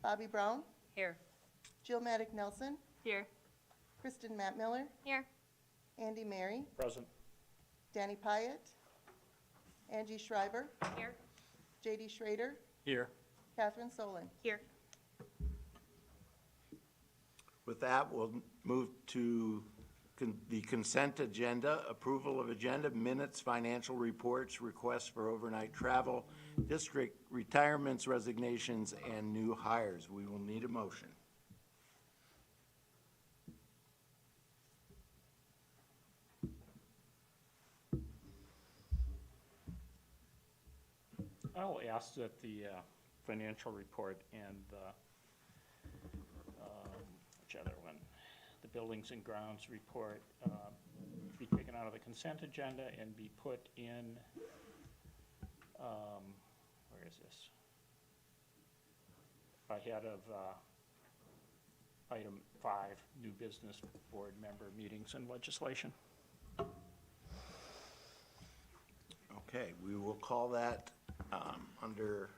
Bobby Brown, Here. Jill Maddick Nelson, Here. Kristen Matt Miller, Here. Andy Mary, Present. Danny Pyatt, Angie Schreiber, Here. JD Schrader, Here. Catherine Solon. Here. With that, we'll move to the consent agenda, approval of agenda, minutes, financial reports, requests for overnight travel, district retirements, resignations, and new hires. We will need a motion. I will ask that the financial report and which other one? The buildings and grounds report be taken out of the consent agenda and be put in, where is this? Ahead of item 5, new business board member meetings and legislation. Okay, we will call that under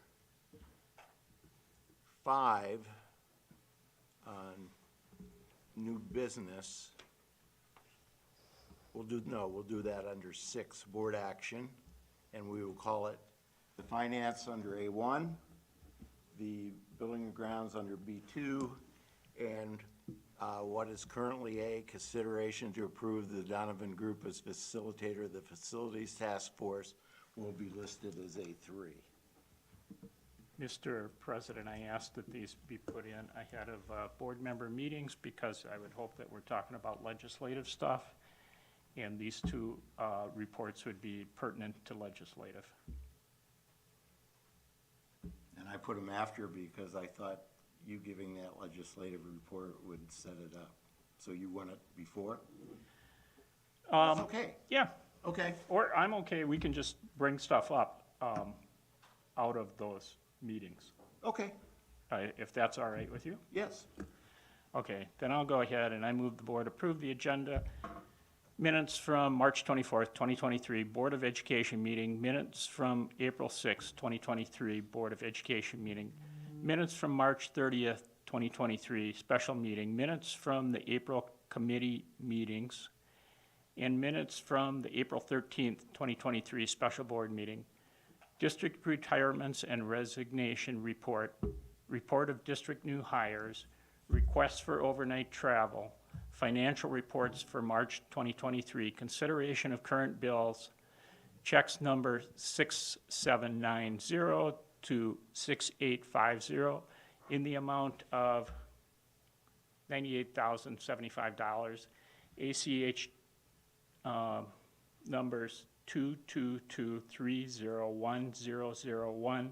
5 on new business. We'll do that under 6, board action, and we will call it the finance under A1, the building and grounds under B2, and what is currently A, consideration to approve the Donovan Group as facilitator of the Facilities Task Force will be listed as A3. Mr. President, I asked that these be put in ahead of board member meetings because I would hope that we're talking about legislative stuff, and these two reports would be pertinent to legislative. And I put them after because I thought you giving that legislative report would set it up. So you want it before? That's okay. Yeah, Okay. or I'm okay, we can just bring stuff up out of those meetings, Okay. if that's all right with you. Yes. Okay, then I'll go ahead and I move the board approve the agenda. Minutes from March 24th, 2023, Board of Education meeting. Minutes from April 6th, 2023, Board of Education meeting. Minutes from March 30th, 2023, special meeting. Minutes from the April committee meetings. And minutes from the April 13th, 2023, special board meeting. District retirements and resignation report. Report of district new hires. Requests for overnight travel. Financial reports for March 2023, consideration of current bills, checks number 6790 to 6850 in the amount of $98,075, ACH numbers 222301001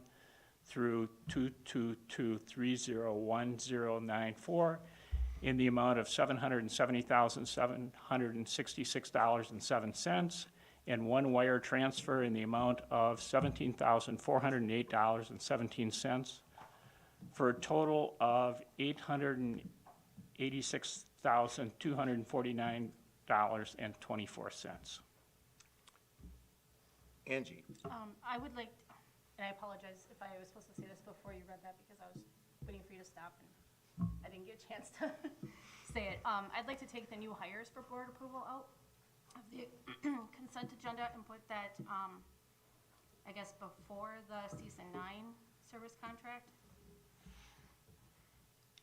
through 222301094, in the amount of $770,766.07, and one wire transfer in the amount of $17,408.17, for a total of $886,249.24. Angie. I would like, and I apologize if I was supposed to say this before you read that because I was waiting for you to stop and I didn't get a chance to say it. I'd like to take the new hires for board approval out of the consent agenda and put that, I guess, before the CESA 9 service contract.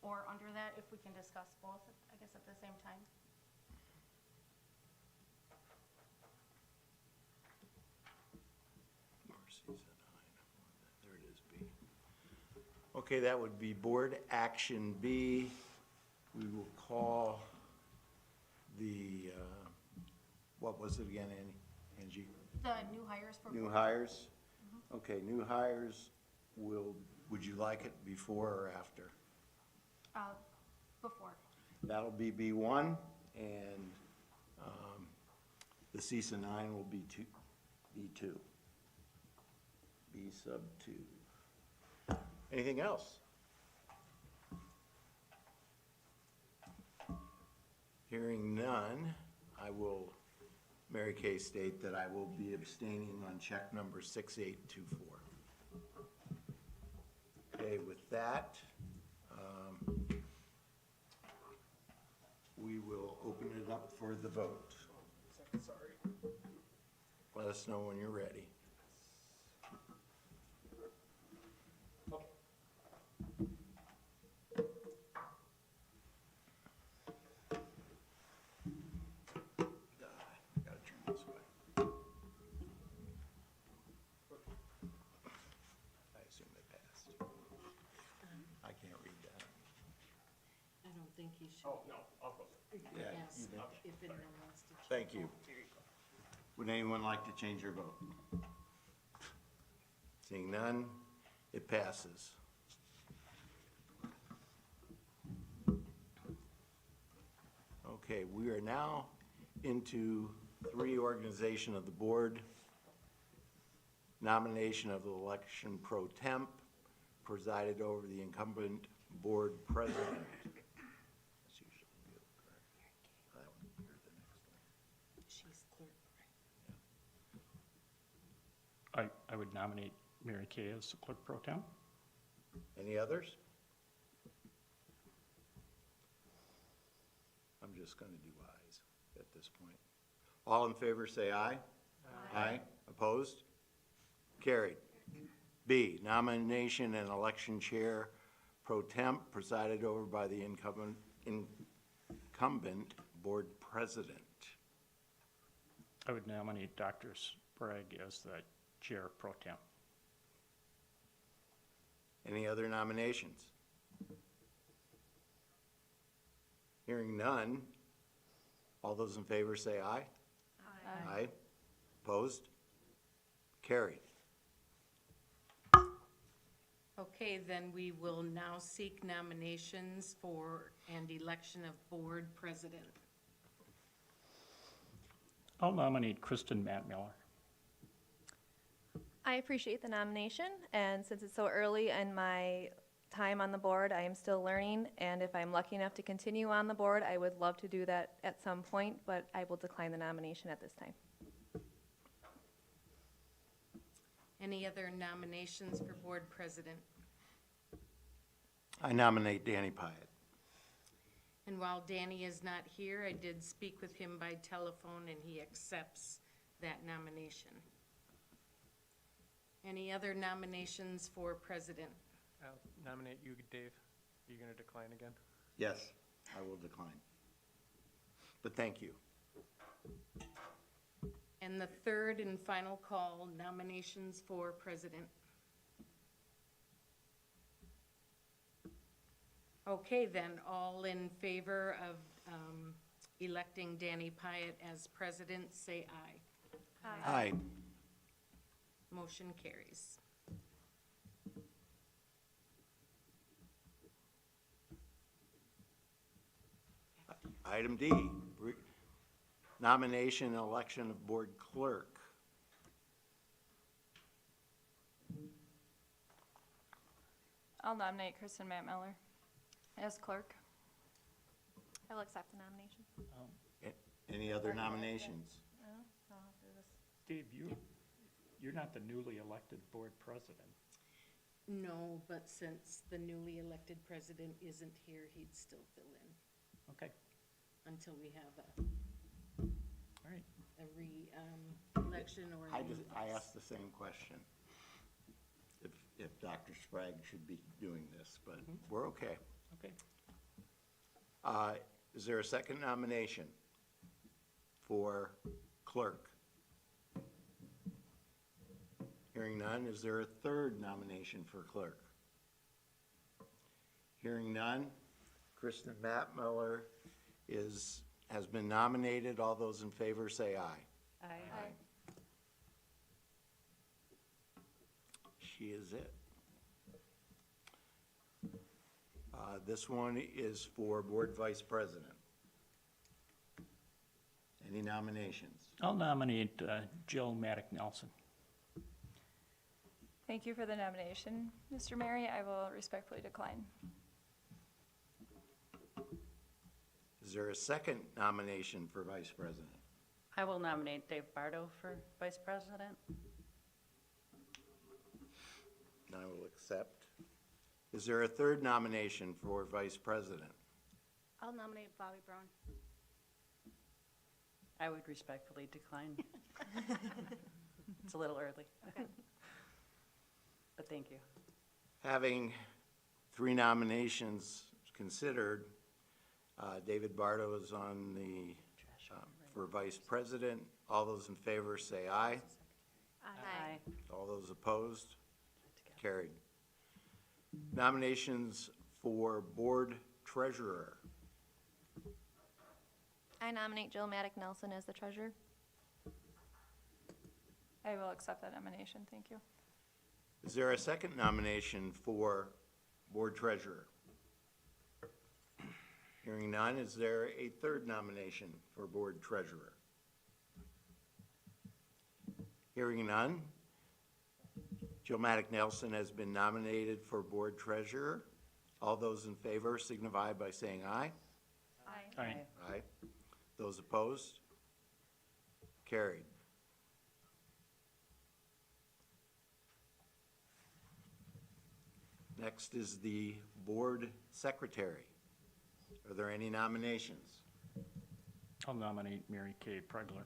Or under that, if we can discuss both, I guess, at the same time. There it is, B. Okay, that would be board action B. We will call the, what was it again, Angie? The new hires for. New hires? Okay, new hires would you like it before or after? Before. That'll be B1, and the CESA 9 will be B2. B sub 2. Anything else? Hearing none, I will, Mary Kay, state that I will be abstaining on check number 6824. Okay, with that, up for the vote. Let us know when you're ready. Gotta turn this way. I assume it passed. I can't read that. I don't think he should. Oh, no, I'll go. Yeah, Ask you bet. if anyone wants to. Thank you. Would anyone like to change their vote? Seeing none, it passes. Okay, we are now into reorganization of the board, nomination of the election pro temp, presided over the incumbent board president. That's usually you, correct? That one, you're the next one. She's clerk, right? I would nominate Mary Kay as the clerk pro tem. Any others? I'm just gonna do ayes at this point. All in favor, say aye. Aye. Opposed? Carried. B, nomination and election chair pro temp presided over by the incumbent board president. I would nominate Dr. Sprague as the chair pro tem. Any other nominations? Hearing none, all those in favor say aye. Aye. Opposed? Carried. Okay, then we will now seek nominations for and election of board president. I'll nominate Kristen Matt-Miller. I appreciate the nomination, and since it's so early in my time on the board, I am still learning, and if I'm lucky enough to continue on the board, I would love to do that at some point, but I will decline the nomination at this time. Any other nominations for board president? I nominate Danny Pyatt. And while Danny is not here, I did speak with him by telephone, and he accepts that nomination. Any other nominations for president? I'll nominate you, Dave. Are you going to decline again? Yes, I will decline. But thank you. And the third and final call, nominations for president. Okay, then, all in favor of electing Danny Pyatt as president, say aye. Aye. Motion carries. Item D, nomination and election of board clerk. I'll nominate Kristen Matt-Miller as clerk. I will accept the nomination. Any other nominations? Dave, you're not the newly elected board president. No, but since the newly elected president isn't here, he'd still fill in Okay, until we have all right. a election or. I asked the same question. If Dr. Sprague should be doing this, but we're okay. Okay. Is there a second nomination for clerk? Hearing none, is there a third nomination for clerk? Hearing none, Kristen Matt-Miller has been nominated. All those in favor say aye. Aye. She is it. This one is for board vice president. Any nominations? I'll nominate Jill Maddock-Nelson. Thank you for the nomination, Mr. Mary. I will respectfully decline. Is there a second nomination for vice president? I will nominate Dave Bardo for vice president. And I will accept. Is there a third nomination for vice president? I'll nominate Bobby Brown. I would respectfully decline. It's a little early. But thank you. Having 3 nominations considered, David Bardo is on the, for Vice President. All those in favor say aye. Aye. All those opposed? Carried. Nominations for Board Treasurer. I nominate Jill Maddock Nelson as the treasurer. I will accept that nomination, thank you. Is there a second nomination for Board Treasurer? Hearing none, is there a third nomination for Board Treasurer? Hearing none, Jill Maddock Nelson has been nominated for Board Treasurer. All those in favor signify by saying aye. Aye. Aye. Those opposed? Carried. Next is the Board Secretary. Are there any nominations? I'll nominate Mary Kay Pregler.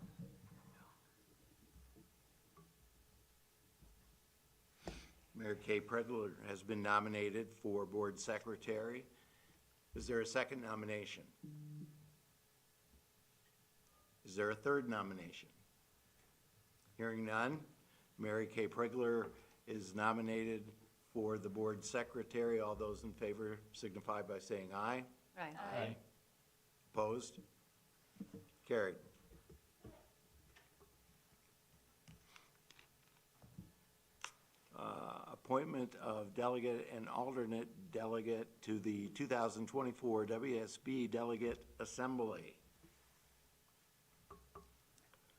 Mary Kay Pregler has been nominated for Board Secretary. Is there a second nomination? Is there a third nomination? Hearing none, Mary Kay Pregler is nominated for the Board Secretary. All those in favor signify by saying aye. Aye. Opposed? Carried. Appointment of delegate and alternate delegate to the 2024 WSB Delegate Assembly.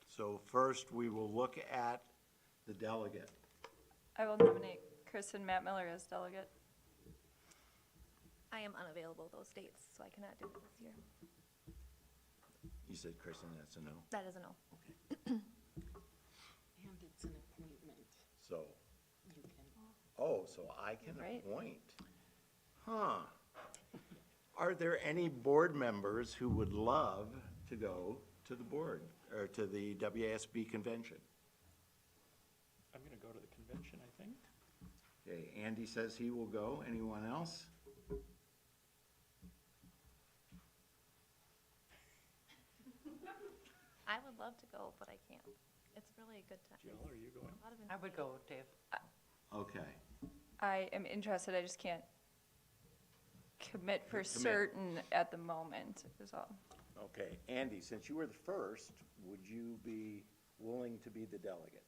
So first, we will look at the delegate. I will nominate Chris and Matt Miller as delegate. I am unavailable those dates, so I cannot do it this year. You said Kristen, that's a no. That is a no. And it's an appointment. So, You can, oh, so I can Right. appoint. Huh. Are there any board members who would love to go to the board, or to the WASB convention? I'm going to go to the convention, I think. Okay, Andy says he will go. Anyone else? I would love to go, but I can't. It's really a good time. Jill, are you going? A lot of I would go, Dave. Okay. I am interested, I just can't commit for Commit. certain at the moment, is all. Okay, Andy, since you were the first, would you be willing to be the delegate?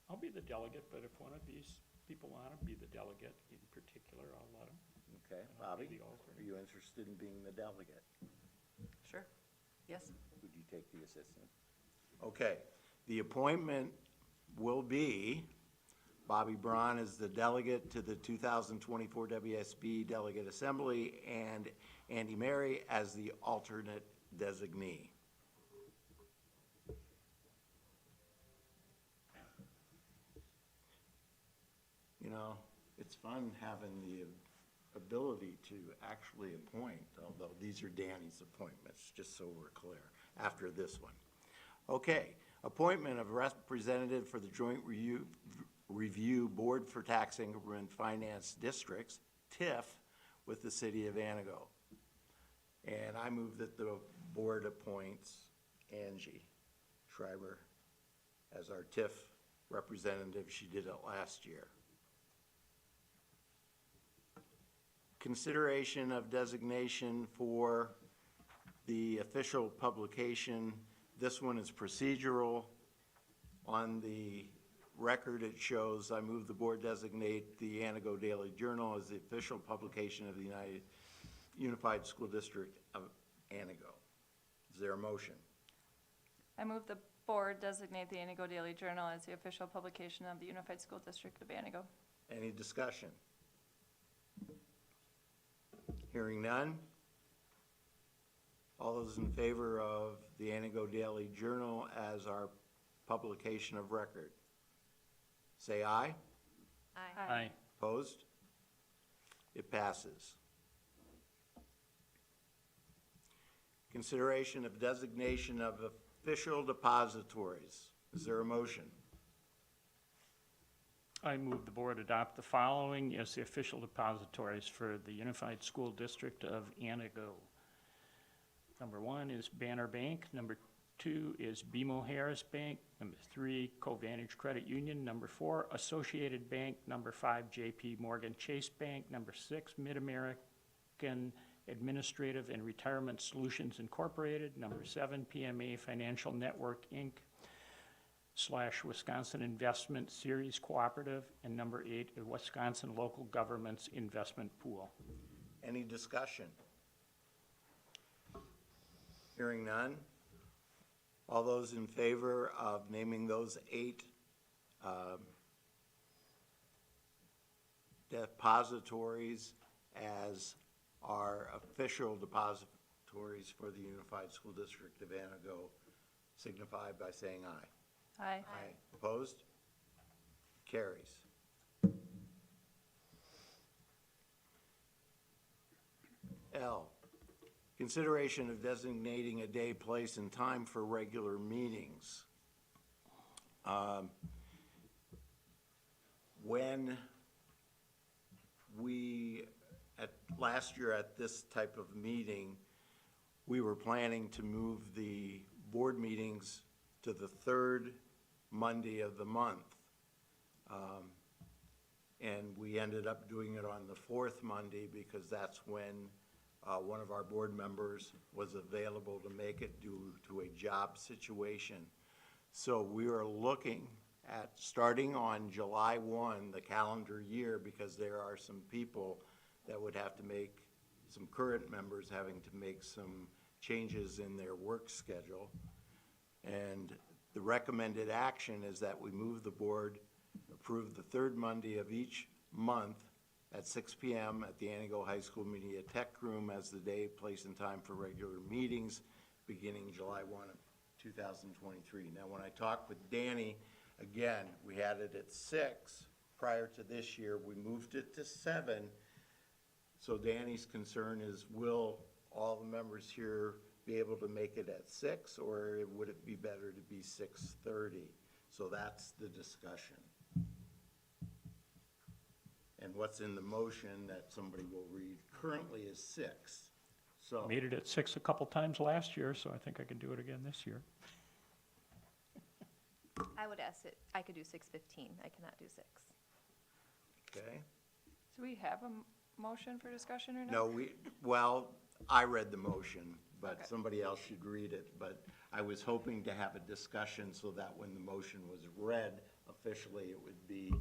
I'll be the delegate, but if one of these people want to be the delegate in particular, I'll let them. Okay, And I'll be Bobby, the alternate. are you interested in being the delegate? Sure. Yes. Would you take the assistant? Okay, the appointment will be Bobby Braun as the delegate to the 2024 WSB Delegate Assembly and Andy Mary as the alternate designee. You know, it's fun having the ability to actually appoint, although these are Danny's appointments, just so we're clear, after this one. Okay, appointment of representative for the Joint Review Board for Tax Increment Finance Districts, TIF, with the City of Antigo. And I move that the board appoints Angie Schreiber as our TIF representative. She did it last year. Consideration of designation for the official publication. This one is procedural. On the record, it shows, I move the board designate the Antigo Daily Journal as the official publication of the Unified School District of Antigo. Is there a motion? I move the board designate the Antigo Daily Journal as the official publication of the Unified School District of Antigo. Any discussion? Hearing none. All those in favor of the Antigo Daily Journal as our publication of record, say aye. Aye. Aye. Opposed? It passes. Consideration of designation of official depositories. Is there a motion? I move the board adopt the following as the official depositories for the Unified School District of Antigo. Number 1 is Banner Bank. Number 2 is BMO Harris Bank. Number 3, Covantage Credit Union. Number 4, Associated Bank. Number 5, JP Morgan Chase Bank. Number 6, Mid-American Administrative and Retirement Solutions Incorporated. Number 7, PMA Financial Network, Inc. / Wisconsin Investment Series Cooperative. And number 8, a Wisconsin Local Governments Investment Pool. Any discussion? Hearing none. All those in favor of naming those 8 depositories as our official depositories for the Unified School District of Antigo signify by saying aye. Aye. Aye. Opposed? Carries. L, consideration of designating a day, place, and time for regular meetings. When we, last year at this type of meeting, we were planning to move the board meetings to the 3rd Monday of the month. And we ended up doing it on the 4th Monday because that's when one of our board members was available to make it due to a job situation. So we are looking at starting on July 1, the calendar year, because there are some people that would have to make, some current members having to make some changes in their work schedule. And the recommended action is that we move the board, approve the 3rd Monday of each month at 6 p.m. at the Antigo High School Media Tech Room as the day, place, and time for regular meetings beginning July 1 of 2023. Now, when I talked with Danny, again, we had it at 6 prior to this year. We moved it to 7. So Danny's concern is, will all the members here be able to make it at 6, or would it be better to be 6:30? So that's the discussion. And what's in the motion that somebody will read currently is 6. So Made it at 6 a couple times last year, so I think I can do it again this year. I would ask it, I could do 6:15. I cannot do 6. okay. Do we have a motion for discussion or No, well, I read the motion, but Okay. somebody else should read it. But I was hoping to have a discussion so that when the motion was read officially, it would be,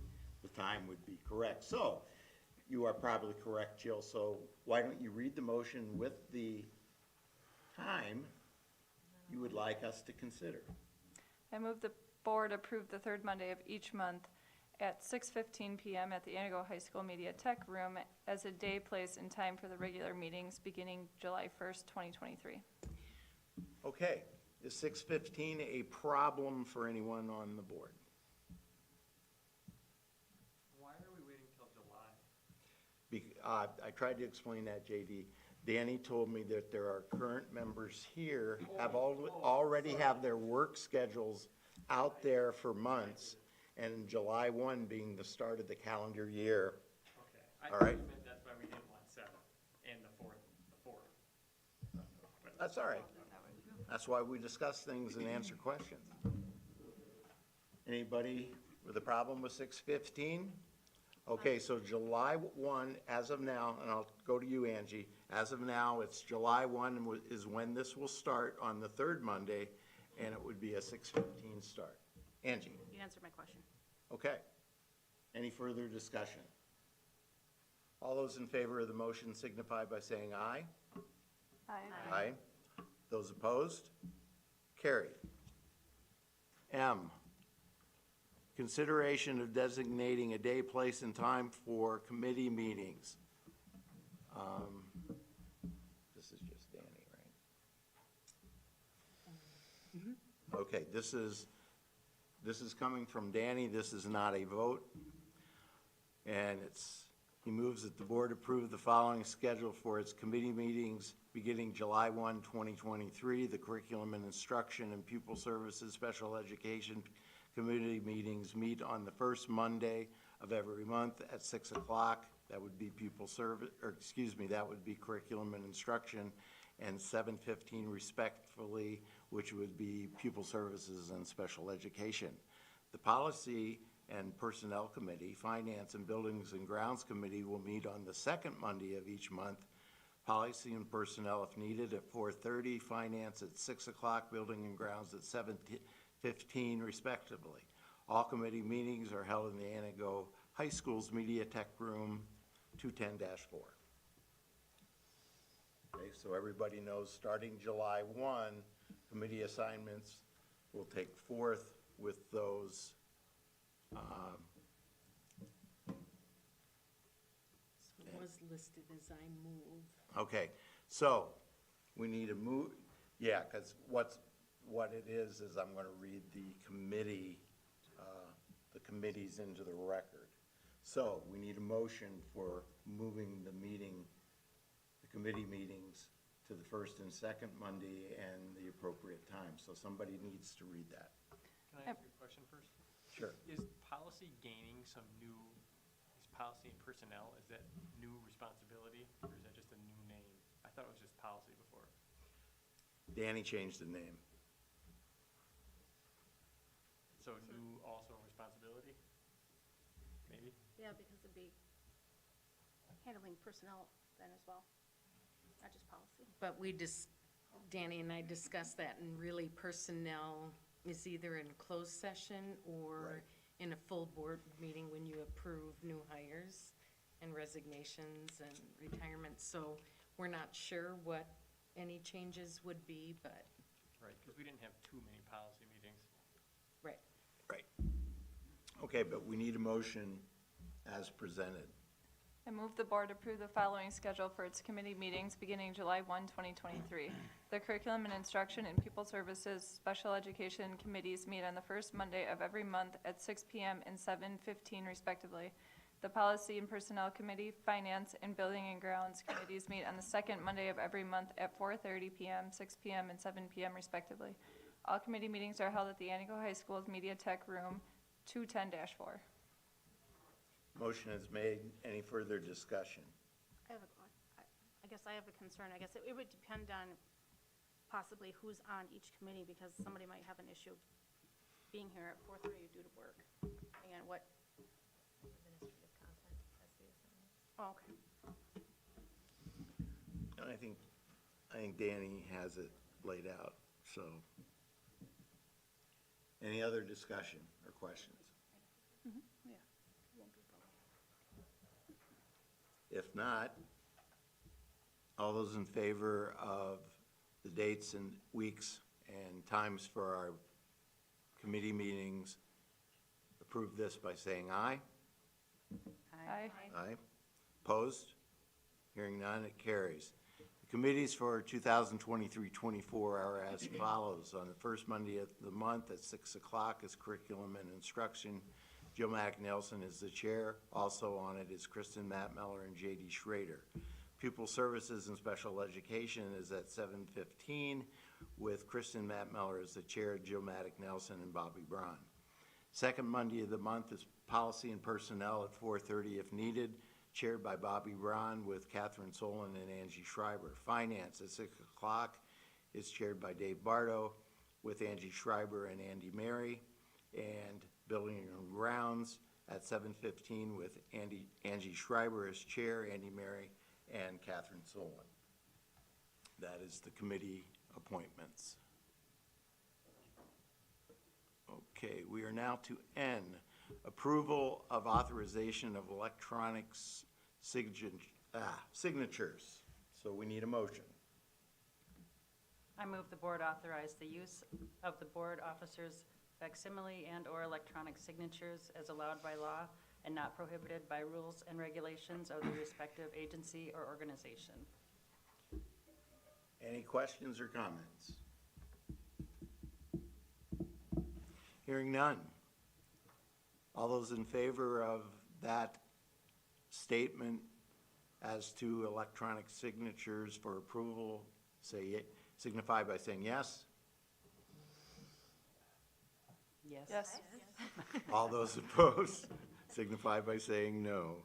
the time would be correct. So you are probably correct, Jill. So why don't you read the motion with the time you would like us to consider? I move the board approve the 3rd Monday of each month at 6:15 p.m. at the Antigo High School Media Tech Room as a day, place, and time for the regular meetings beginning July 1st, 2023. Okay, is 6:15 a problem for anyone on the board? Why are we waiting till July? I tried to explain that, JD. Danny told me that there are current members here have already have their work schedules out there for months, and July 1 being the start of the calendar year. Okay. All right. That's why we didn't want 7 and the 4th. That's all right. That's why we discuss things and answer questions. Anybody with a problem with 6:15? Okay, so July 1, as of now, and I'll go to you, Angie. As of now, it's July 1 is when this will start on the 3rd Monday, and it would be a 6:15 start. Angie? You answered my question. Okay. Any further discussion? All those in favor of the motion signify by saying aye. Aye. Aye. Those opposed? Carried. M, consideration of designating a day, place, and time for committee meetings. This is just Danny, right? Okay, this is coming from Danny. This is not a vote. And He moves that the board approve the following schedule for its committee meetings beginning July 1, 2023. The Curriculum and Instruction and Pupil Services Special Education Committee meetings meet on the first Monday of every month at 6 o'clock. That would be that would be Curriculum and Instruction, and 7:15 respectively, which would be Pupil Services and Special Education. The Policy and Personnel Committee, Finance and Buildings and Grounds Committee will meet on the second Monday of each month. Policy and Personnel, if needed, at 4:30, Finance at 6 o'clock, Building and Grounds at 7:15 respectively. All committee meetings are held in the Antigo High School's Media Tech Room, 210-4. Okay, so everybody knows, starting July 1, committee assignments will take forth with those So it was listed as I move. okay, so we need to move, yeah, because what it is I'm going to read the committees into the record. So we need a motion for moving the committee meetings to the first and second Monday and the appropriate time. So somebody needs to read that. Can I ask you a question first? Sure. Is policy gaining some new, is policy and personnel, is that new responsibility, or is that just a new name? I thought it was just policy before. Danny changed the name. So new also responsibility? Maybe? Yeah, because it'd be handling personnel then as well, not just policy. But Danny and I discussed that, and really personnel is either in closed session or Right. in a full board meeting when you approve new hires and resignations and retirements. So we're not sure what any changes would be, but, Right, because we didn't have too many policy meetings. right. Right. Okay, but we need a motion as presented. I move the board approve the following schedule for its committee meetings beginning July 1, 2023. The Curriculum and Instruction and Pupil Services Special Education Committees meet on the first Monday of every month at 6 p.m. and 7:15 respectively. The Policy and Personnel Committee, Finance, and Building and Grounds Committees meet on the second Monday of every month at 4:30 p.m., 6 p.m., and 7 p.m. respectively. All committee meetings are held at the Antigo High School's Media Tech Room, 210-4. Motion is made. Any further discussion? I guess I have a concern. I guess it would depend on possibly who's on each committee, because somebody might have an issue being here at 4:30 due to work. And what? Administrative content as the assignments. Oh, okay. I think Danny has it laid out, so. Any other discussion or questions? Yeah. It won't be a problem. If not, all those in favor of the dates and weeks and times for our committee meetings, approve this by saying aye. Aye. Aye. Opposed? Hearing none, it carries. The committees for 2023-24 are as follows. On the first Monday of the month at 6 o'clock is Curriculum and Instruction. Jill Mack-Nelson is the chair. Also on it is Kristen Mattmeller and J.D. Schrader. Pupil Services and Special Education is at 7:15 with Kristen Mattmeller as the chair, Jill Mack-Nelson, and Bobby Braun. Second Monday of the month is Policy and Personnel at 4:30 if needed, chaired by Bobby Braun with Catherine Solon and Angie Schreiber. Finance at 6 o'clock is chaired by Dave Bardo with Angie Schreiber and Andy Mary. And Building and Grounds at 7:15 with Angie Schreiber as chair, Andy Mary, and Catherine Solon. That is the committee appointments. Okay, we are now to N, approval of authorization of electronic signatures. So we need a motion. I move the board authorize the use of the board officers' facsimile and/or electronic signatures as allowed by law and not prohibited by rules and regulations of the respective agency or organization. Any questions or comments? Hearing none. All those in favor of that statement as to electronic signatures for approval, signify by saying yes. Yes. Yes. All those opposed signify by saying no.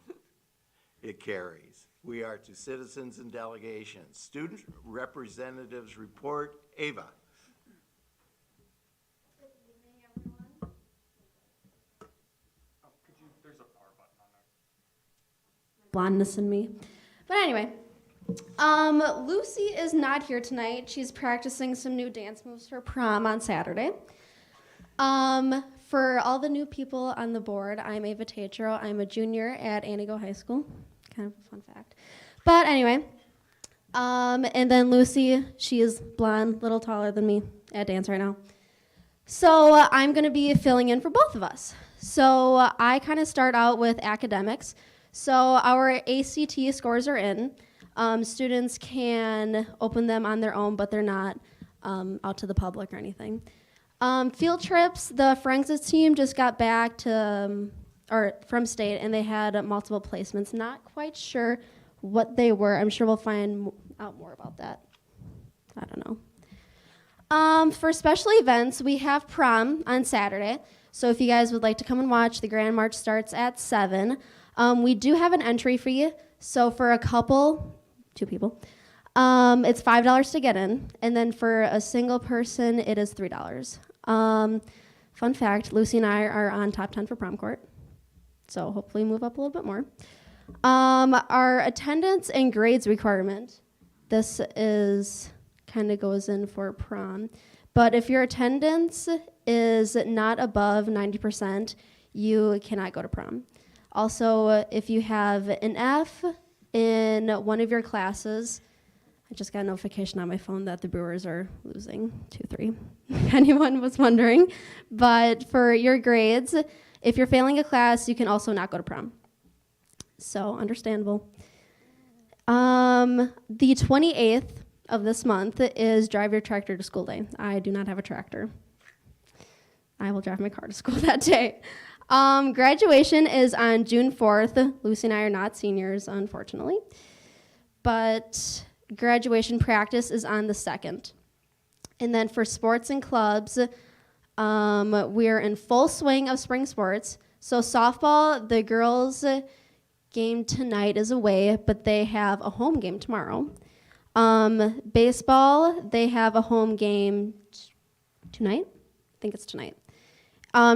It carries. We are to citizens and delegations. Student representatives report. Ava. Blondness in me. But anyway, Lucy is not here tonight. She's practicing some new dance moves for prom on Saturday. For all the new people on the board, I'm Ava Tatro. I'm a junior at Antigo High School. Kind of a fun fact. But anyway, and then Lucy, she is blonde, little taller than me at dance right now. So I'm going to be filling in for both of us. So I kind of start out with academics. So our ACT scores are in. Students can open them on their own, but they're not out to the public or anything. Field trips, the Frantz team just got back to, or from state, and they had multiple placements. Not quite sure what they were. I'm sure we'll find out more about that. I don't know. For special events, we have prom on Saturday. So if you guys would like to come and watch, the Grand March starts at 7. We do have an entry fee. So for a couple, 2 people, it's $5 to get in. And then for a single person, it is $3. Fun fact, Lucy and I are on top 10 for prom court. So hopefully move up a little bit more. Our attendance and grades requirement, this is kind of goes in for prom. But if your attendance is not above 90%, you cannot go to prom. Also, if you have an F in one of your classes, I just got a notification on my phone that the Brewers are losing 2-3, if anyone was wondering. But for your grades, if you're failing a class, you can also not go to prom. So, understandable. The 28th of this month is Drive Your Tractor to School Day. I do not have a tractor. I will drive my car to school that day. Graduation is on June 4th. Lucy and I are not seniors, unfortunately. But graduation practice is on the 2nd. And then for sports and clubs, we're in full swing of spring sports. So softball, the girls' game tonight is away, but they have a home game tomorrow. Baseball, they have a home game tonight. I think it's tonight.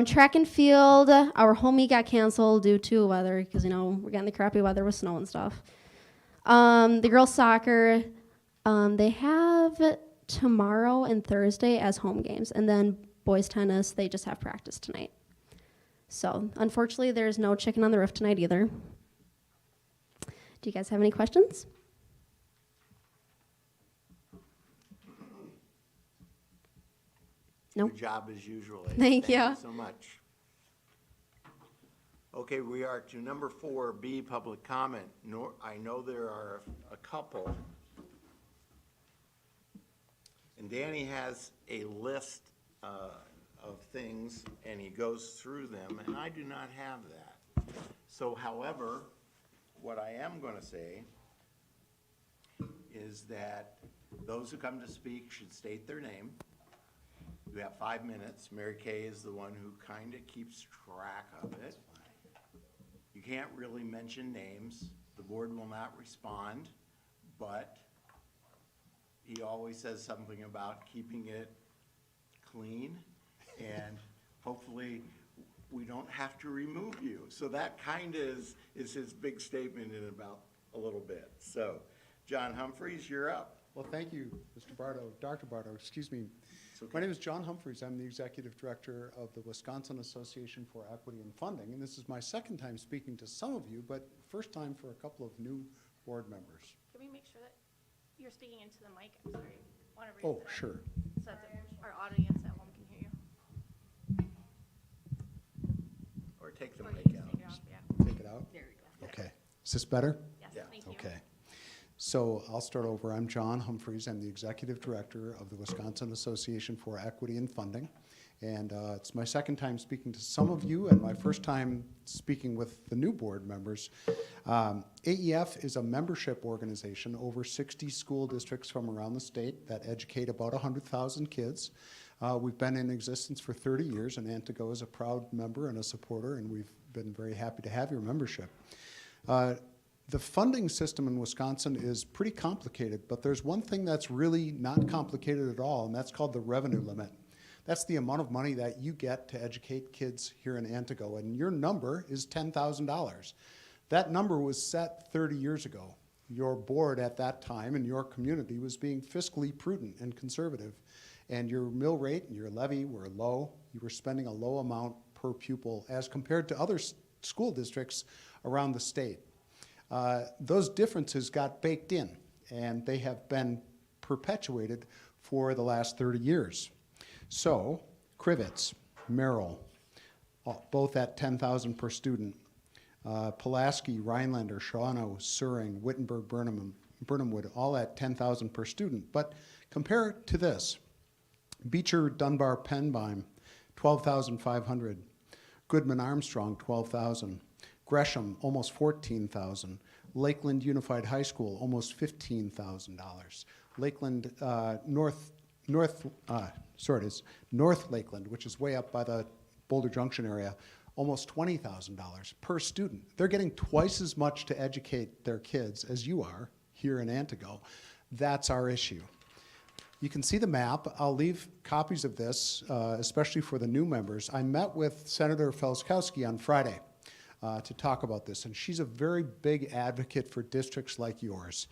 Track and field, our home meet got canceled due to weather because, you know, we're getting the crappy weather with snow and stuff. The girls' soccer, they have tomorrow and Thursday as home games. And then boys' tennis, they just have practice tonight. So, unfortunately, there's no chicken on the roof tonight either. Do you guys have any questions? No? Good job as usual. Ava. Thank you. Thank you so much. Okay, we are to number 4B, public comment. I know there are a couple. And Danny has a list of things, and he goes through them, and I do not have that. So, however, what I am going to say is that those who come to speak should state their name. You have 5 minutes. Mary Kay is the one who kind of keeps track of it. You can't really mention names. The board will not respond, but he always says something about keeping it clean, and hopefully we don't have to remove you. So that kind of is his big statement in about a little bit. So, John Humphreys, you're up. Well, thank you, Mr. Bardo, Dr. Bardo, excuse me. Okay. My name is John Humphreys. I'm the Executive Director of the Wisconsin Association for Equity and Funding, and this is my second time speaking to some of you, but first time for a couple of new board members. Can we make sure that you're speaking into the mic? I'm sorry. I want to Oh, raise that sure. so that our audience at home can hear you. Or take the Or mic you can out. take it off, yeah. Take it out? There we go. Okay. Is this better? Yes, Yeah. thank you. Okay. So I'll start over. I'm John Humphreys. I'm the Executive Director of the Wisconsin Association for Equity and Funding. And it's my second time speaking to some of you and my first time speaking with the new board members. AEF is a membership organization, over 60 school districts from around the state that educate about 100,000 kids. We've been in existence for 30 years, and Antigo is a proud member and a supporter, and we've been very happy to have your membership. The funding system in Wisconsin is pretty complicated, but there's one thing that's really not complicated at all, and that's called the revenue limit. That's the amount of money that you get to educate kids here in Antigo, and your number is $10,000. That number was set 30 years ago. Your board at that time and your community was being fiscally prudent and conservative, and your mill rate and your levy were low. You were spending a low amount per pupil as compared to other school districts around the state. Those differences got baked in, and they have been perpetuated for the last 30 years. So, Crivets, Merrill, both at 10,000 per student. Pulaski, Rhinelander, Shawano, Suring, Wittenberg, Burnhamwood, all at 10,000 per student. But compare it to this. Beecher, Dunbar, Penbine, 12,500. Goodman, Armstrong, 12,000. Gresham, almost 14,000. Lakeland Unified High School, almost $15,000. Lakeland, North Lakeland, which is way up by the Boulder Junction area, almost $20,000 per student. They're getting twice as much to educate their kids as you are here in Antigo. That's our issue. You can see the map. I'll leave copies of this, especially for the new members. I met with Senator Felskowski on Friday to talk about this, and she's a very big advocate for districts like yours.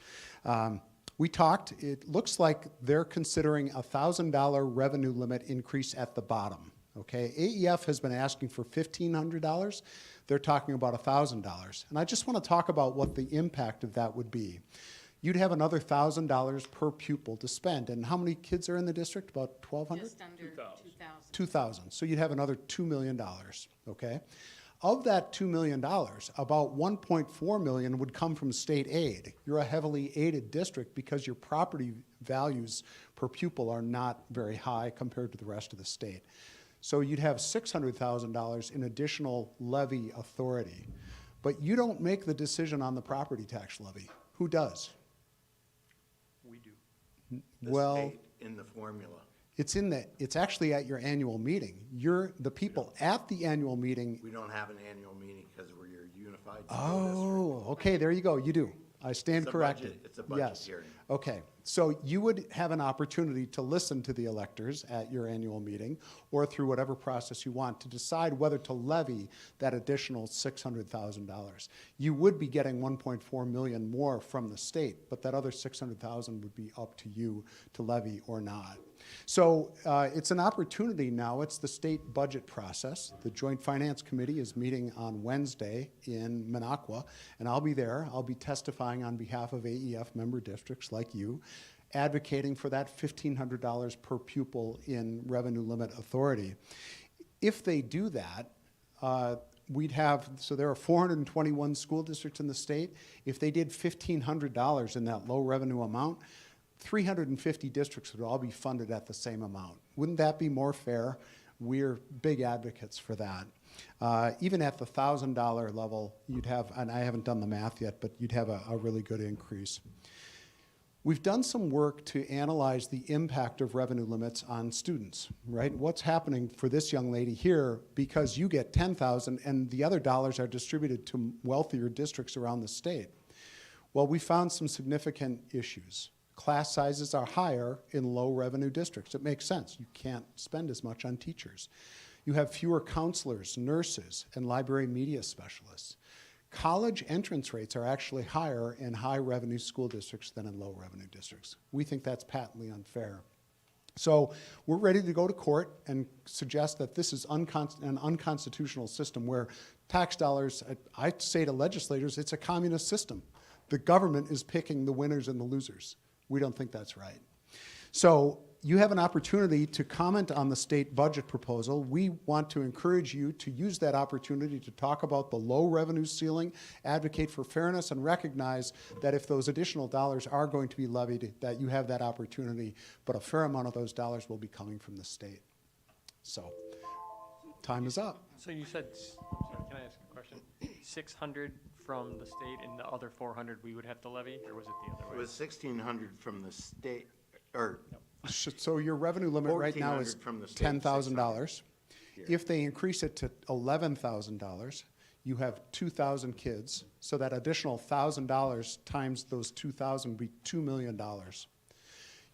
We talked. It looks like they're considering a $1,000 revenue limit increase at the bottom. Okay, AEF has been asking for $1,500. They're talking about $1,000. And I just want to talk about what the impact of that would be. You'd have another $1,000 per pupil to spend. And how many kids are in the district? About 1,200? Just under 2,000. 2,000. So you'd have another $2 million, okay? Of that $2 million, about $1.4 million would come from state aid. You're a heavily aided district because your property values per pupil are not very high compared to the rest of the state. So you'd have $600,000 in additional levy authority. But you don't make the decision on the property tax levy. Who does? We do. The state in the formula. It's actually at your annual meeting. The people at the annual meeting. We don't have an annual meeting because we're your unified school district. Oh, okay, there you go. You do. I stand corrected. It's a budget hearing. Okay, so you would have an opportunity to listen to the electors at your annual meeting or through whatever process you want to decide whether to levy that additional $600,000. You would be getting $1.4 million more from the state, but that other $600,000 would be up to you to levy or not. So it's an opportunity now. It's the state budget process. The Joint Finance Committee is meeting on Wednesday in Minocqua, and I'll be there. I'll be testifying on behalf of AEF member districts like you, advocating for that $1,500 per pupil in revenue limit authority. If they do that, so there are 421 school districts in the state. If they did $1,500 in that low revenue amount, 350 districts would all be funded at the same amount. Wouldn't that be more fair? We're big advocates for that. Even at the $1,000 level, you'd have, and I haven't done the math yet, but you'd have a really good increase. We've done some work to analyze the impact of revenue limits on students, right? What's happening for this young lady here because you get $10,000 and the other dollars are distributed to wealthier districts around the state? Well, we found some significant issues. Class sizes are higher in low revenue districts. It makes sense. You can't spend as much on teachers. You have fewer counselors, nurses, and library media specialists. College entrance rates are actually higher in high revenue school districts than in low revenue districts. We think that's patently unfair. So we're ready to go to court and suggest that this is an unconstitutional system where tax dollars, I say to legislators, it's a communist system. The government is picking the winners and the losers. We don't think that's right. So you have an opportunity to comment on the state budget proposal. We want to encourage you to use that opportunity to talk about the low revenue ceiling, advocate for fairness, and recognize that if those additional dollars are going to be levied, that you have that opportunity, but a fair amount of those dollars will be coming from the state. So, time is up. So you said, I'm sorry, can I ask a question? 600 from the state and the other 400 we would have to levy, or was it the other It way? was 1,600 from the state, or So your revenue limit right now is 1,400 from the state, $10,000. If they increase it to $11,000, you have 2,000 kids, so that additional $1,000 times those 2,000 would be $2 million.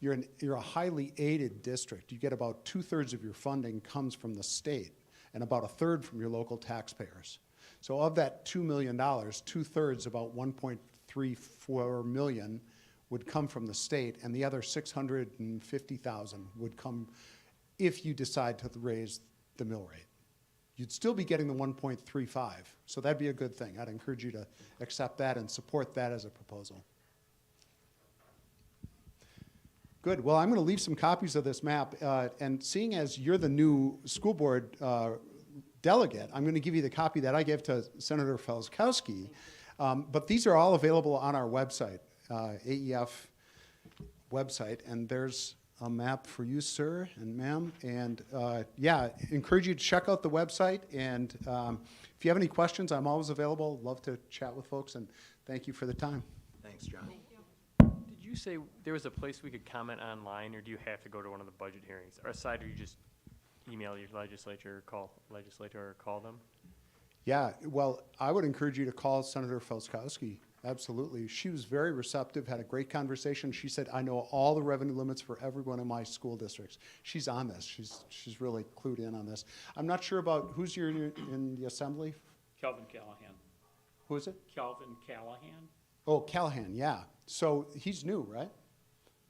You're a highly aided district. You get about 2/3 of your funding comes from the state, and about 1/3 from your local taxpayers. So of that $2 million, 2/3, about $1.34 million, would come from the state, and the other $650,000 would come if you decide to raise the mill rate. You'd still be getting the 1.35, so that'd be a good thing. I'd encourage you to accept that and support that as a proposal. Good. Well, I'm going to leave some copies of this map, and seeing as you're the new school board delegate, I'm going to give you the copy that I gave to Senator Felskowski. But these are all available on our website, AEF website, and there's a map for you, sir and ma'am. And yeah, encourage you to check out the website. And if you have any questions, I'm always available. Love to chat with folks, and thank you for the time. thanks, John. Did you say there was a place we could comment online, or do you have to go to one of the budget hearings? Or aside, or you just email your legislator or call them? Yeah, well, I would encourage you to call Senator Felskowski. Absolutely. She was very receptive, had a great conversation. She said, I know all the revenue limits for every one of my school districts. She's on this. She's really clued in on this. I'm not sure about who's your in the assembly. Calvin Callahan. Who is it? Calvin Callahan, Oh, Callahan, yeah. So he's new, right?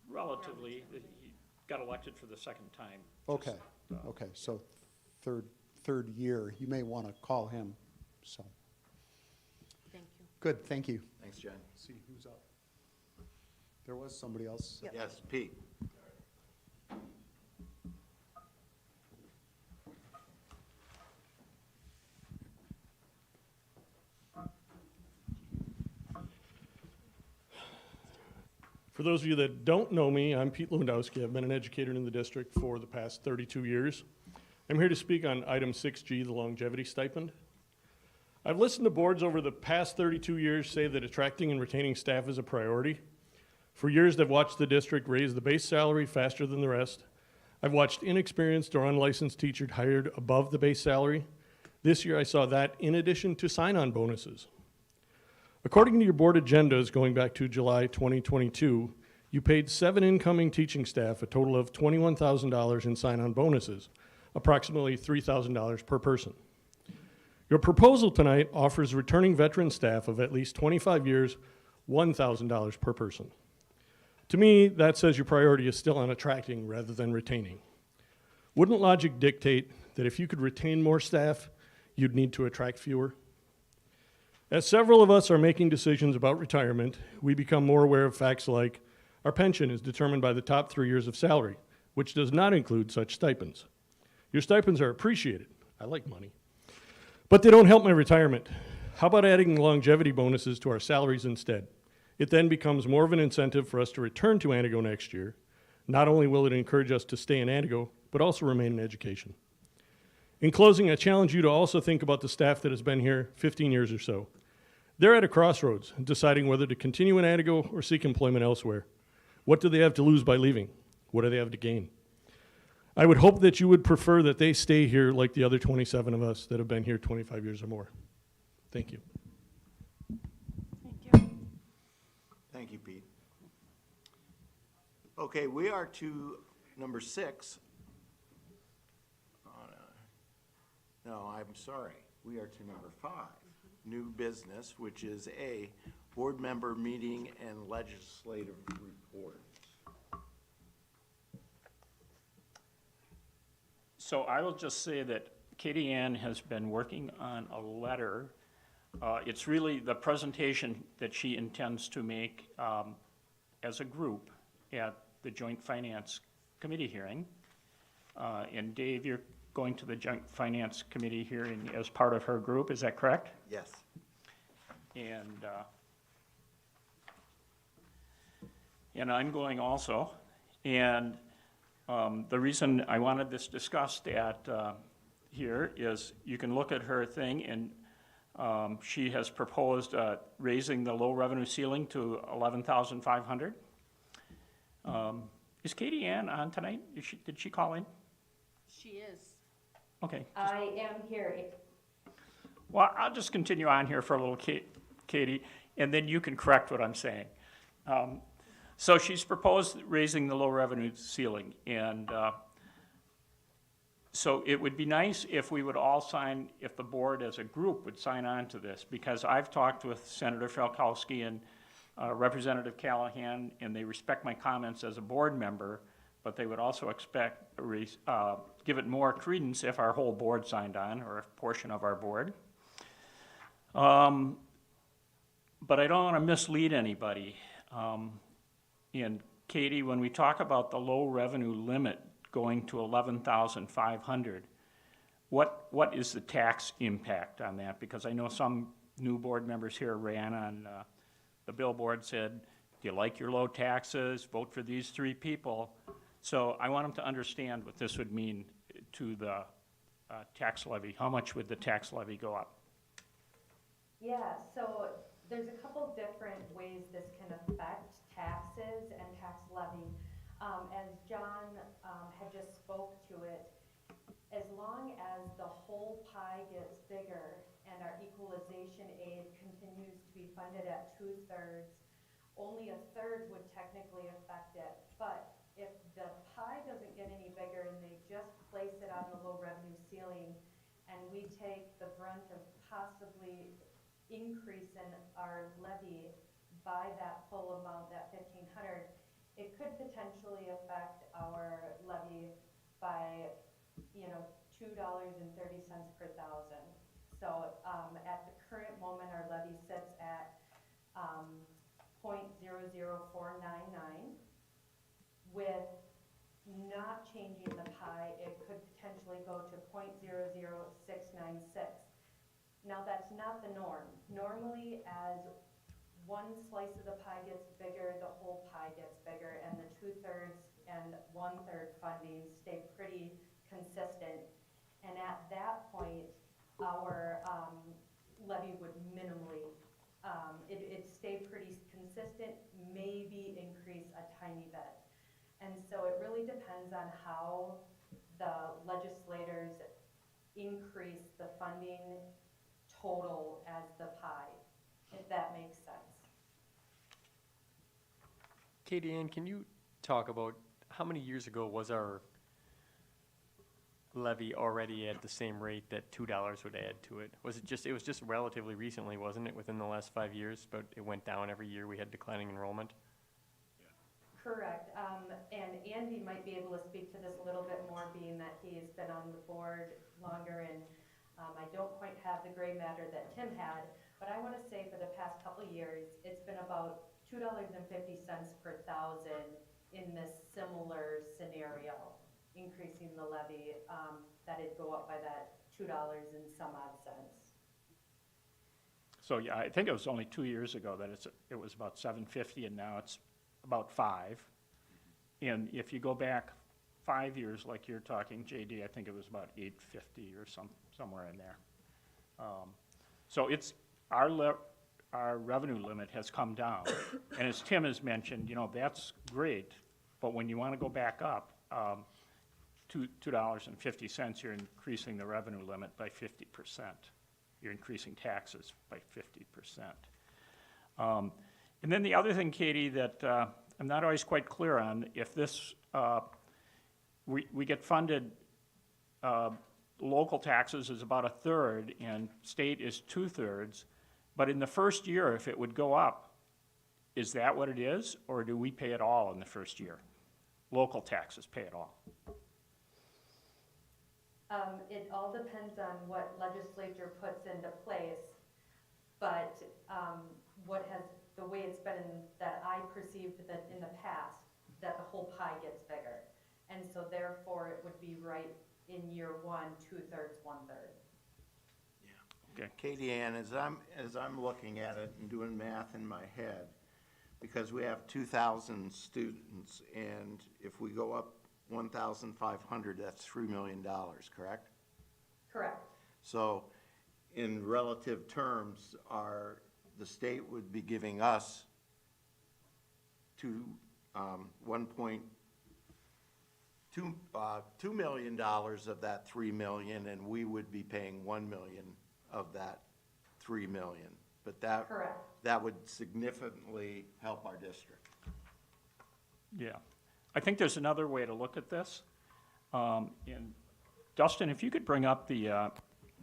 relatively, he got elected for the second time. Okay, okay, so third year. You may want to call him, so. Thank you. Good, thank you. Thanks, John. See who's up. There was somebody else. Yep. Yes, Pete. For those of you that don't know me, I'm Pete Lewandowski. I've been an educator in the district for the past 32 years. I'm here to speak on item 6G, the longevity stipend. I've listened to boards over the past 32 years say that attracting and retaining staff is a priority. For years, I've watched the district raise the base salary faster than the rest. I've watched inexperienced or unlicensed teachers hired above the base salary. This year, I saw that in addition to sign-on bonuses. According to your board agendas going back to July 2022, you paid 7 incoming teaching staff a total of $21,000 in sign-on bonuses, approximately $3,000 per person. Your proposal tonight offers returning veteran staff of at least 25 years $1,000 per person. To me, that says your priority is still on attracting rather than retaining. Wouldn't logic dictate that if you could retain more staff, you'd need to attract fewer? As several of us are making decisions about retirement, we become more aware of facts like our pension is determined by the top 3 years of salary, which does not include such stipends. Your stipends are appreciated. I like money. But they don't help my retirement. How about adding longevity bonuses to our salaries instead? It then becomes more of an incentive for us to return to Antigo next year. Not only will it encourage us to stay in Antigo, but also remain in education. In closing, I challenge you to also think about the staff that has been here 15 years or so. They're at a crossroads, deciding whether to continue in Antigo or seek employment elsewhere. What do they have to lose by leaving? What do they have to gain? I would hope that you would prefer that they stay here like the other 27 of us that have been here 25 years or more. Thank you. Thank you. Thank you, Pete. Okay, we are to number 6. No, I'm sorry. We are to number 5, new business, which is a board member meeting and legislative report. So I will just say that Katie Ann has been working on a letter. It's really the presentation that she intends to make as a group at the Joint Finance Committee hearing. And Dave, you're going to the Joint Finance Committee hearing as part of her group, is that correct? Yes. And I'm going also. And The reason I wanted this discussed at, here is you can look at her thing, and she has proposed raising the low revenue ceiling to 11,500. Is Katie Ann on tonight? Did she call in? She is. Okay. I am here. Well, I'll just continue on here for a little, Katie, and then you can correct what I'm saying. So she's proposed raising the low revenue ceiling, and so it would be nice if we would all sign, if the board as a group would sign on to this, because I've talked with Senator Falkowski and Representative Callahan, and they respect my comments as a board member, but they would also expect, give it more credence if our whole board signed on, or a portion of our board. But I don't want to mislead anybody. And Katie, when we talk about the low revenue limit going to 11,500, what is the tax impact on that? Because I know some new board members here ran on the billboard, said, do you like your low taxes? Vote for these 3 people. So I want them to understand what this would mean to the tax levy. How much would the tax levy go up? Yeah, so there's a couple different ways this can affect taxes and tax levy. As John had just spoke to it, as long as the whole pie gets bigger and our equalization aid continues to be funded at 2/3, only 1/3 would technically affect it. But if the pie doesn't get any bigger and they just place it on the low revenue ceiling, and we take the brunt of possibly increase in our levy by that full amount, that 1,500, it could potentially affect our levy by, $2.30 per thousand. So at the current moment, our levy sits at 0.00499. With not changing the pie, it could potentially go to 0.00696. Now, that's not the norm. Normally, as one slice of the pie gets bigger, the whole pie gets bigger, and the 2/3 and 1/3 funding stay pretty consistent. And at that point, our levy would minimally, it'd stay pretty consistent, maybe increase a tiny bit. And so it really depends on how the legislators increase the funding total as the pie, if that makes sense. Katie Ann, can you talk about how many years ago was our levy already at the same rate that $2 would add to it? Was it just relatively recently, wasn't it, within the last 5 years, but it went down every year, we had declining enrollment? Correct, and Andy might be able to speak to this a little bit more, being that he has been on the board longer, and I don't quite have the gray matter that Tim had, but I want to say for the past couple of years, it's been about $2.50 per thousand in this similar scenario, increasing the levy, that it'd go up by that $2 and some odd cents. So yeah, I think it was only 2 years ago that it was about $7.50, and now it's about $5. And if you go back 5 years, like you're talking, JD, I think it was about $8.50 or somewhere in there. So it's our revenue limit has come down, and as Tim has mentioned, that's great. But when you want to go back up, $2.50, you're increasing the revenue limit by 50%. You're increasing taxes by 50%. And then the other thing, Katie, that I'm not always quite clear on, if this, we get funded, local taxes is about 1/3 and state is 2/3, but in the first year, if it would go up, is that what it is, or do we pay it all in the first year? Local taxes pay it all. It all depends on what legislature puts into place, but the way it's been, that I perceived that in the past, that the whole pie gets bigger. And so therefore, it would be right in year 1, 2/3, 1/3. Okay. Katie Ann, as I'm looking at it and doing math in my head, because we have 2,000 students, and if we go up 1,500, that's $3 million, correct? Correct. So in relative terms, the state would be giving us $2 million of that 3 million, and we would be paying 1 million of that 3 million. But Correct. that would significantly help our district. Yeah. I think there's another way to look at this. And Dustin, if you could bring up the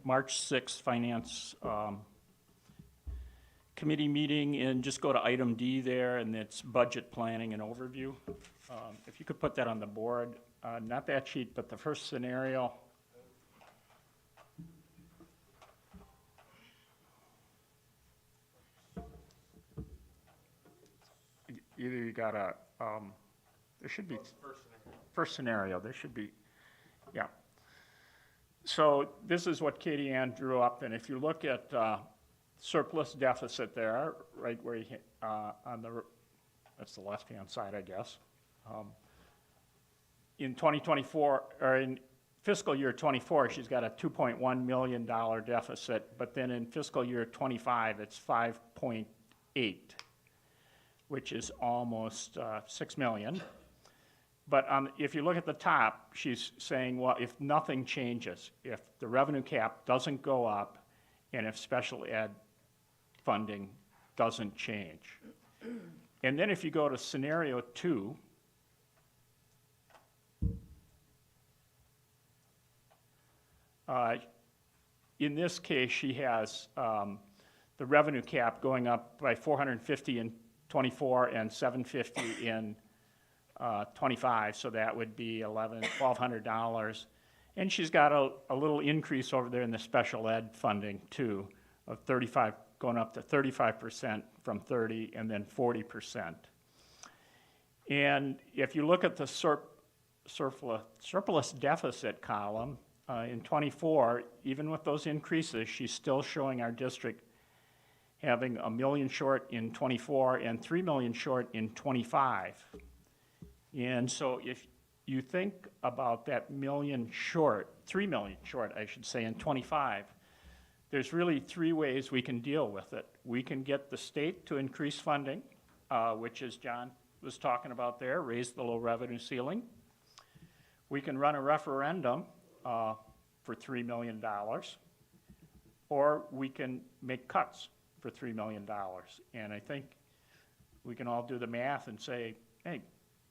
March 6th Finance Committee meeting and just go to item D there, and it's budget planning and overview. If you could put that on the board, not that sheet, but the first scenario. Either you got a, there should be, first scenario, there should be, yeah. So this is what Katie Ann drew up, and if you look at surplus deficit there, right where you hit, on the, that's the left-hand side, I guess. In 2024, or in fiscal year 24, she's got a $2.1 million deficit, but then in fiscal year 25, it's 5.8, which is almost 6 million. But if you look at the top, she's saying, well, if nothing changes, if the revenue cap doesn't go up, and if special ed funding doesn't change. And then if you go to scenario 2, in this case, she has the revenue cap going up by 450 in 24 and 750 in 25, so that would be $1,200. And she's got a little increase over there in the special ed funding too, of 35, going up to 35% from 30 and then 40%. And if you look at the surplus deficit column, in 24, even with those increases, she's still showing our district having $1 million short in 24 and $3 million short in 25. And so if you think about that $3 million short, I should say, in 25, there's really 3 ways we can deal with it. We can get the state to increase funding, which is John was talking about there, raise the low revenue ceiling. We can run a referendum for $3 million, or we can make cuts for $3 million. And I think we can all do the math and say, hey,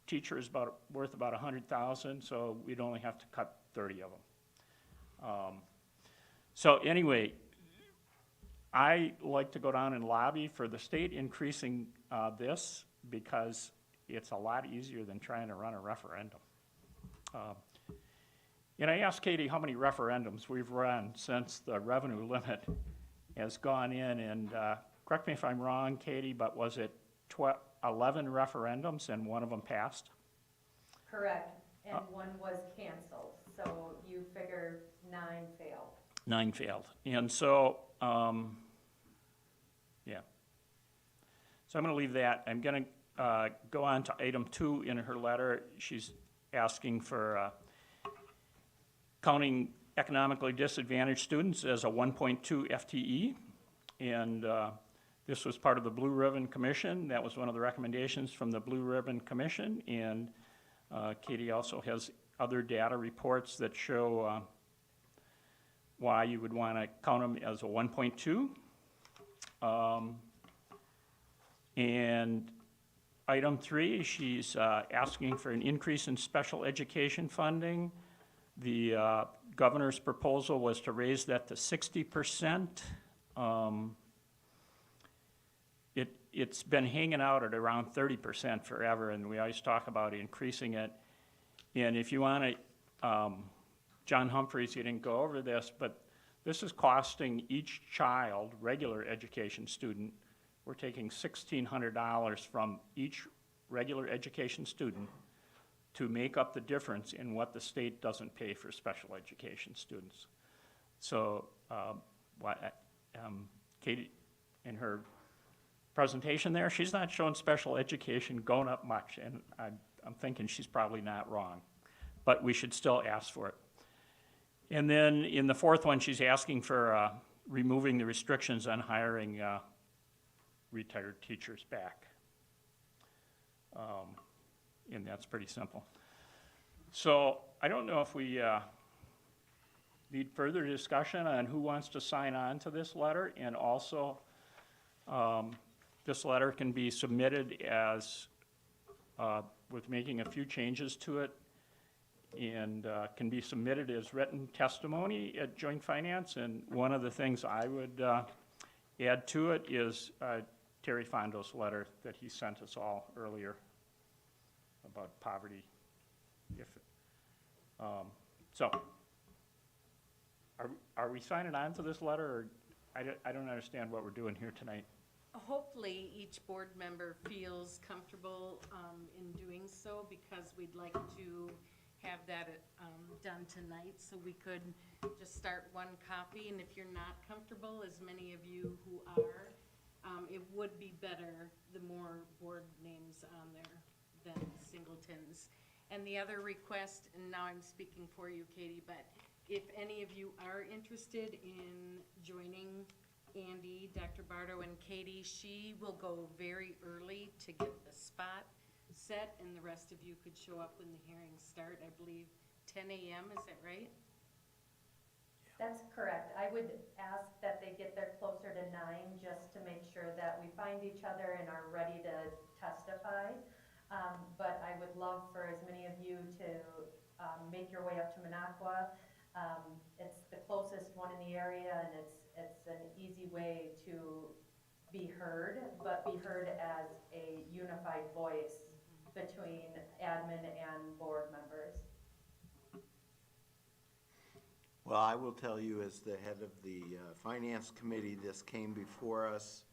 teacher is worth about 100,000, so we'd only have to cut 30 of them. So anyway, I like to go down and lobby for the state increasing this because it's a lot easier than trying to run a referendum. And I asked Katie how many referendums we've run since the revenue limit has gone in, and correct me if I'm wrong, Katie, but was it 11 referendums and one of them passed? Correct, and one was canceled, so you figure 9 failed. 9 failed, and so, yeah. So I'm gonna leave that. I'm gonna go on to item 2 in her letter. She's asking for counting economically disadvantaged students as a 1.2 FTE, and this was part of the Blue Ribbon Commission. That was one of the recommendations from the Blue Ribbon Commission, and Katie also has other data reports that show why you would want to count them as a 1.2. And item 3, she's asking for an increase in special education funding. The governor's proposal was to raise that to 60%. It's been hanging out at around 30% forever, and we always talk about increasing it. And if you want to, John Humphreys, you didn't go over this, but this is costing each child, regular education student, we're taking $1,600 from each regular education student to make up the difference in what the state doesn't pay for special education students. So Katie, in her presentation there, she's not showing special education going up much, and I'm thinking she's probably not wrong. but we should still ask for it. And then in the fourth one, she's asking for removing the restrictions on hiring retired teachers back. And that's pretty simple. So I don't know if we need further discussion on who wants to sign on to this letter, and also this letter can be submitted as, with making a few changes to it, and can be submitted as written testimony at joint finance. And one of the things I would add to it is Terry Fondo's letter that he sent us all earlier about poverty. So, are we signing on to this letter, or I don't understand what we're doing here tonight? Hopefully, each board member feels comfortable in doing so, because we'd like to have that done tonight, so we could just start one copy. And if you're not comfortable, as many of you who are, it would be better the more board names on there than singletons. And the other request, and now I'm speaking for you, Katie, but if any of you are interested in joining Andy, Dr. Bardo, and Katie, she will go very early to get the spot set, and the rest of you could show up when the hearings start, I believe 10 a.m., is that right? That's correct. I would ask that they get there closer to 9, just to make sure that we find each other and are ready to testify. But I would love for as many of you to make your way up to Minocqua. It's the closest one in the area, and it's an easy way to be heard, but be heard as a unified voice between admin and board members. Well, I will tell you, as the head of the Finance Committee, this came before us.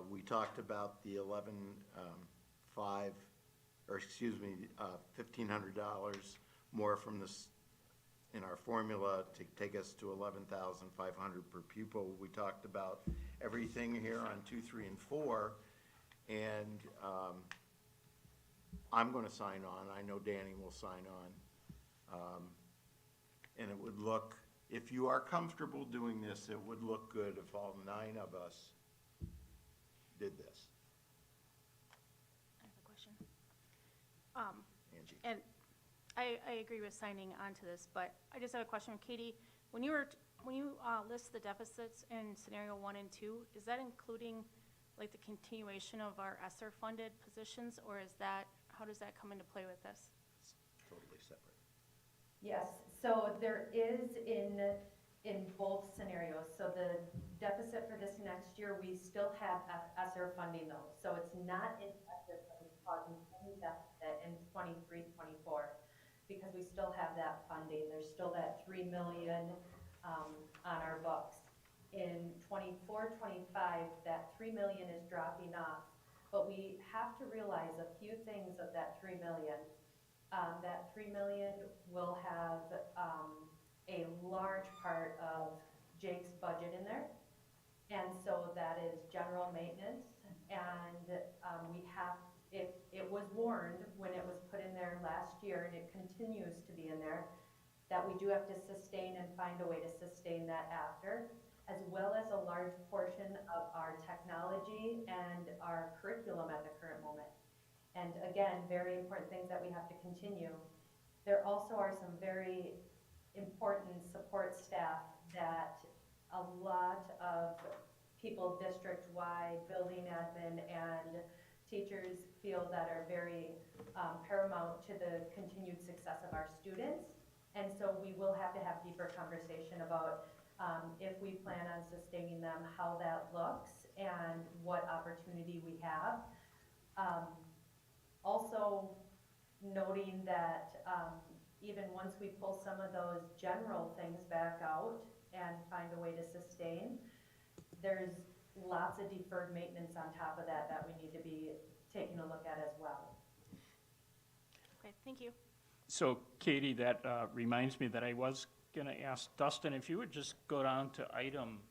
We talked about the $1,500 more from this in our formula to take us to $11,500 per pupil. We talked about everything here on 2, 3, and 4, and I'm going to sign on. I know Danny will sign on. And it would look, if you are comfortable doing this, it would look good if all 9 of us did this. I have a question. Angie. And I agree with signing on to this, but I just have a question. Katie, when you list the deficits in scenario 1 and 2, is that including like the continuation of our ESSER funded positions, or is that, how does that come into play with this? It's totally separate. Yes, so there is in both scenarios. So the deficit for this next year, we still have ESSER funding though. So it's not in ESSER that is causing any deficit in 23, 24, because we still have that funding. There's still that $3 million on our books. In 24, 25, that $3 million is dropping off, but we have to realize a few things of that $3 million. That $3 million will have a large part of Jake's budget in there. And so that is general maintenance. And it was warned when it was put in there last year, and it continues to be in there, that we do have to sustain and find a way to sustain that after, as well as a large portion of our technology and our curriculum at the current moment. And again, very important things that we have to continue. There also are some very important support staff that a lot of people district-wide, building admin, and teachers feel that are very paramount to the continued success of our students. And so we will have to have deeper conversation about if we plan on sustaining them, how that looks, and what opportunity we have. Also noting that even once we pull some of those general things back out and find a way to sustain, there's lots of deferred maintenance on top of that that we need to be taking a look at as well. Okay, thank you. So Katie, that reminds me that I was going to ask Dustin if you would just go down to item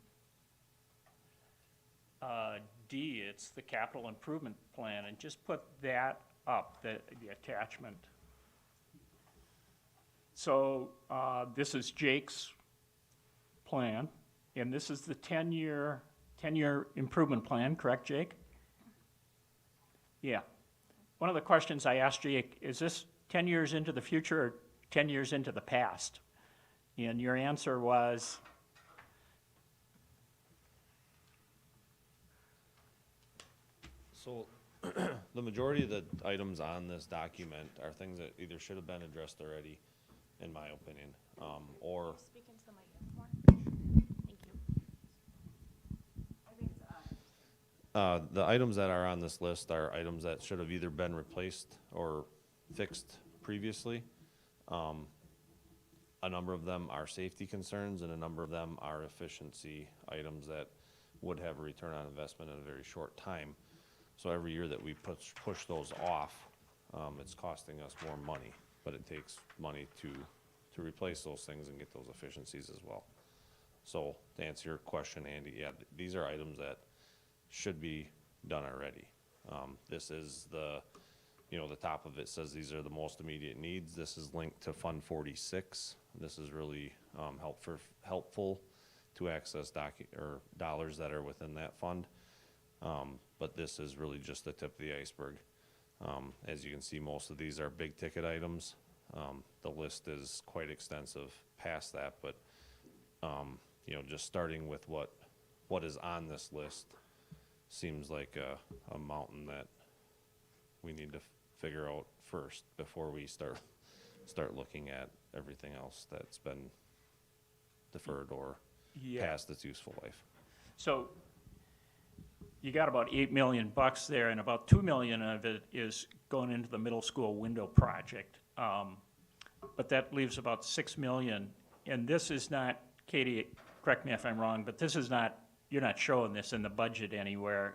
D, it's the capital improvement plan, and just put that up, the attachment. So this is Jake's plan, and this is the 10-year improvement plan, correct, Jake? Yeah. One of the questions I asked Jake, is this 10 years into the future or 10 years into the past? And your answer was, So, the majority of the items on this document are things that either should have been addressed already, in my opinion, or, Speak into the mic more. Thank you. the items that are on this list are items that should have either been replaced or fixed previously. A number of them are safety concerns, and a number of them are efficiency items that would have a return on investment in a very short time. So every year that we push those off, it's costing us more money, but it takes money to replace those things and get those efficiencies as well. So to answer your question, Andy, yeah, these are items that should be done already. This is the top of it says these are the most immediate needs. This is linked to Fund 46. This is really helpful to access dollars that are within that fund. But this is really just the tip of the iceberg. As you can see, most of these are big ticket items. The list is quite extensive past that, but just starting with what is on this list seems like a mountain that we need to figure out first before we start looking at everything else that's been deferred or past its useful life. so you got about $8 million there, and about $2 million of it is going into the middle school window project. But that leaves about $6 million, and this is not, Katie, correct me if I'm wrong, but this is not, you're not showing this in the budget anywhere,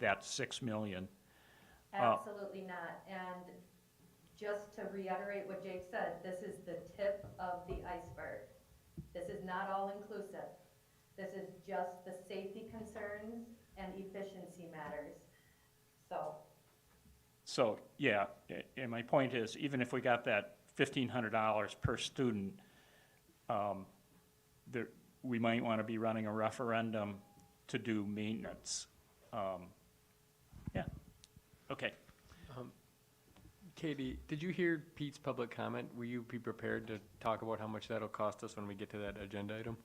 that $6 million. Absolutely not. And just to reiterate what Jake said, this is the tip of the iceberg. This is not all inclusive. This is just the safety concerns and efficiency matters. So, yeah, and my point is, even if we got that $1,500 per student, we might want to be running a referendum to do maintenance. Yeah, okay. Katie, did you hear Pete's public comment? Will you be prepared to talk about how much that'll cost us when we get to that agenda item?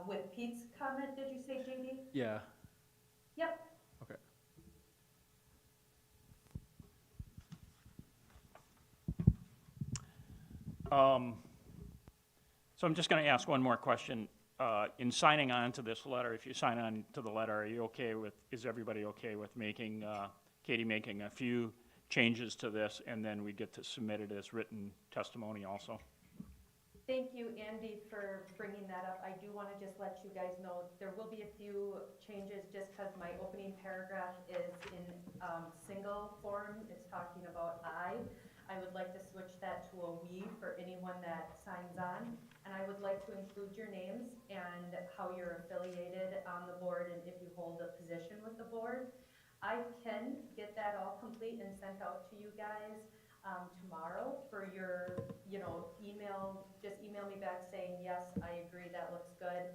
With Pete's comment, did you say, JD? Yeah. Yep. Okay. So I'm just going to ask one more question. In signing on to this letter, if you sign on to the letter, are you okay with, is everybody okay with making, Katie making a few changes to this, and then we get to submit it as written testimony also? Thank you, Andy, for bringing that up. I do want to just let you guys know there will be a few changes just because my opening paragraph is in single form. It's talking about I. I would like to switch that to a we for anyone that signs on. And I would like to include your names and how you're affiliated on the board and if you hold a position with the board. I can get that all complete and sent out to you guys tomorrow for your, email. Just email me back saying, yes, I agree, that looks good.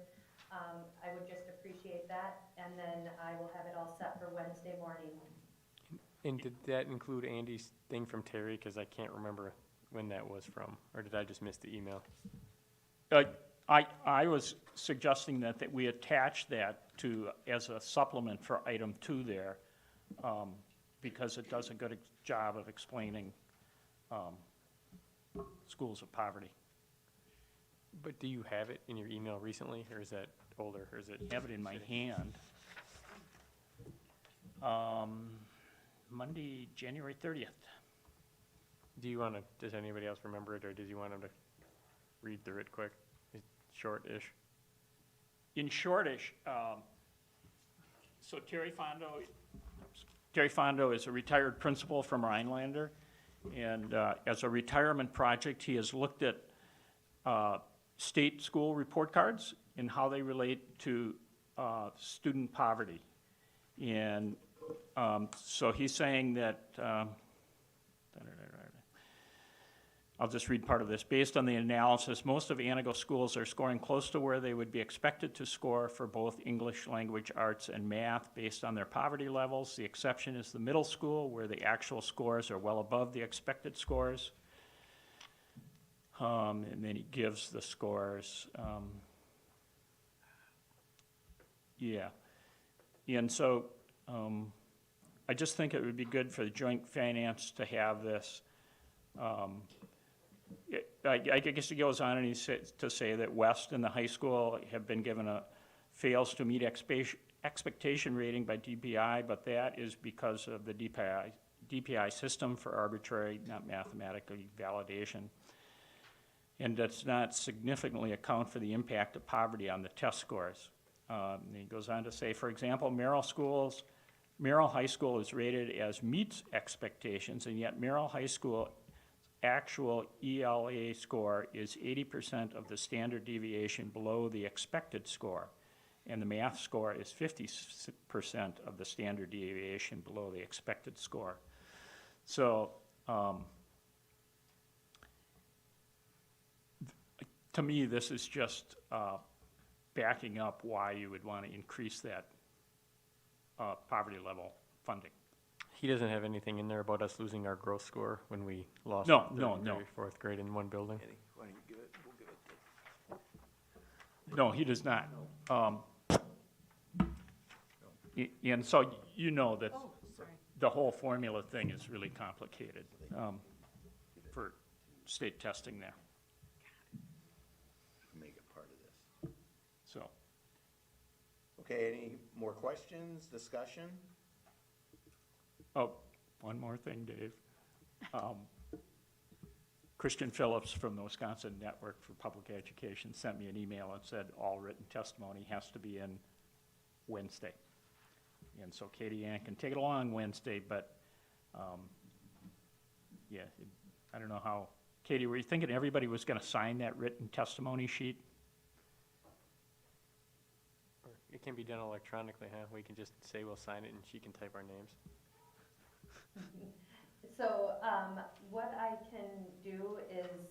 I would just appreciate that. And then I will have it all set for Wednesday morning. And did that include Andy's thing from Terry? Because I can't remember when that was from, or did I just miss the email? I was suggesting that we attach that as a supplement for item 2 there, because it does a good job of explaining schools of poverty. But do you have it in your email recently, or is that older, or is it? I have it in my hand. Monday, January 30th. Does anybody else remember it, or does you want them to read through it quick? It's short-ish. In shortish, so Terry Fondo is a retired principal from Rhinelander, and as a retirement project, he has looked at state school report cards and how they relate to student poverty. And so he's saying that I'll just read part of this. Based on the analysis, most of Antigo schools are scoring close to where they would be expected to score for both English language arts and math based on their poverty levels. The exception is the middle school, where the actual scores are well above the expected scores. And then he gives the scores. Yeah. And so I just think it would be good for the joint finance to have this. I guess he goes on and to say that West and the high school have been given a fails to meet expectation rating by DPI, but that is because of the DPI system for arbitrary, not mathematically, validation, and does not significantly account for the impact of poverty on the test scores. And he goes on to say, for example, Merrill High School is rated as meets expectations, and yet Merrill High School actual ELA score is 80% of the standard deviation below the expected score, and the math score is 50% of the standard deviation below the expected score. So to me, this is just backing up why you would want to increase that poverty level funding. He doesn't have anything in there about us losing our growth score when we lost No, third no, grade, no. fourth grade in one building. Eddie, why don't you give it, we'll give it to. No, he does not. And so you know that Oh, sorry. the whole formula thing is really complicated for state testing there, Make it part of this. so. Okay, any more questions, discussion? Oh, one more thing, Dave. Christian Phillips from the Wisconsin Network for Public Education sent me an email and said all written testimony has to be in Wednesday. And so Katie Ann can take it along Wednesday, but yeah, I don't know how. Katie, were you thinking everybody was going to sign that written testimony sheet? Or it can be done electronically, huh? We can just say we'll sign it and she can type our names. So, what I can do is,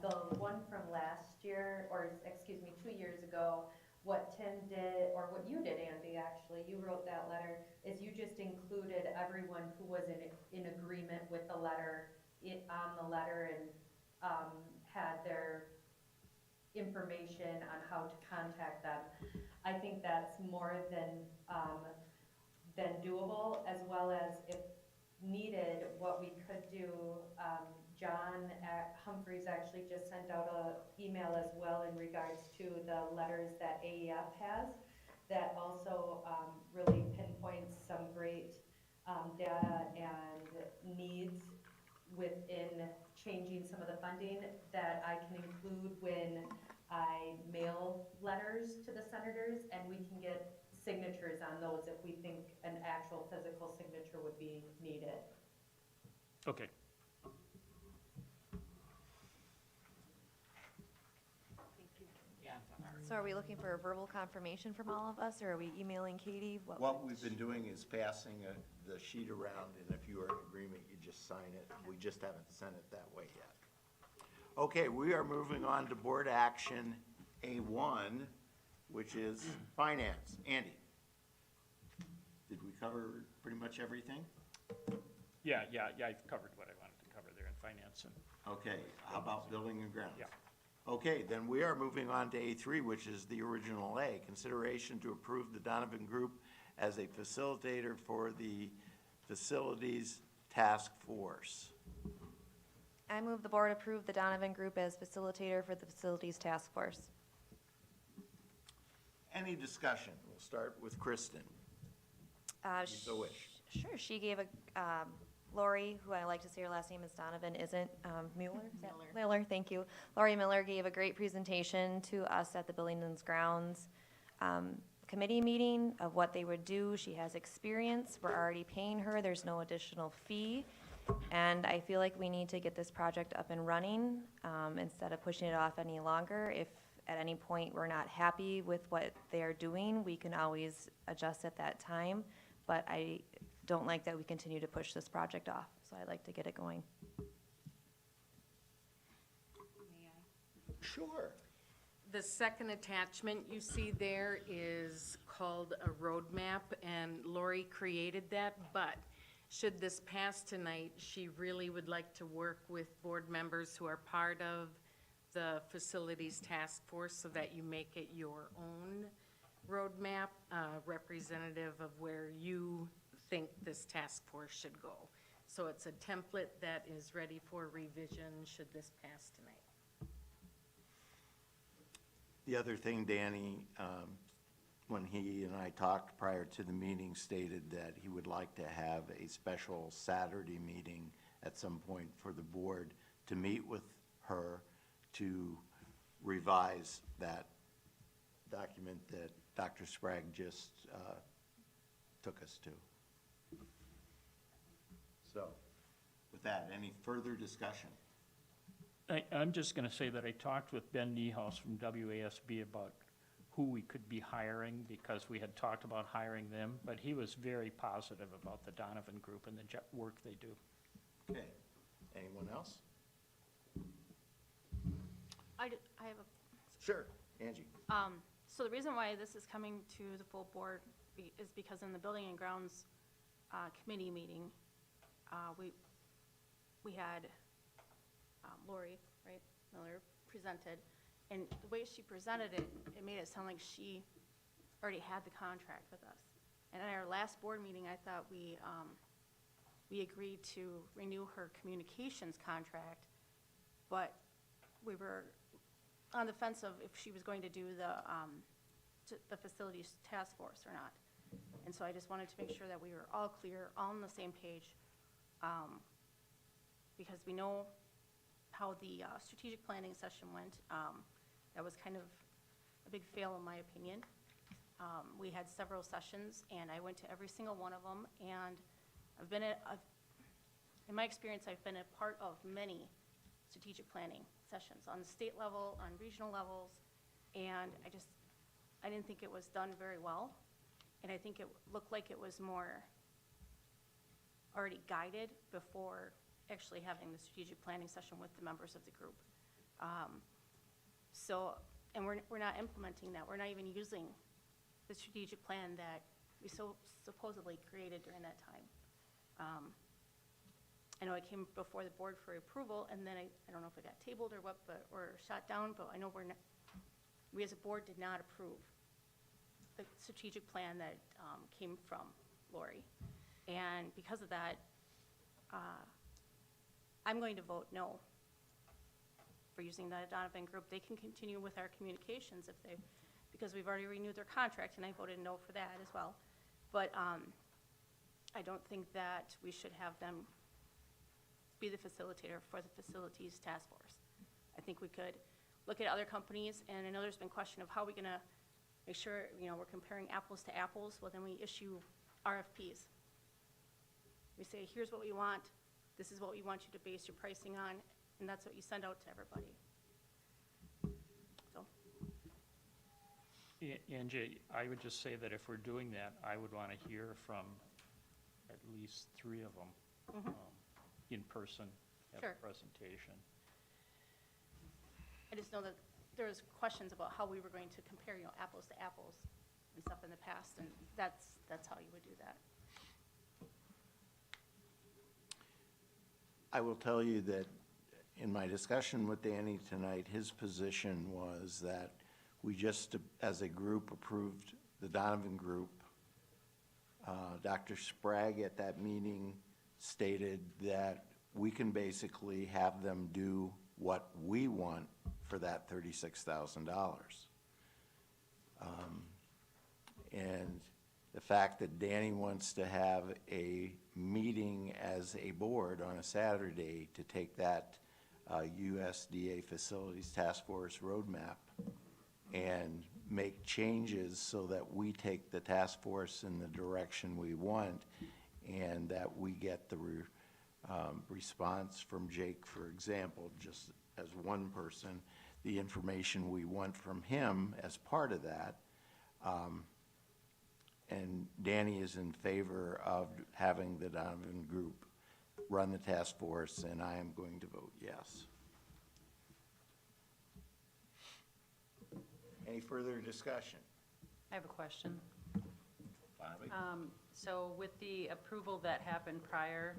the one from last year, or excuse me, 2 years ago, what Tim did, or what you did, Andy, actually, you wrote that letter, is you just included everyone who was in agreement with the letter, on the letter, and, had their information on how to contact them. I think that's more than doable, as well as if needed, what we could do, John Humphreys actually just sent out an email as well in regards to the letters that AEF has, that also really pinpoints some great data and needs within changing some of the funding that I can include when I mail letters to the senators, and we can get signatures on those if we think an actual physical signature would be needed. Okay. So are we looking for a verbal confirmation from all of us, or are we emailing Katie? What we've been doing is passing the sheet around, and if you are in agreement, you just sign it. We just haven't sent it that way yet. Okay, we are moving on to board action A1, which is finance. Andy? Did we cover pretty much everything? Yeah, I've covered what I wanted to cover there in finance. And Okay, how about building and grounds? Yeah. Okay, then we are moving on to A3, which is the original A, consideration to approve the Donovan Group as a facilitator for the Facilities Task Force. I move the board approve the Donovan Group as facilitator for the Facilities Task Force. Any discussion? We'll start with Kristen. You so wish. Sure, she gave Lori, who I like to say her last name is Donovan, isn't, Mueller? Is that- Miller, thank you. Lori Miller gave a great presentation to us at the Buildings and Grounds committee meeting of what they would do. She has experience. We're already paying her. There's no additional fee. And I feel like we need to get this project up and running instead of pushing it off any longer. If at any point we're not happy with what they're doing, we can always adjust at that time. But I don't like that we continue to push this project off, so I'd like to get it going. Sure. The second attachment you see there is called a roadmap, and Lori created that, but should this pass tonight, she really would like to work with board members who are part of the facilities task force so that you make it your own roadmap, representative of where you think this task force should go. So it's a template that is ready for revision should this pass tonight. The other thing, Danny, when he and I talked prior to the meeting, stated that he would like to have a special Saturday meeting at some point for the board to meet with her to revise that document that Dr. Sprague just took us to. So, with that, any further discussion? I'm just gonna say that I talked with Ben Niehaus from WASB about who we could be hiring, because we had talked about hiring them, but he was very positive about the Donovan Group and the work they do. Okay. Anyone else? I have a Sure. Angie. So the reason why this is coming to the full board is because in the Building and Grounds Committee meeting, we had Lori, right, Miller presented, and the way she presented it, it made it sound like she already had the contract with us. And at our last board meeting, I thought we agreed to renew her communications contract, but we were on the fence of if she was going to do the facilities task force or not. And so I just wanted to make sure that we were all clear, all on the same page, because we know how the strategic planning session went. That was kind of a big fail in my opinion. We had several sessions, and I went to every single one of them, and I've been in my experience, I've been a part of many strategic planning sessions on the state level, on regional levels, and I didn't think it was done very well, and I think it looked like it was more already guided before actually having the strategic planning session with the members of the group. And we're not implementing that. We're not even using the strategic plan that we so supposedly created during that time. I know it came before the board for approval, and then I don't know if it got tabled or what, or shot down, but I know we as a board did not approve the strategic plan that came from Lori. And because of that, I'm going to vote no for using the Donovan Group. They can continue with our communications because we've already renewed their contract, and I voted no for that as well. But I don't think that we should have them be the facilitator for the facilities task force. I think we could look at other companies, and I know there's been question of how we're gonna make sure, we're comparing apples to apples. Well, then we issue RFPs. We say, here's what we want, this is what we want you to base your pricing on, and that's what you send out to everybody. So, Angie, I would just say that if we're doing that, I would want to hear from at least 3 of them in person at Sure. a presentation. I just know that there's questions about how we were going to compare, apples to apples and stuff in the past, and that's how you would do that. I will tell you that in my discussion with Danny tonight, his position was that we just, as a group, approved the Donovan Group. Dr. Sprague at that meeting stated that we can basically have them do what we want for that $36,000. And the fact that Danny wants to have a meeting as a board on a Saturday to take that USDA Facilities Task Force roadmap and make changes so that we take the task force in the direction we want, and that we get the response from Jake, for example, just as one person, the information we want from him as part of that. And Danny is in favor of having the Donovan Group run the task force, and I am going to vote yes. Any further discussion? I have a question. Bobby? So with the approval that happened prior,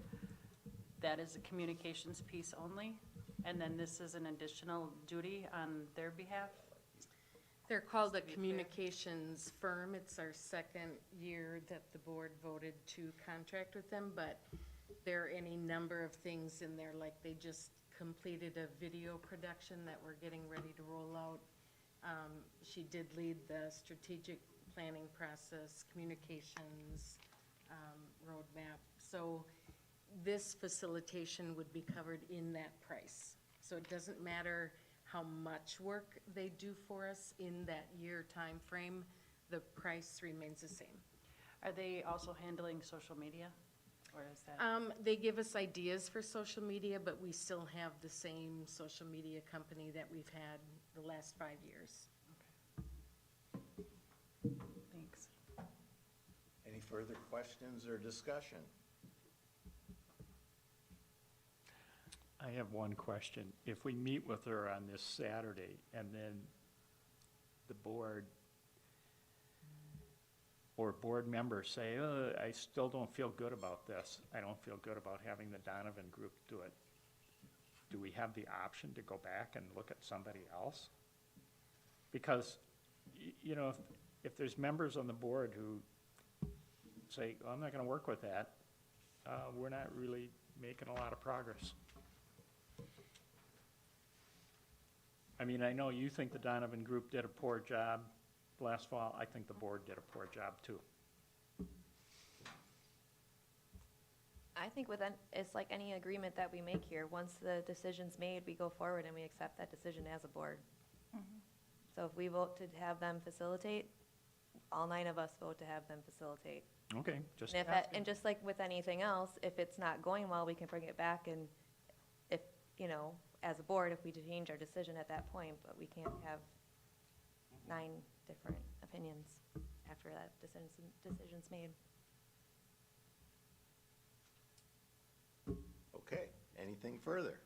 that is a communications piece only? And then this is an additional duty on their behalf? They're called a Just to be fair. communications firm. It's our second year that the board voted to contract with them, but there are any number of things in there, like they just completed a video production that we're getting ready to roll out. She did lead the strategic planning process, communications, roadmap. So this facilitation would be covered in that price. So it doesn't matter how much work they do for us in that year time frame, the price remains the same. Are they also handling social media? Or is that? They give us ideas for social media, but we still have the same social media company that we've had the last 5 years. Thanks. Any further questions or discussion? I have one question. If we meet with her on this Saturday and then the board or board members say, I still don't feel good about this. I don't feel good about having the Donovan group do it. Do we have the option to go back and look at somebody else? Because, you know, if there's members on the board who say, I'm not gonna work with that, we're not really making a lot of progress. I mean, I know you think the Donovan group did a poor job last fall. I think the board did a poor job too. I think it's like any agreement that we make here. Once the decision's made, we go forward and we accept that decision as a board. So if we vote to have them facilitate, all 9 of us vote to have them facilitate. Okay, just And asking. and just like with anything else, if it's not going well, we can bring it back, and if, you know, as a board, if we change our decision at that point, but we can't have 9 different opinions after that decision's made. Okay, anything further?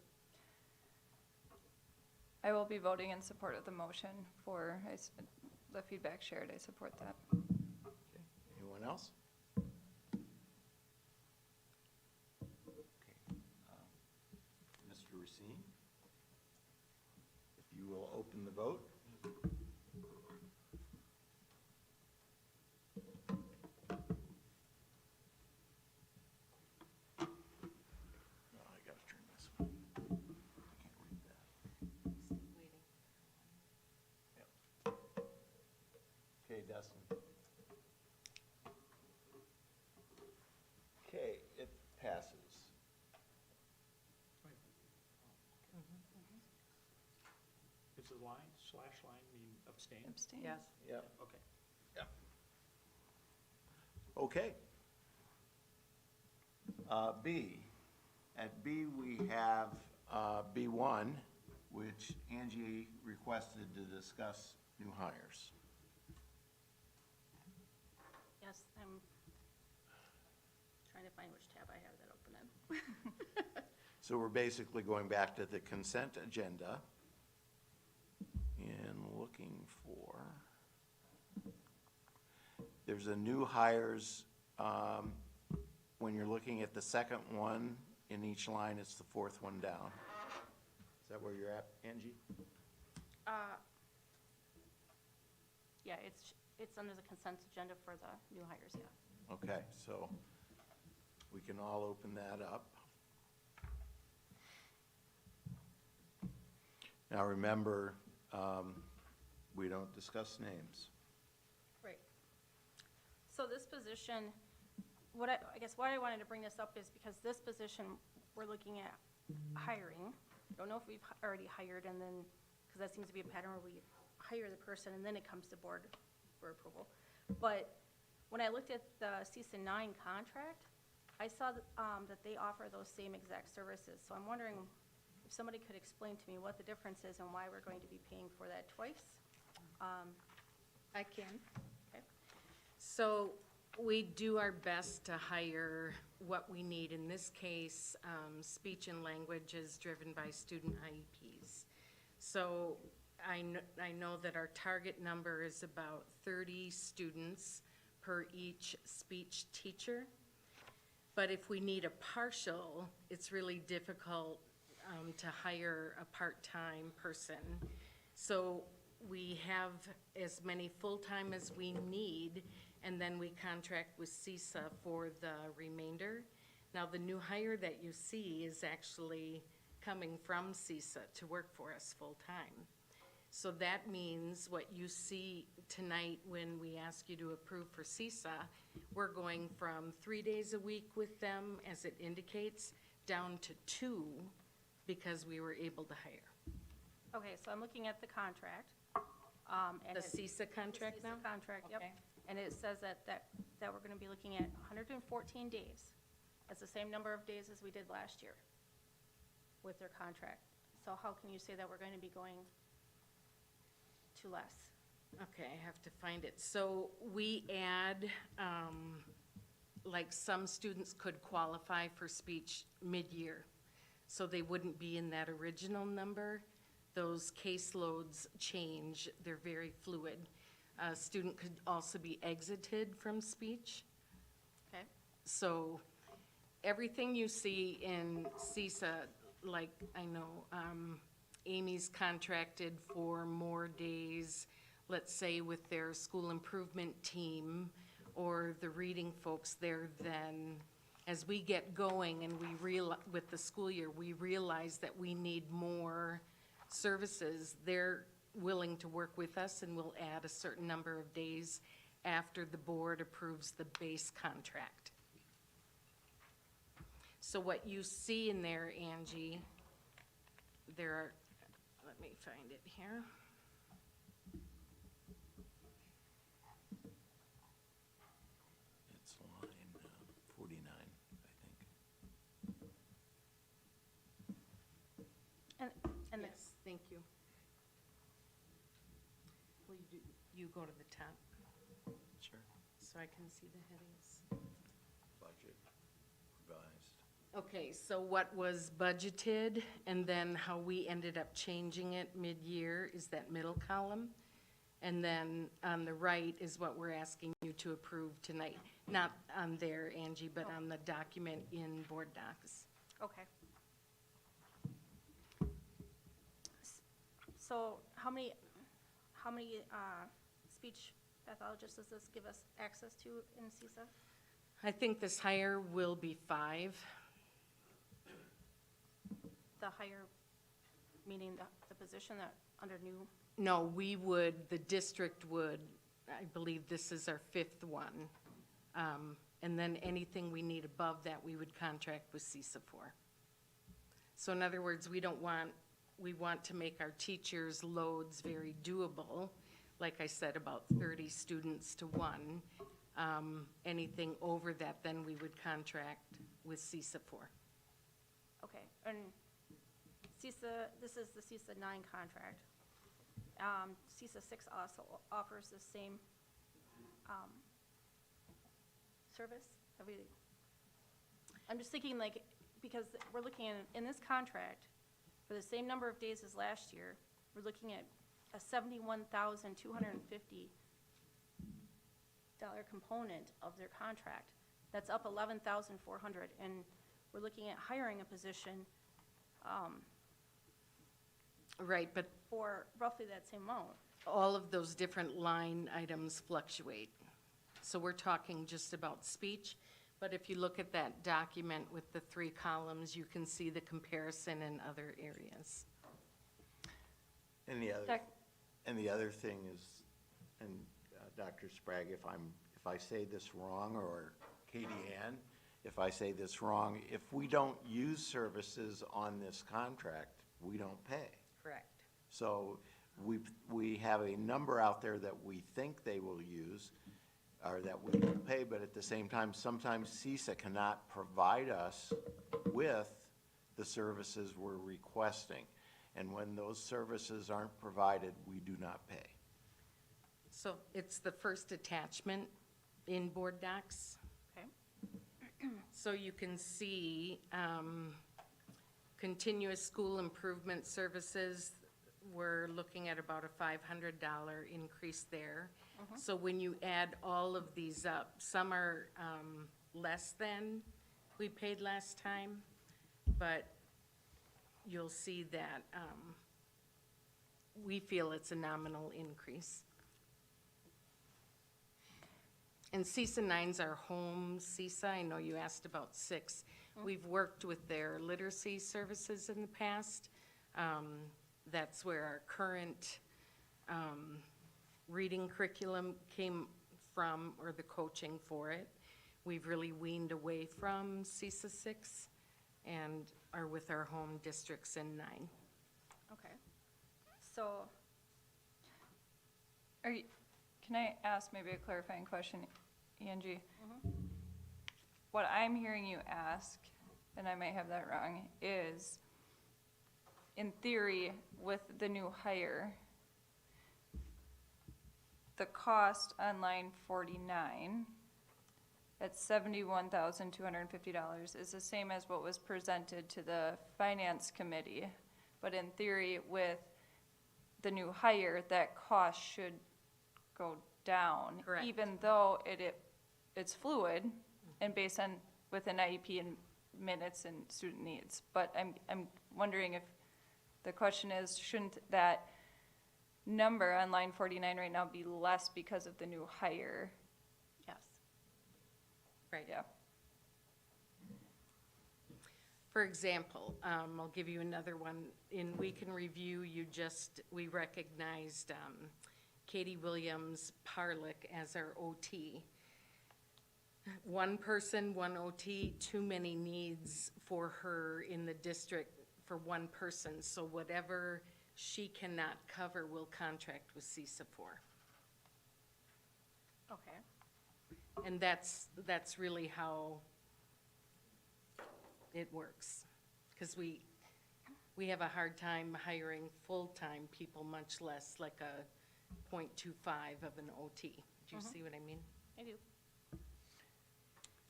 I will be voting in support of the motion for the feedback shared. I support that. Okay. Anyone else? Okay. Mr. Racine, if you will open the vote. Oh, I gotta turn this one. I can't read that. Yep. Okay, Dustin. Okay, it passes. Is the line, slash line mean abstain? Abstain. Yes. Yep. Okay. Yep. Okay. B. At B, we have B1, which Angie requested to discuss new hires. Yes, I'm trying to find which tab I have that open in. So we're basically going back to the consent agenda and looking for, there's a new hires, when you're looking at the second one in each line, it's the 4th one down. Is that where you're at, Angie? Yeah, it's under the consent agenda for the new hires, yeah. Okay, so we can all open that up. Now, remember, we don't discuss names. Right. So this position, I guess why I wanted to bring this up is because this position, we're looking at hiring. Don't know if we've already hired, and then, because that seems to be a pattern where we hire the person and then it comes to board for approval. But when I looked at the CESA 9 contract, I saw that they offer those same exact services. So I'm wondering if somebody could explain to me what the difference is and why we're going to be paying for that twice. I can. Okay. So we do our best to hire what we need. In this case, speech and language is driven by student IEPs. So I know that our target number is about 30 students per each speech teacher. But if we need a partial, it's really difficult to hire a part-time person. So we have as many full-time as we need, and then we contract with CESA for the remainder. Now, the new hire that you see is actually coming from CESA to work for us full-time. So that means what you see tonight when we ask you to approve for CESA, we're going from 3 days a week with them, as it indicates, down to 2 because we were able to hire. Okay, so I'm looking at the contract. And The it- CESA contract now? CESA contract, yep. Okay. And it says that we're gonna be looking at 114 days. That's the same number of days as we did last year with their contract. So how can you say that we're gonna be going to less? Okay, I have to find it. So we add, like some students could qualify for speech mid-year. So they wouldn't be in that original number. Those caseloads change, they're very fluid. A student could also be exited from speech. Okay, So everything you see in CESA, like I know Amy's contracted for more days, let's say with their school improvement team or the reading folks there, then as we get going and with the school year, we realize that we need more services, they're willing to work with us and we'll add a certain number of days after the board approves the base contract. So what you see in there, Angie, there are, let me find it here. It's line 49, I think. and Yes, thank you. Will you go to the top Sure. so I can see the headings? Budget revised. Okay, so what was budgeted and then how we ended up changing it mid-year is that middle column. And then on the right is what we're asking you to approve tonight. Not on there, Angie, but on the document in board docs. okay. So how many speech pathologists does this give us access to in CESA? I think this hire will be 5. The higher, meaning the position that under new, No, the district would, I believe this is our 5th one. And then anything we need above that, we would contract with CESA for. So in other words, we want to make our teachers' loads very doable. Like I said, about 30 students to 1. Anything over that, then we would contract with CESA for. okay, and CESA, this is the CESA 9 contract. CESA 6 also offers the same service. I'm just thinking like, because we're looking at, in this contract, for the same number of days as last year, we're looking at a $71,250 component of their contract. That's up $11,400, and we're looking at hiring a position Right, but for roughly that same amount. all of those different line items fluctuate. So we're talking just about speech, but if you look at that document with the 3 columns, you can see the comparison in other areas. And the other, Doc- thing is, and Dr. Sprague, if I say this wrong, or Katie Ann, if I say this wrong, if we don't use services on this contract, we don't pay. Correct. So we have a number out there that we think they will use, or that we will pay, but at the same time, sometimes CESA cannot provide us with the services we're requesting. And when those services aren't provided, we do not pay. So it's the first attachment in board docs. Okay. So you can see continuous school improvement services we're looking at about a $500 increase there. So when you add all of these up, some are less than we paid last time, but you'll see that we feel it's a nominal increase. And CESA 9's our home CESA. I know you asked about 6. We've worked with their literacy services in the past. That's where our current reading curriculum came from, or the coaching for it. We've really weaned away from CESA 6 and are with our home districts in 9. Okay. So, can I ask maybe a clarifying question, Angie? What I'm hearing you ask, and I might have that wrong, is in theory, with the new hire, the cost on line 49 at $71,250 is the same as what was presented to the finance committee. But in theory, with the new hire, that cost should go down. Correct. Even though it's fluid and based on with an IEP and minutes and student needs. But I'm wondering if the question is, shouldn't that number on line 49 right now be less because of the new hire? Yes. Right. Yeah. For example, I'll give you another one. In Week in Review, we recognized Katie Williams Parlick as our OT. One person, one OT, too many needs for her in the district for one person. So whatever she cannot cover, we'll contract with CESA for. Okay. And that's really how it works. Because we have a hard time hiring full-time people, much less like a 0.25 of an OT. Do you see what I mean? I do.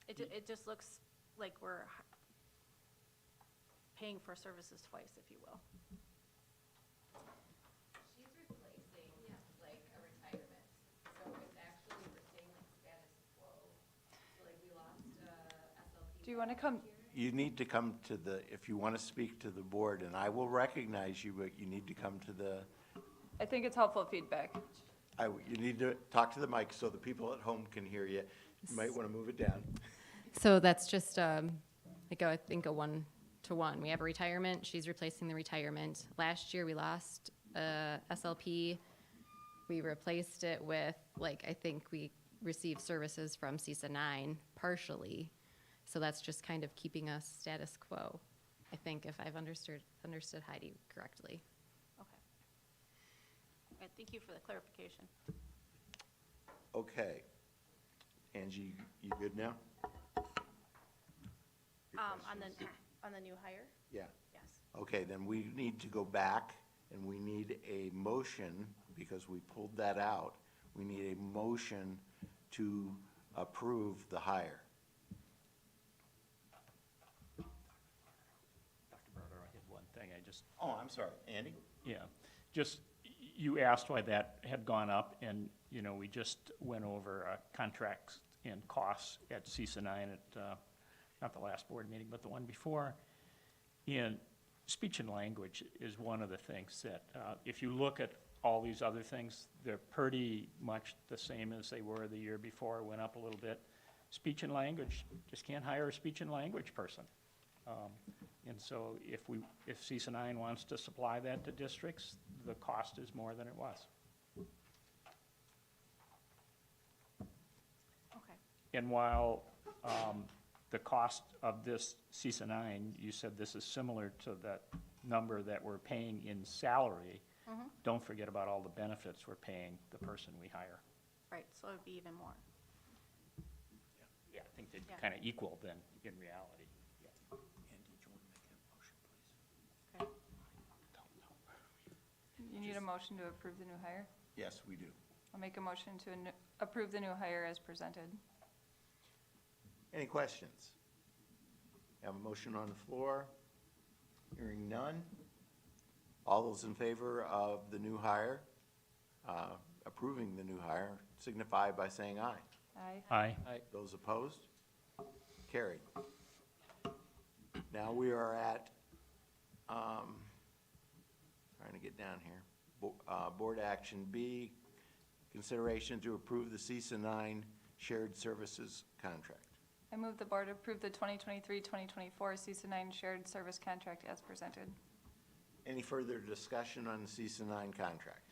It just looks like we're paying for services twice, if you will. She's replacing like a retirement, so it's actually retaining status quo. So like we lost SLP. Do you want to come? You need to come to if you want to speak to the board, and I will recognize you, but you need to come to I think it's helpful feedback. you need to talk to the mic so the people at home can hear you. You might want to move it down. So that's just like I think a 1-to-1. We have a retirement. She's replacing the retirement. Last year we lost SLP. We replaced it with I think we received services from CESA 9 partially. So that's just kind of keeping us status quo. I think if I've understood Heidi correctly. Okay. All right, thank you for the clarification. Okay. Angie, you good now? On the new hire? Yeah. Yes. Okay, then we need to go back and we need a motion, because we pulled that out. We need a motion to approve the hire. Dr. Barber, I had one thing, Oh, I'm sorry, Andy? yeah, just, you asked why that had gone up, and, we just went over contracts and costs at CESA 9 at, not the last board meeting, but the one before. And speech and language is one of the things that, if you look at all these other things, they're pretty much the same as they were the year before, went up a little bit. Speech and language, just can't hire a speech and language person. And so if CESA 9 wants to supply that to districts, the cost is more than it was. Okay. And while the cost of this CESA 9, you said this is similar to that number that we're paying in salary, don't forget about all the benefits we're paying the person we hire. Right, so it'd be even more. Yeah, I think they'd Yeah. kind of equal then in reality. Andy, do you want to make a motion, please? Okay. You need a motion to approve the new hire? Yes, we do. I'll make a motion to approve the new hire as presented. Any questions? Have a motion on the floor? Hearing none. All those in favor of the new hire, approving the new hire, signify by saying aye. Aye. Aye. Those opposed? Carried. Now we are at, trying to get down here, Board Action B, consideration to approve the CESA 9 shared services contract. I move the board approve the 2023-2024 CESA 9 shared service contract as presented. Any further discussion on the CESA 9 contract?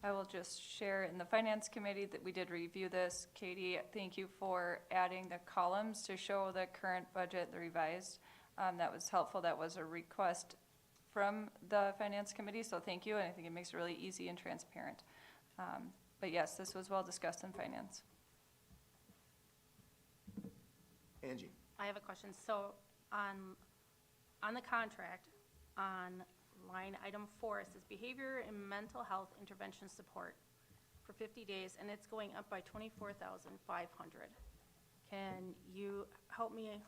I will just share in the finance committee that we did review this. Katie, thank you for adding the columns to show the current budget, the revised. That was helpful. That was a request from the finance committee, so thank you. And I think it makes it really easy and transparent. But yes, this was well discussed in finance. Angie? I have a question. So on the contract, on line item 4, it says behavior and mental health intervention support for 50 days, and it's going up by $24,500. Can you help me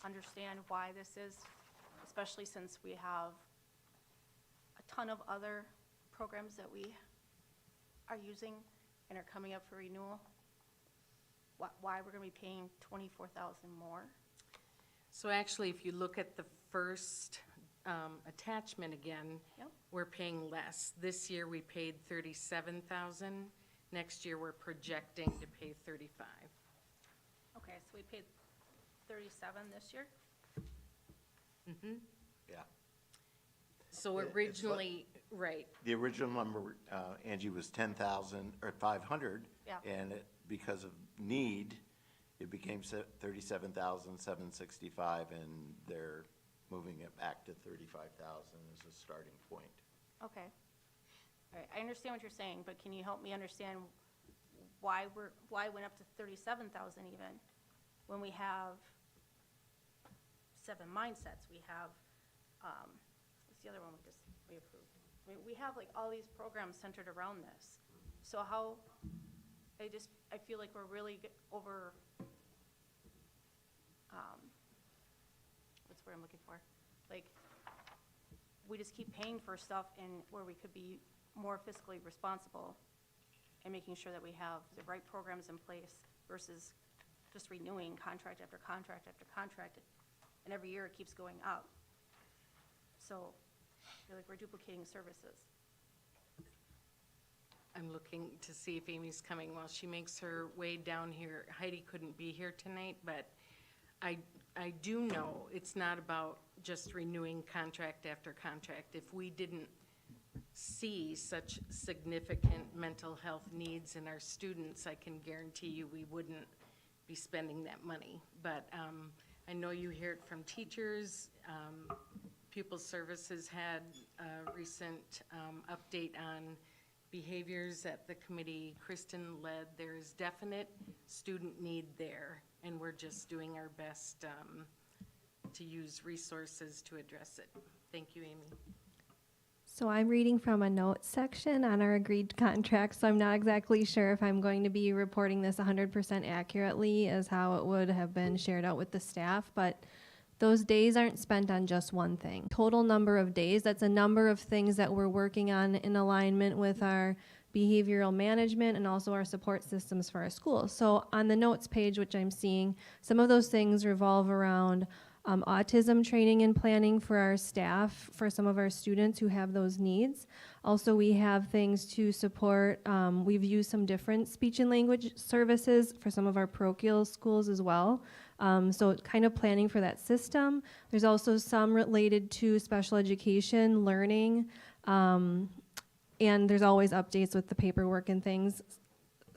understand why this is, especially since we have a ton of other programs that we are using and are coming up for renewal? Why we're going to be paying $24,000 more? So actually, if you look at the first attachment again, Yep. we're paying less. This year, we paid $37,000. Next year, we're projecting to pay $35,000. Okay, so we paid 37 this year? Yeah. So It's originally, right, The original number, Angie, was 10,000, or 500. Yeah. And because of need, it became 37,765, and they're moving it back to 35,000 as a starting point. Okay. All right, I understand what you're saying, but can you help me understand why it went up to 37,000 even, when we have 7 mindsets, we have, what's the other one we approved? We have like all these programs centered around this. So how, I feel like we're really over, what's the word I'm looking for? Like, we just keep paying for stuff and where we could be more fiscally responsible and making sure that we have the right programs in place versus just renewing contract after contract after contract. And every year it keeps going up. So I feel like we're duplicating services. I'm looking to see if Amy's coming while she makes her way down here. Heidi couldn't be here tonight, but I do know it's not about just renewing contract after contract. If we didn't see such significant mental health needs in our students, I can guarantee you we wouldn't be spending that money. But I know you hear it from teachers. Pupil Services had a recent update on behaviors that the committee Kristen led. There is definite student need there, and we're just doing our best to use resources to address it. Thank you, Amy. So I'm reading from a notes section on our agreed contract, so I'm not exactly sure if I'm going to be reporting this 100% accurately as how it would have been shared out with the staff, but those days aren't spent on just one thing. Total number of days, that's a number of things that we're working on in alignment with our behavioral management and also our support systems for our schools. So on the notes page, which I'm seeing, some of those things revolve around autism training and planning for our staff, for some of our students who have those needs. Also, we have things to support, we've used some different speech and language services for some of our parochial schools as well. So kind of planning for that system. There's also some related to special education, learning, and there's always updates with the paperwork and things.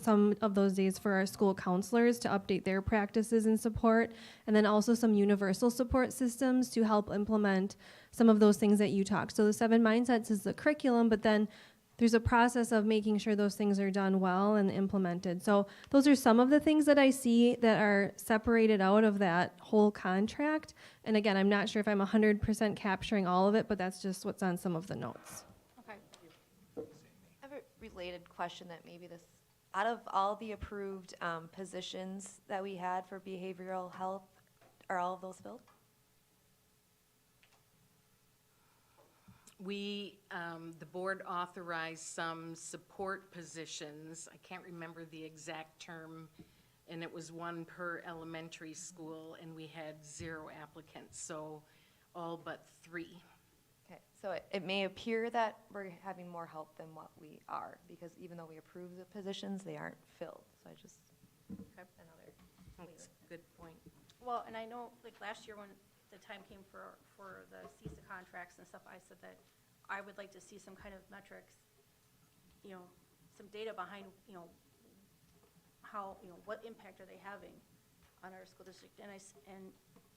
Some of those days for our school counselors to update their practices and support, and then also some universal support systems to help implement some of those things that you talked. So the 7 mindsets is the curriculum, but then there's a process of making sure those things are done well and implemented. So those are some of the things that I see that are separated out of that whole contract. And again, I'm not sure if I'm 100% capturing all of it, but that's just what's on some of the notes. Okay. I have a related question that maybe this, out of all the approved positions that we had for behavioral health, are all of those filled? The board authorized some support positions. I can't remember the exact term, and it was one per elementary school, and we had 0 applicants, so all but 3. Okay, so it may appear that we're having more help than what we are, because even though we approve the positions, they aren't filled. So I just, another That's a good point. Well, and I know, like, last year when the time came for the CESA contracts and stuff, I said that I would like to see some kind of metrics, some data behind, how, what impact are they having on our school district? And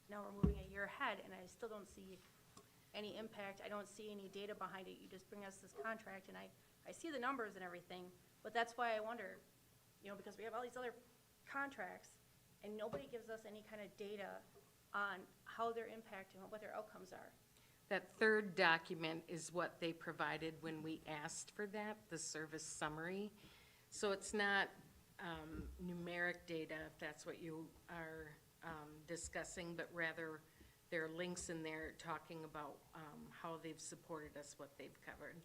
now we're moving a year ahead, and I still don't see any impact. I don't see any data behind it. You just bring us this contract, and I see the numbers and everything, but that's why I wonder, because we have all these other contracts, and nobody gives us any kind of data on how they're impacting, what their outcomes are. That third document is what they provided when we asked for that, the service summary. So it's not numeric data, if that's what you are discussing, but rather there are links in there talking about how they've supported us, what they've covered.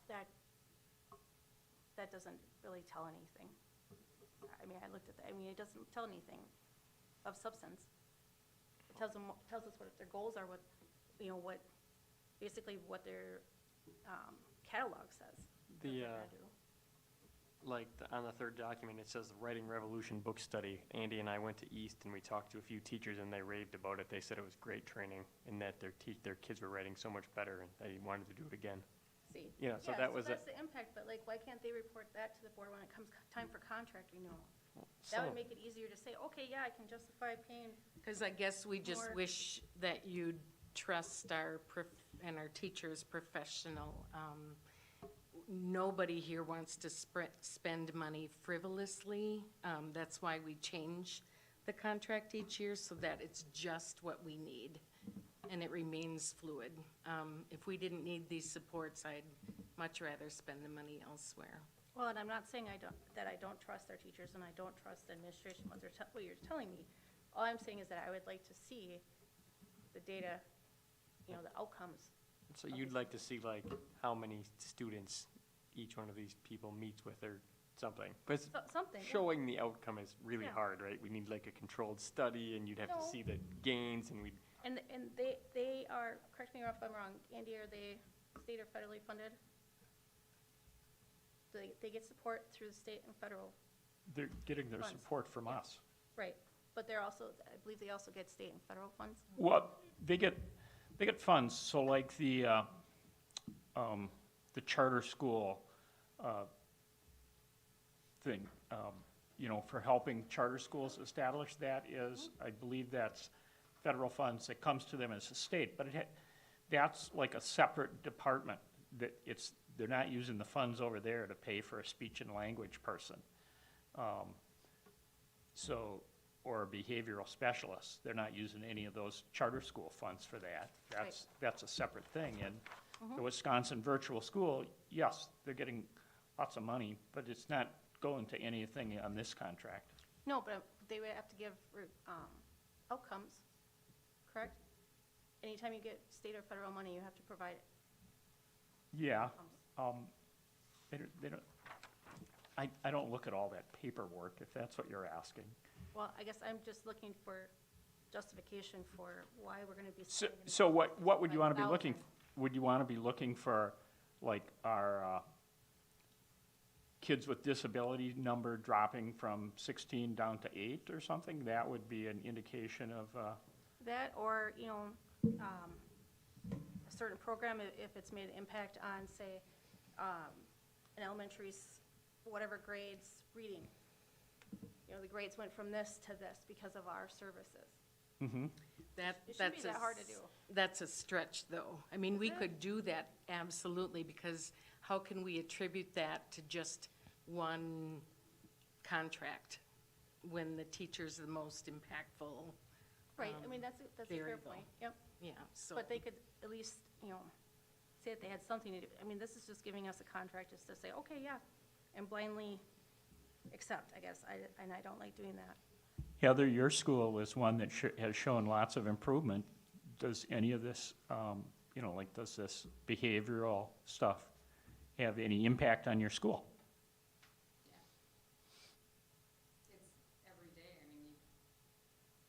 That doesn't really tell anything. I mean, I looked at that. I mean, it doesn't tell anything of substance. It tells us what their goals are, basically what their catalog says. On the third document, it says the Writing Revolution book study. Andy and I went to East and we talked to a few teachers and they raved about it. They said it was great training and that their kids were writing so much so and they wanted to do it again. See? So that was that's the impact, but like, why can't they report that to the board when it comes time for contract renewal? That would make it easier to say, okay, yeah, I can justify paying. Because I guess we just More. wish that you'd trust our teachers' professional. Nobody here wants to spend money frivolously. That's why we change the contract each year so that it's just what we need and it remains fluid. If we didn't need these supports, I'd much rather spend the money elsewhere. Well, and I'm not saying I don't trust our teachers and I don't trust the administration, what you're telling me. All I'm saying is that I would like to see the data, the outcomes. So you'd like to see like how many students each one of these people meets with or something. But Something. yeah. showing the outcome is really Yeah. hard, right? We need like a controlled study and you'd have to No. see the gains and we'd, And they are, correct me if I'm wrong, Andy, are they state or federally funded? Do they get support through the state and federal? They're getting their Funds. support from Yeah. us. Right, but they're also, I believe they also get state and federal funds? Well, they get funds, so like the charter school thing, for helping charter schools establish that is, I believe that's federal funds that comes to them as a state, but that's like a separate department, that they're not using the funds over there to pay for a speech and language person. Or a behavioral specialist. They're not using any of those charter school funds for that. That's a separate thing. And the Wisconsin virtual school, yes, they're getting lots of money, but it's not going to anything on this contract. No, but they would have to give outcomes, correct? Anytime you get state or federal money, you have to provide it. Yeah, outcomes. they don't, I don't look at all that paperwork, if that's what you're asking. Well, I guess I'm just looking for justification for why we're gonna be So, spending. so what would you want to be looking, 5,000. would you want to be looking for, like, our kids with disability number dropping from 16 down to 8 or something? That would be an indication of, That, or, a certain program, if it's made an impact on, say, an elementary, whatever grades, reading. The grades went from this to this because of our services. It shouldn't be that hard to do. That's a stretch, though. I mean, we it? could do that, absolutely, because how can we attribute that to just one contract when the teacher's the most impactful? Right, I mean, that's a fair variable. point, yep. Yeah, so. But they could at least, say that they had something to do. I mean, this is just giving us a contract just to say, okay, yeah, and blindly accept, I guess, and I don't like doing that. Heather, your school is one that has shown lots of improvement. Does any of this you know, like, does this behavioral stuff have any impact on your school? It's every day. I mean,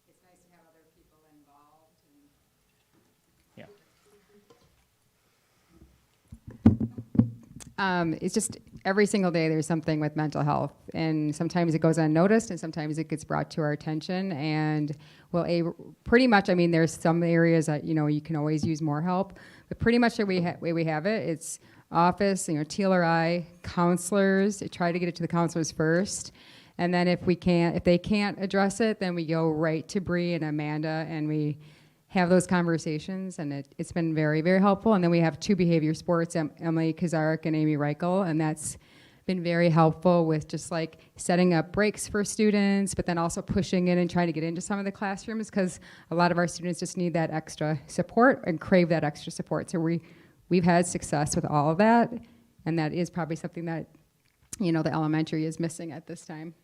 it's nice to have other people involved and. Yeah. It's just every single day there's something with mental health, and sometimes it goes unnoticed, and sometimes it gets brought to our attention. And pretty much, I mean, there's some areas that you can always use more help, but pretty much the way we have it, it's office, TLRI, counselors. Try to get it to the counselors first, and then if they can't address it, then we go right to Bree and Amanda, and we have those conversations, and it's been very, very helpful. And then we have 2 behavior sports, Emily Kazarek and Amy Reichel, and that's been very helpful with just like setting up breaks for students, but then also pushing in and trying to get into some of the classrooms, because a lot of our students just need that extra support and crave that extra support. So we've had success with all of that, and that is probably something that the elementary is missing at this time,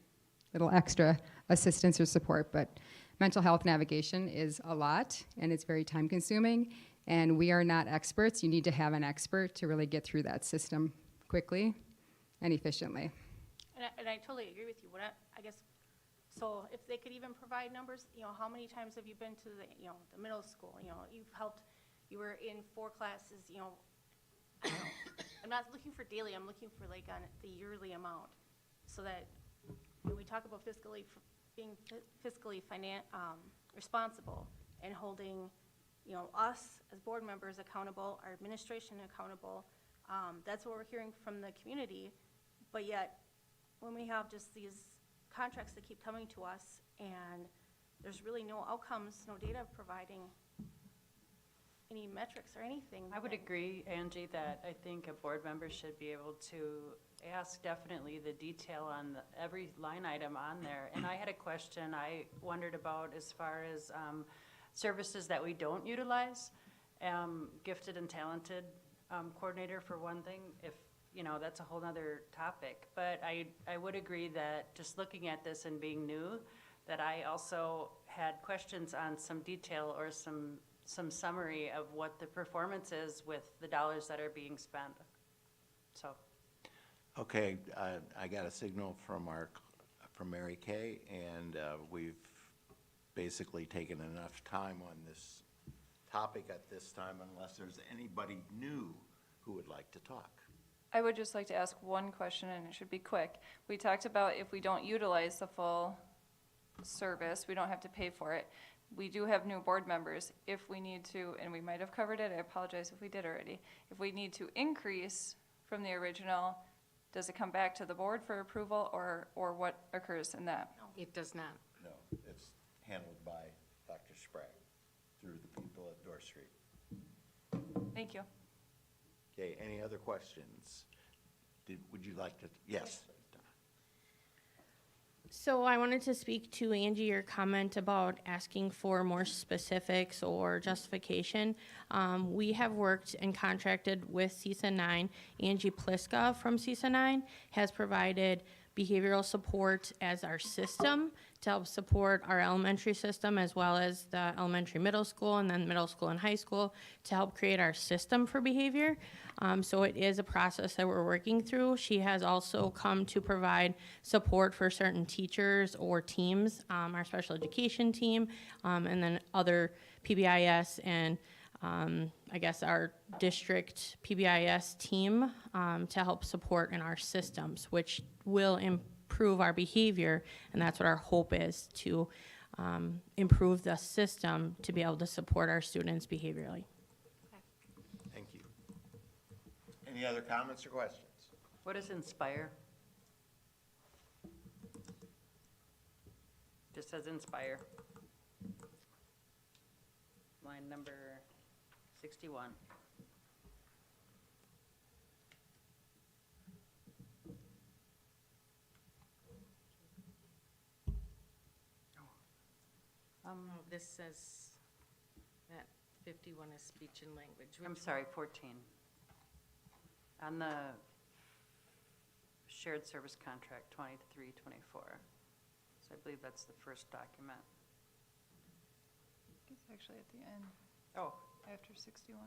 little extra assistance or support. But mental health navigation is a lot, and it's very time consuming, and we are not experts. You need to have an expert to really get through that system quickly and efficiently. And I totally agree with you. I guess, so if they could even provide numbers, how many times have you been to the middle school? You were in 4 classes, I don't know. I'm not looking for daily, I'm looking for like on the yearly amount, so that when we talk about being fiscally responsible and holding, us as board members accountable, our administration accountable. That's what we're hearing from the community. But yet, when we have just these contracts that keep coming to us and there's really no outcomes, no data providing any metrics or anything. I would agree, Angie, that I think a board member should be able to ask definitely the detail on every line item on there. And I had a question I wondered about as far as services that we don't utilize. Gifted and talented coordinator for one thing, if that's a whole nother topic. But I would agree that just looking at this and being new, that I also had questions on some detail or some summary of what the performance is with the dollars that are being spent. So. Okay, I got a signal from Mary Kay, and we've basically taken enough time on this topic at this time, unless there's anybody new who would like to talk. I would just like to ask one question, and it should be quick. We talked about if we don't utilize the full service, we don't have to pay for it. We do have new board members. If we need to, and we might have covered it, I apologize if we did already. If we need to increase from the original, does it come back to the board for approval, or what occurs in that? It does not. No, it's handled by Dr. Sprague through the people at Dorr Street. Thank you. Okay, any other questions? Would you like to? Yes. So I wanted to speak to Angie, your comment about asking for more specifics or justification. We have worked and contracted with CESA 9. Angie Pliska from CESA 9 has provided behavioral support as our system to help support our elementary system, as well as the elementary, middle school, and then middle school and high school, to help create our system for behavior. So it is a process that we're working through. She has also come to provide support for certain teachers or teams, our special education team, and then other PBIS and I guess our district PBIS team to help support in our systems, which will improve our behavior, and that's what our hope is, to improve the system to be able to support our students behaviorally. Thank you. Any other comments or questions? What is Inspire? Just says Inspire. Line number 61. This says that 51 is speech and language. I'm sorry, 14. On the shared service contract, 23-24. So I believe that's the first document. It's actually at the end, Oh, after 61.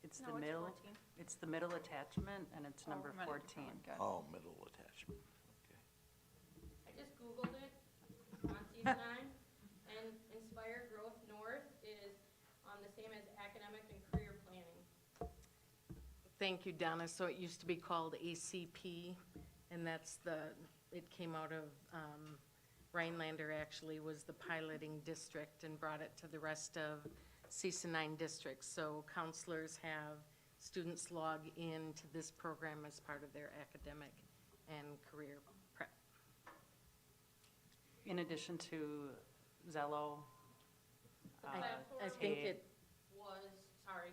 It's No, the it's middle, 14. it's the middle attachment, and it's number 14. Oh, middle attachment. I just Googled it on CESA 9, and Inspire Growth North is the same as academic and career planning. Thank you, Donna. So it used to be called ACP, and it came out of, Rhinelander actually was the piloting district and brought it to the rest of CESA 9 districts. So counselors have students log into this program as part of their academic and career prep. In addition to Zello. I think Tate. it, Was, sorry,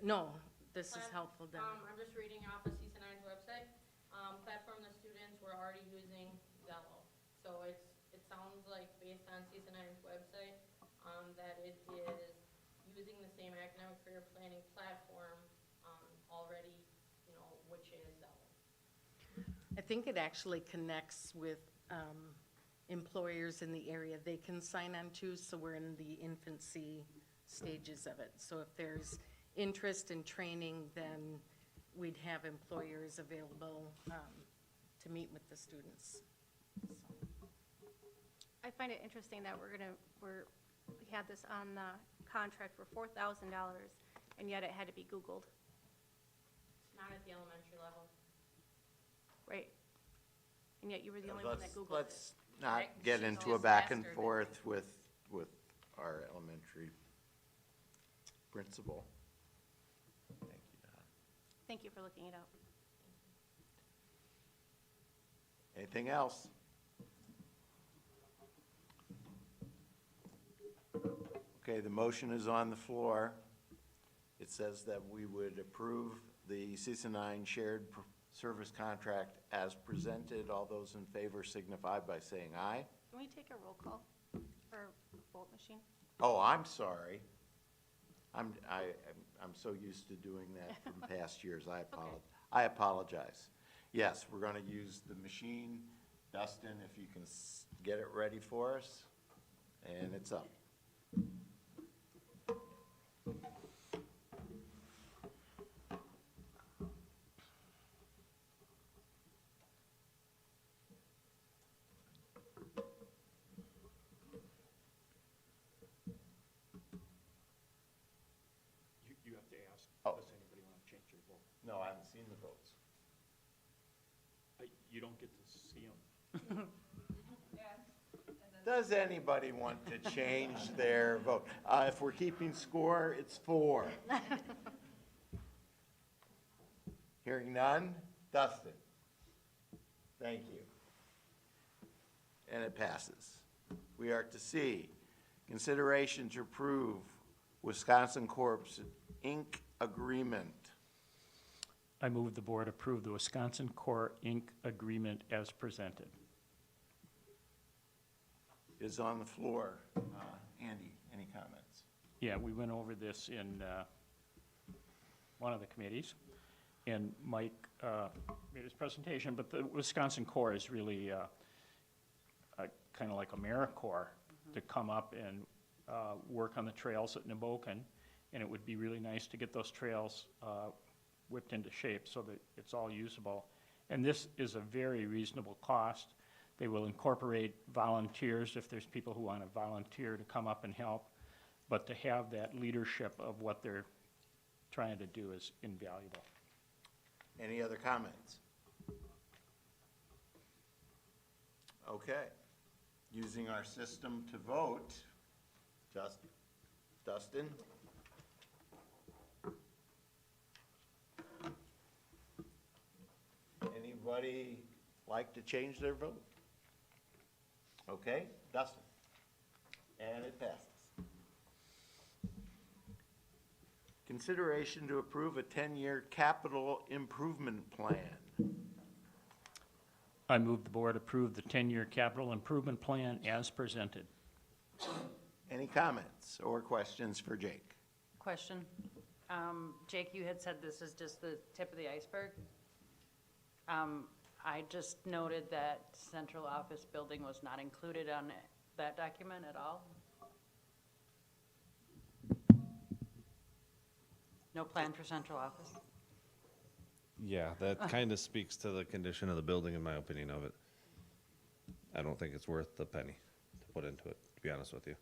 no, this is helpful, Donna. I'm just reading off of CESA 9's website. Platform, the students were already using Zello. So it sounds like based on CESA 9's website, that it is using the same academic career planning platform, already, which is Zello. I think it actually connects with employers in the area they can sign on to, so we're in the infancy stages of it. So if there's interest in training, then we'd have employers available to meet with the students. So. I find it interesting that we had this on the contract for $4,000, and yet it had to be Googled, Not at the elementary level. right? And yet you were the only one that Googled it. Let's not Right, get she's into a just back and faster than- forth with our elementary principal. Thank you, Don. Thank you for looking it up. Anything else? Okay, the motion is on the floor. It says that we would approve the CESA 9 shared service contract as presented. All those in favor signify by saying aye. Can we take a roll call or vote machine? Oh, I'm sorry. I'm so used to doing that from past years. I apologize. Yes, we're going to use the machine. Dustin, if you can get it ready for us, and it's up. You have to ask, Oh. does anybody want to change their vote? No, I haven't seen the votes. You don't get to see them. Does anybody want to change their vote? If we're keeping score, it's 4. Hearing none, Dustin. Thank you. And it passes. We are to see consideration to approve Wisconsin Corps Inc. agreement. I move the board approve the Wisconsin Core Inc. agreement as presented. Is on the floor. Andy, any comments? Yeah, we went over this in one of the committees, and Mike made his presentation, but the Wisconsin Core is really kind of like AmeriCorps to come up and work on the trails at Neboken, and it would be really nice to get those trails whipped into shape so that it's all usable. And this is a very reasonable cost. They will incorporate volunteers if there's people who want to volunteer to come up and help, but to have that leadership of what they're trying to do is invaluable. Any other comments? Okay. Using our system to vote, Dustin? Anybody like to change their vote? Okay, Dustin? And it passes. Consideration to approve a 10-year capital improvement plan. I move the board approve the 10-year capital improvement plan as presented. Any comments or questions for Jake? Question. Jake, you had said this is just the tip of the iceberg. I just noted that central office building was not included on that document at all. No plan for central office? Yeah, that kind of speaks to the condition of the building, in my opinion of it. I don't think it's worth the penny to put into it, to be honest with you.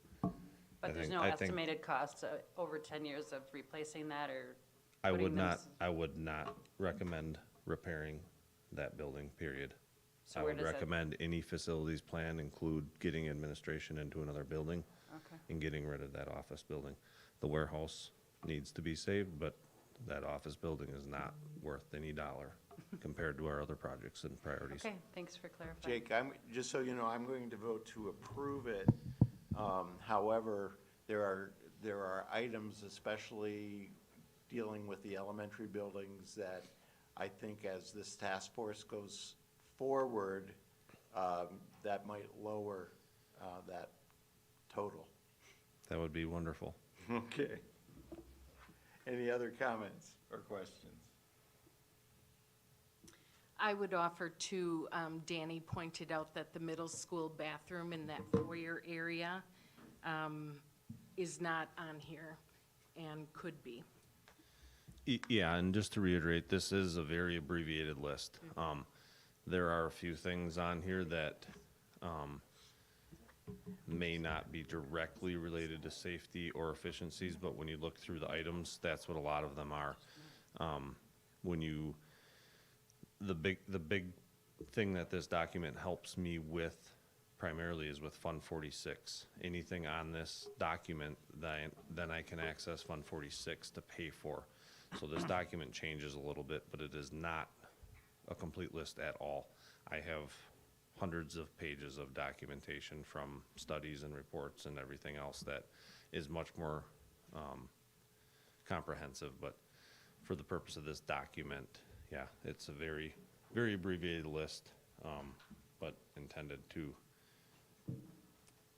But there's no estimated cost over 10 years of replacing that or I putting would them not, s- I would not recommend repairing that building, period. So I where would does that- recommend any facilities plan include getting administration into another building Okay. and getting rid of that office building. The warehouse needs to be saved, but that office building is not worth any dollar compared to our other projects and priorities. Okay, thanks for clarifying. Jake, just so you know, I'm going to vote to approve it. However, there are items, especially dealing with the elementary buildings, that I think as this task force goes forward, that might lower that total. That would be wonderful. Okay. Any other comments or questions? I would offer to, Danny pointed out that the middle school bathroom in that foyer area is not on here and could be. Yeah, and just to reiterate, this is a very abbreviated list. There are a few things on here that may not be directly related to safety or efficiencies, but when you look through the items, that's what a lot of them are. The big thing that this document helps me with primarily is with Fund 46. Anything on this document, then I can access Fund 46 to pay for. So this document changes a little bit, but it is not a complete list at all. I have hundreds of pages of documentation from studies and reports and everything else that is much more comprehensive, but for the purpose of this document, yeah, it's a very, very abbreviated list, but intended to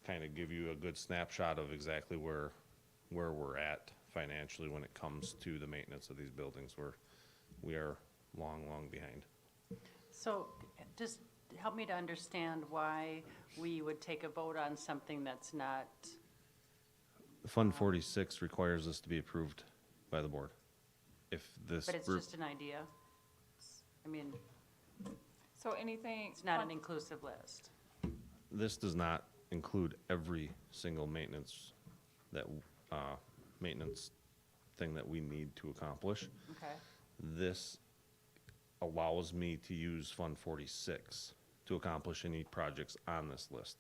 kind of give you a good snapshot of exactly where we're at financially when it comes to the maintenance of these buildings. We are long behind. So just help me to understand why we would take a vote on something that's not, Fund 46 requires this to be approved by the board. If this but it's group, just an idea. I mean, So anything. it's not an inclusive list. this does not include every single maintenance thing that we need to accomplish. Okay. This allows me to use Fund 46 to accomplish any projects on this list,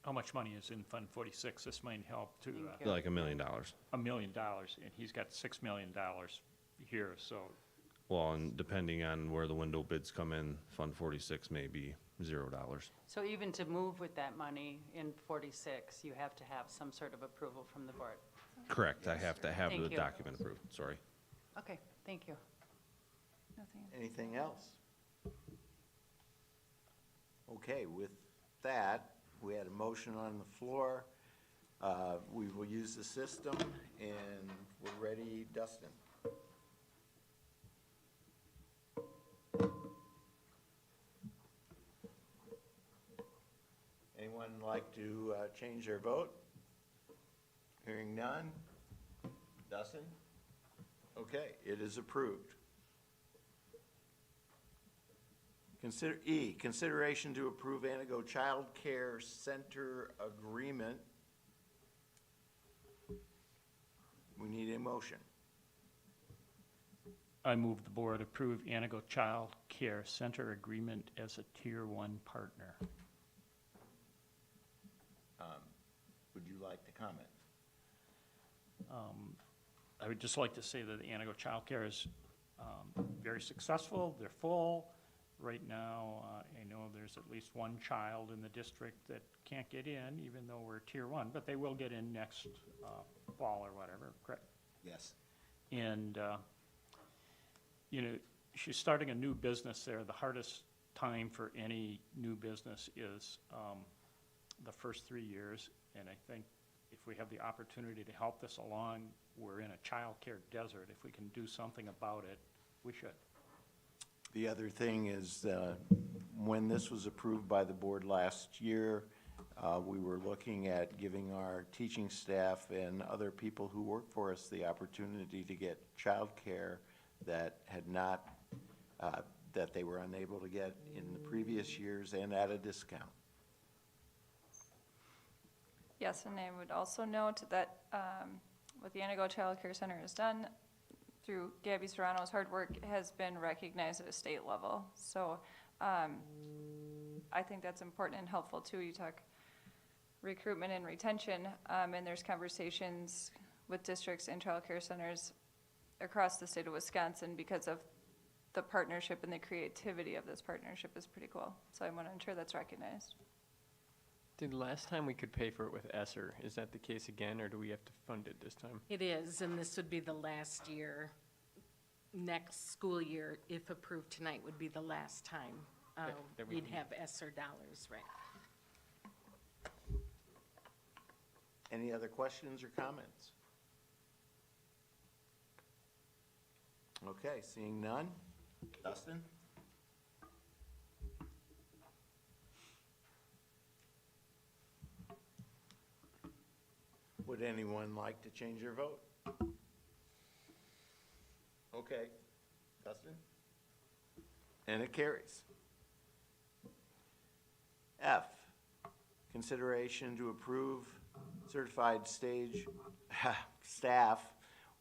How much money is in Fund 46? This might help to, Thank you. like $1 million. $1 million, and he's got $6 million here, so Well, and depending on where the window bids come in, Fund 46 may be $0. So even to move with that money in 46, you have to have some sort of approval from the board. Correct, I have to have Thank the you. document approved, sorry. Okay, thank you. Nothing. Anything else? Okay, with that, we had a motion on the floor. We will use the system, and we're ready, Dustin. Anyone like to change their vote? Hearing none. Dustin? Okay, it is approved. Consideration to approve Antigo Child Care Center Agreement. We need a motion. I move the board approve Antigo Child Care Center agreement as a Tier 1 partner. Would you like to comment? I would just like to say that the Antigo Child Care is very successful. They're full. Right now, I know there's at least one child in the district that can't get in, even though we're Tier 1, but they will get in next fall or whatever, correct? Yes. And, she's starting a new business there. The hardest time for any new business is the first 3 years. And I think if we have the opportunity to help this along, we're in a child care desert. If we can do something about it, we should. The other thing is, when this was approved by the board last year, We were looking at giving our teaching staff and other people who work for us the opportunity to get childcare that had not, that they were unable to get in the previous years and at a discount. Yes, and I would also note that what the Antigo Child Care Center has done through Gabby Serrano's hard work has been recognized at a state level. So I think that's important and helpful too. You talk recruitment and retention, and there's conversations with districts and child care centers across the state of Wisconsin because of the partnership, and the creativity of this partnership is pretty cool. So I want to ensure that's recognized. Did last time we could pay for it with ESSER? Is that the case again, or do we have to fund it this time? It is, and this would be the last year. Next school year, if approved tonight, would be the last time that we we'd need. have ESSER dollars, right? Any other questions or comments? Okay, seeing none. Dustin? Would anyone like to change their vote? Okay, Dustin? And it carries. F, consideration to approve certified staff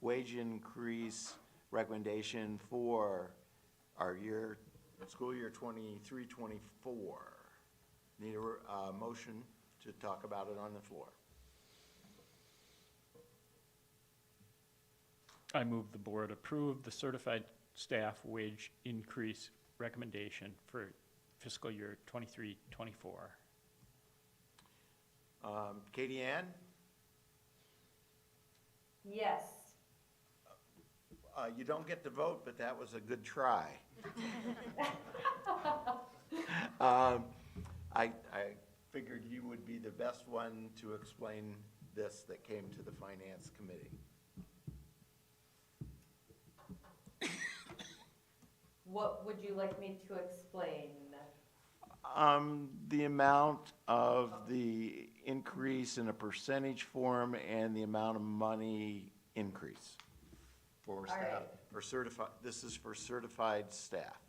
wage increase recommendation for our school year 23-24. Need a motion to talk about it on the floor. I move the board approve the certified staff wage increase recommendation for fiscal year 23-24. Katie Ann? Yes. You don't get to vote, but that was a good try. I figured you would be the best one to explain this that came to the Finance Committee. What would you like me to explain? The amount of the increase in a percentage form and the amount of money increase for staff, right. for certified, this is for certified staff.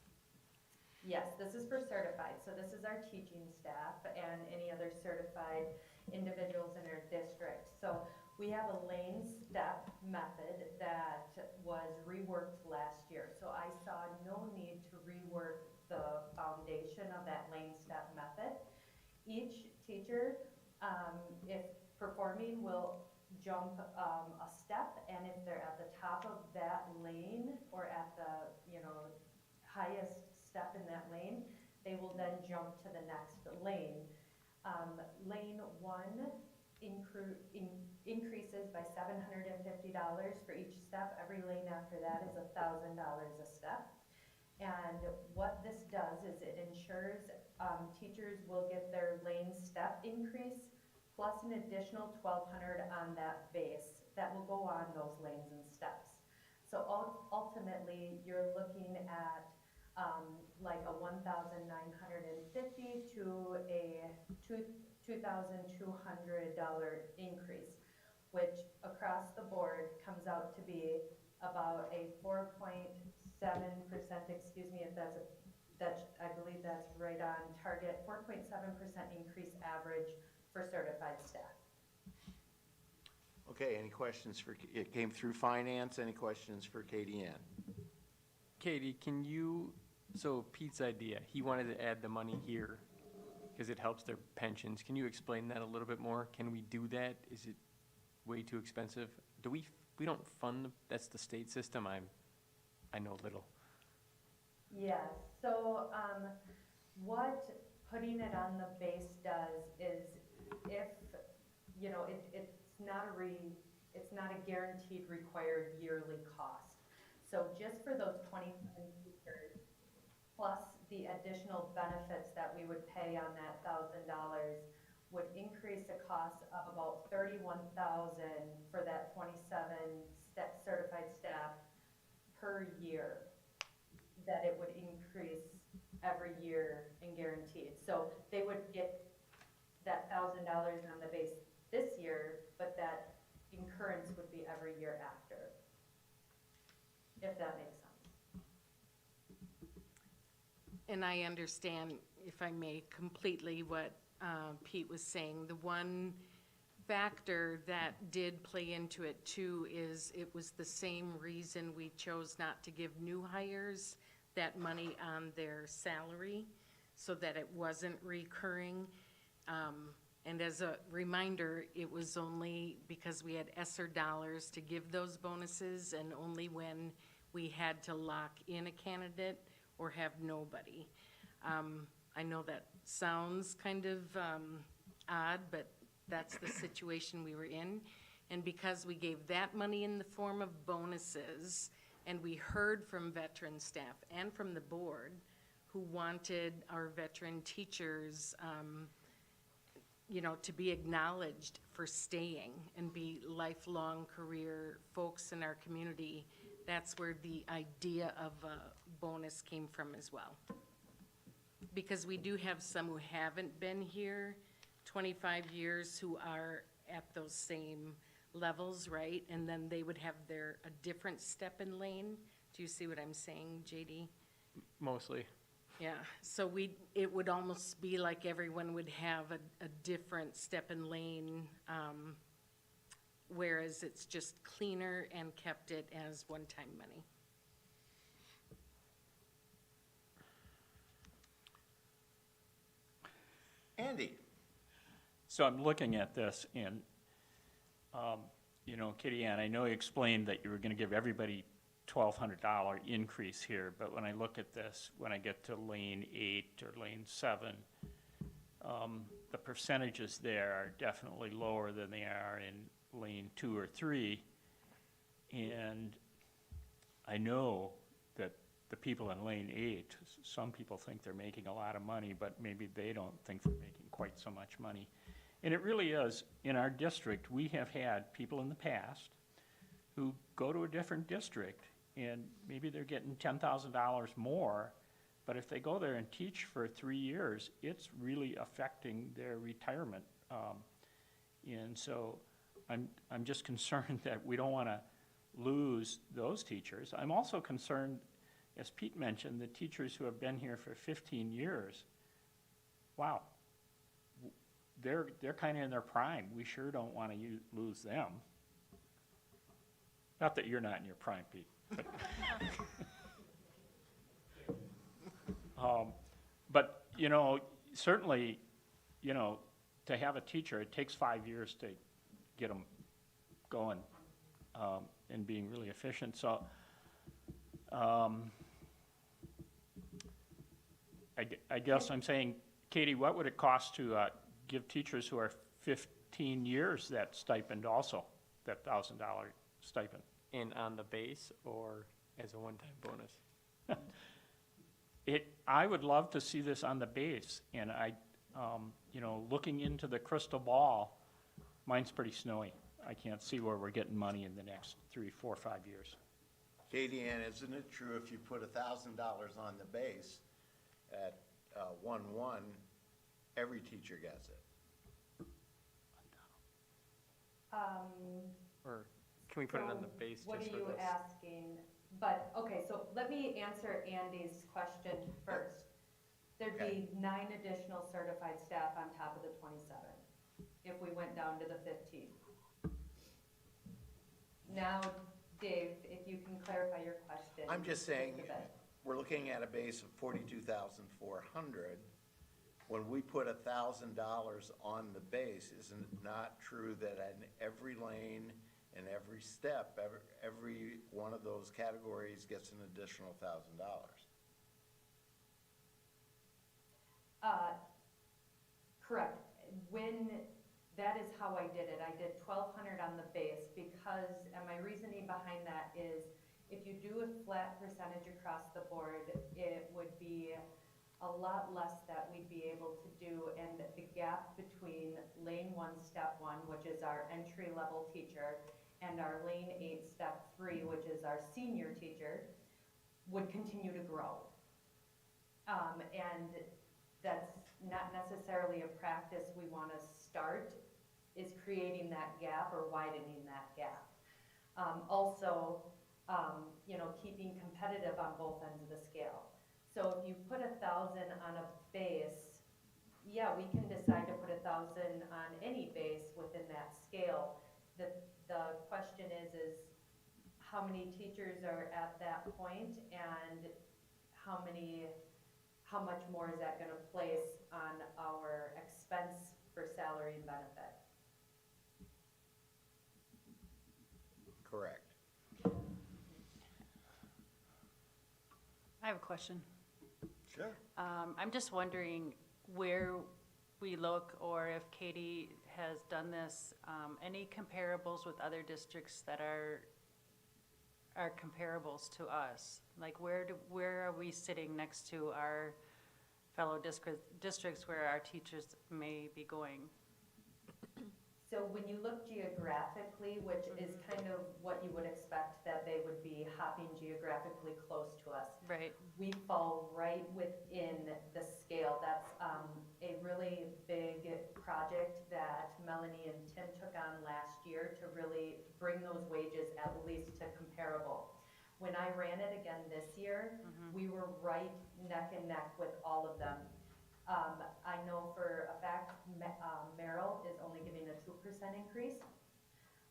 Yes, this is for certified, so this is our teaching staff and any other certified individuals in our district. So we have a lane step method that was reworked last year. So I saw no need to rework the foundation of that lane step method. Each teacher, if performing, will jump a step, and if they're at the top of that lane or at the highest step in that lane, they will then jump to the next lane. Lane 1 increases by $750 for each step. Every lane after that is $1,000 a step. And what this does is it ensures teachers will get their lane step increase plus an additional $1,200 on that base that will go on those lanes and steps. So ultimately, you're looking at like a $1,950 to a $2,200 increase, which across the board comes out to be about a 4.7%, excuse me if I believe that's right on target, 4.7% increase average for certified staff. Okay, any questions it came through finance, any questions for Katie Ann? Katie, so Pete's idea, he wanted to add the money here because it helps their pensions. Can you explain that a little bit more? Can we do that? Is it way too expensive? We don't fund, that's the state system, I know little. Yes, so what putting it on the base does is if, it's not a guaranteed required yearly cost. So just for those 27 teachers, plus the additional benefits that we would pay on that $1,000 would increase the cost of about $31,000 for that 27 certified staff per year, that it would increase every year and guaranteed. So they would get that $1,000 on the base this year, but that incurrence would be every year after, if that makes sense. And I understand, if I may, completely what Pete was saying. The one factor that did play into it too is it was the same reason we chose not to give new hires that money on their salary, so that it wasn't recurring. And as a reminder, it was only because we had ESSER dollars to give those bonuses, and only when we had to lock in a candidate or have nobody. I know that sounds kind of odd, but that's the situation we were in. And because we gave that money in the form of bonuses, and we heard from veteran staff and from the board who wanted our veteran teachers, you know, to be acknowledged for staying and be lifelong career folks in our community, that's where the idea of a bonus came from as well. Because we do have some who haven't been here 25 years who are at those same levels, right? And then they would have a different step in lane. Do you see what I'm saying, JD? Mostly. Yeah, so it would almost be like everyone would have a different step in lane, whereas it's just cleaner and kept it as one-time money. Andy? So I'm looking at this and, you know, Kitty Ann, I know you explained that you were gonna give everybody $1,200 increase here, but when I look at this, when I get to lane 8 or lane 7, the percentages there are definitely lower than they are in lane 2 or 3. And I know that the people in lane 8, some people think they're making a lot of money, but maybe they don't think they're making quite so much money. And it really is, in our district, we have had people in the past who go to a different district and maybe they're getting $10,000 more, but if they go there and teach for 3 years, it's really affecting their retirement. And so I'm just concerned that we don't wanna lose those teachers. I'm also concerned, as Pete mentioned, the teachers who have been here for 15 years, wow, they're kind of in their prime. We sure don't want to lose them. Not that you're not in your prime, Pete. But you know, certainly, you know, to have a teacher, it takes 5 years to get them going and being really efficient. So I guess I'm saying, Katie, what would it cost to give teachers who are 15 years that stipend also, that $1,000 stipend? And on the base or as a one-time bonus? I would love to see this on the base, and you know, looking into the crystal ball, mine's pretty snowy. I can't see where we're getting money in the next 3, 4, 5 years. Katie Ann, isn't it true if you put $1,000 on the base at 1-1, every teacher gets it? Or can we put it on the base What are just for you this? asking? But, okay, so let me answer Andy's question first. There'd be 9 additional certified staff on top of the 27, if we went down to the 15. Now, Dave, if you can clarify your question. I'm just saying, a bit. we're looking at a base of 42,400. When we put $1,000 on the base, isn't it not true that in every lane and every step, every one of those categories gets an additional $1,000? Correct. That is how I did it. I did 1,200 on the base because, and my reasoning behind that is, if you do a flat percentage across the board, it would be a lot less that we'd be able to do, and the gap between lane 1, step 1, which is our entry-level teacher, and our lane 8, step 3, which is our senior teacher, would continue to grow. And that's not necessarily a practice we want to start, is creating that gap or widening that gap. Also, keeping competitive on both ends of the scale. So if you put 1,000 on a base, yeah, we can decide to put 1,000 on any base within that scale. The question is how many teachers are at that point, and how much more is that going to place on our expense for salary and benefit? Correct. I have a question. Sure. I'm just wondering where we look, or if Katie has done this, any comparables with other districts that are comparables to us? Like where are we sitting next to our fellow districts where our teachers may be going? So when you look geographically, which is kind of what you would expect, that they would be hopping geographically close to us. Right. We fall right within the scale. That's a really big project that Melanie and Tim took on last year to really bring those wages at least to comparable. When I ran it again this year, we were right neck and neck with all of them. I know for a fact Merrill is only giving a 2% increase.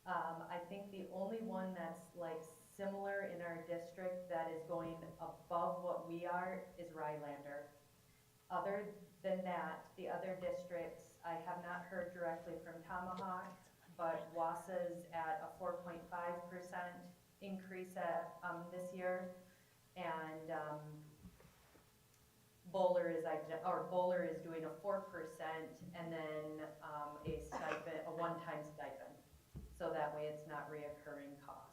I think the only one that's like similar in our district that is going above what we are is Rylander. Other than that, the other districts, I have not heard directly from Tomahawk, but WASA's at a 4.5% increase this year, and Bowler is doing a 4%, and then a stipend, a one-time stipend, so that way it's not reoccurring cost.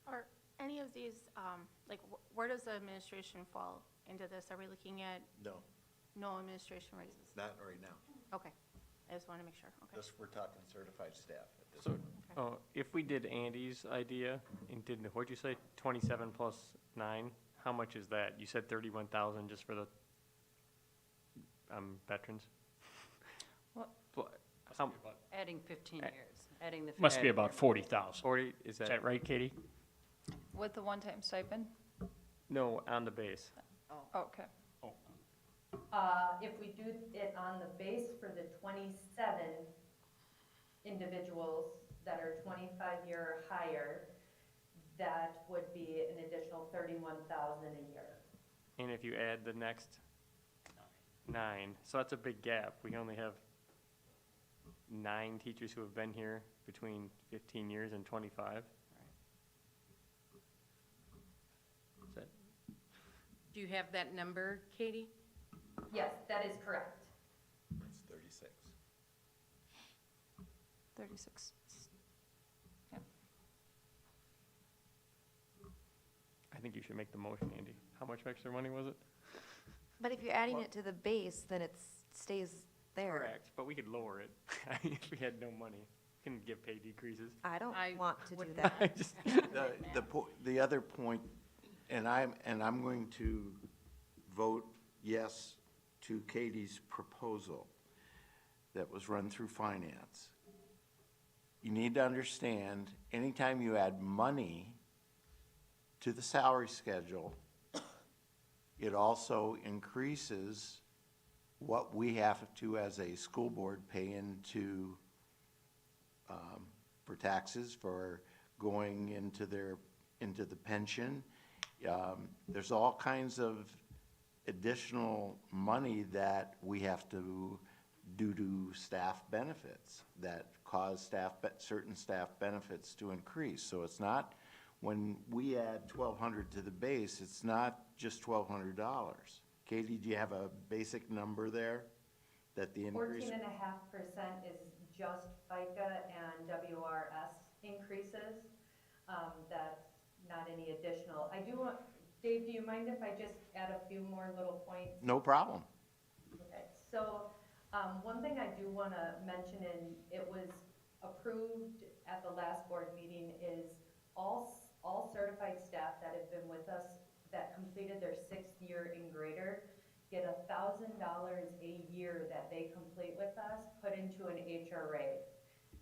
Are any of these, where does the administration fall into this? Are we looking at no administration raises? Not right now. Okay, I just want to make sure, okay. Just we're talking certified staff at this So, point. if we did Andy's idea and did, what'd you say, 27 plus 9, how much is that? You said 31,000 just for the veterans? What? Adding 15 years, adding the. Must be about 40,000. 40, is Is that right, Katie? With the one-time stipend? No, on the base. Oh, okay. If we do it on the base for the 27 individuals that are 25-year or higher, that would be an additional 31,000 a year. And if you add the next 9, so that's a big gap. We only have 9 teachers who have been here between 15 years and 25. Is that, Do you have that number, Katie? Yes, that is correct. It's 36. 36. I think you should make the motion, Andy. How much extra money was it? But if you're adding it to the base, then it stays there. Correct, but we could lower it if we had no money. Couldn't give pay decreases. I don't I want to do would that. I just- The other point, and I'm going to vote yes to Katie's proposal that was run through finance. You need to understand, anytime you add money to the salary schedule, it also increases what we have to, as a school board, pay into for taxes, for going into the pension. There's all kinds of additional money that we have to do to staff benefits that cause certain staff benefits to increase. So it's not, when we add $1,200 to the base, it's not just $1,200. Katie, do you have a basic number there that the increase? 14.5% is just FICA and WRS increases. That's not any additional. I do want, Dave, do you mind if I just add a few more little points? No problem. Okay, so one thing I do want to mention, and it was approved at the last board meeting, is all certified staff that have been with us that completed their 6th year and greater get $1,000 a year that they complete with us put into an HRA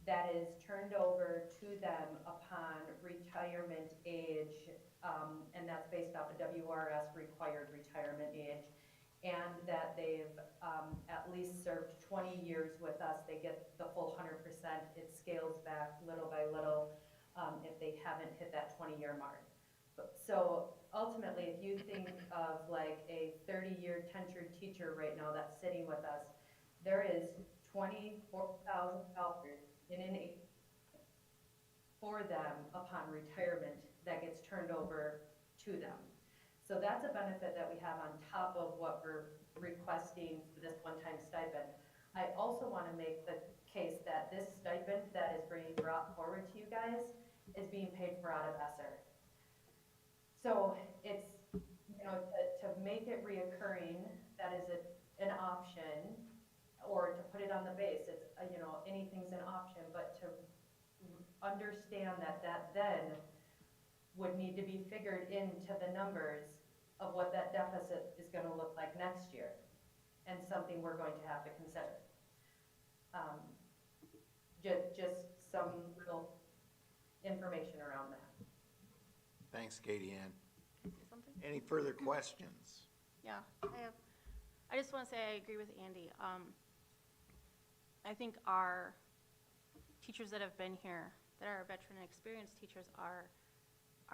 that is turned over to them upon retirement age, and that's based off of WRS required retirement age, and that they've at least served 20 years with us. They get the full 100%. It scales back little by little if they haven't hit that 20-year mark. So ultimately, if you think of like a 30-year tenured teacher right now that's sitting with us, there is $24,000 in an for them upon retirement that gets turned over to them. So that's a benefit that we have on top of what we're requesting for this one-time stipend. I also want to make the case that this stipend that is being brought forward to you guys is being paid for out of ESSER. So it's, you know, to make it reoccurring, that is an option, or to put it on the base, it's, you know, anything's an option, but to understand that that then would need to be figured into the numbers of what that deficit is going to look like next year, and something we're going to have to consider. Just some little information around that. Thanks, Katie Ann. Something? Any further questions? Yeah, I just want to say I agree with Andy. I think our teachers that have been here, that are veteran and experienced teachers, are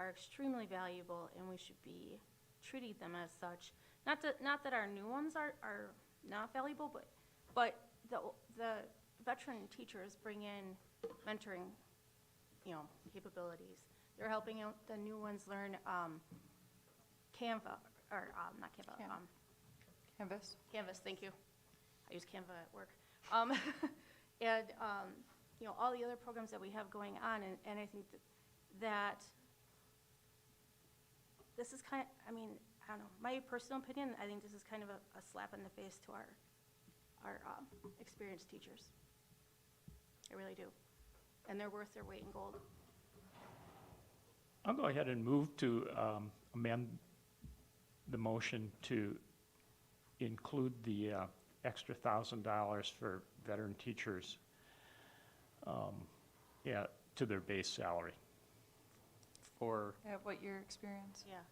extremely valuable, and we should be treating them as such. Not that our new ones are not valuable, but the veteran teachers bring in mentoring, you know, capabilities. They're helping out the new ones learn Canva, or not Canva, Canvas. Canvas, thank you. I use Canva at work. And, you know, all the other programs that we have going on, and I think that this is kind of, I mean, I don't know, my personal opinion, I think this is kind of a slap in the face to our experienced teachers. I really do. And they're worth their weight in gold. I'll go ahead and move to amend the motion to include the extra $1,000 for veteran teachers, to their base salary. For, At what year experience? Yeah.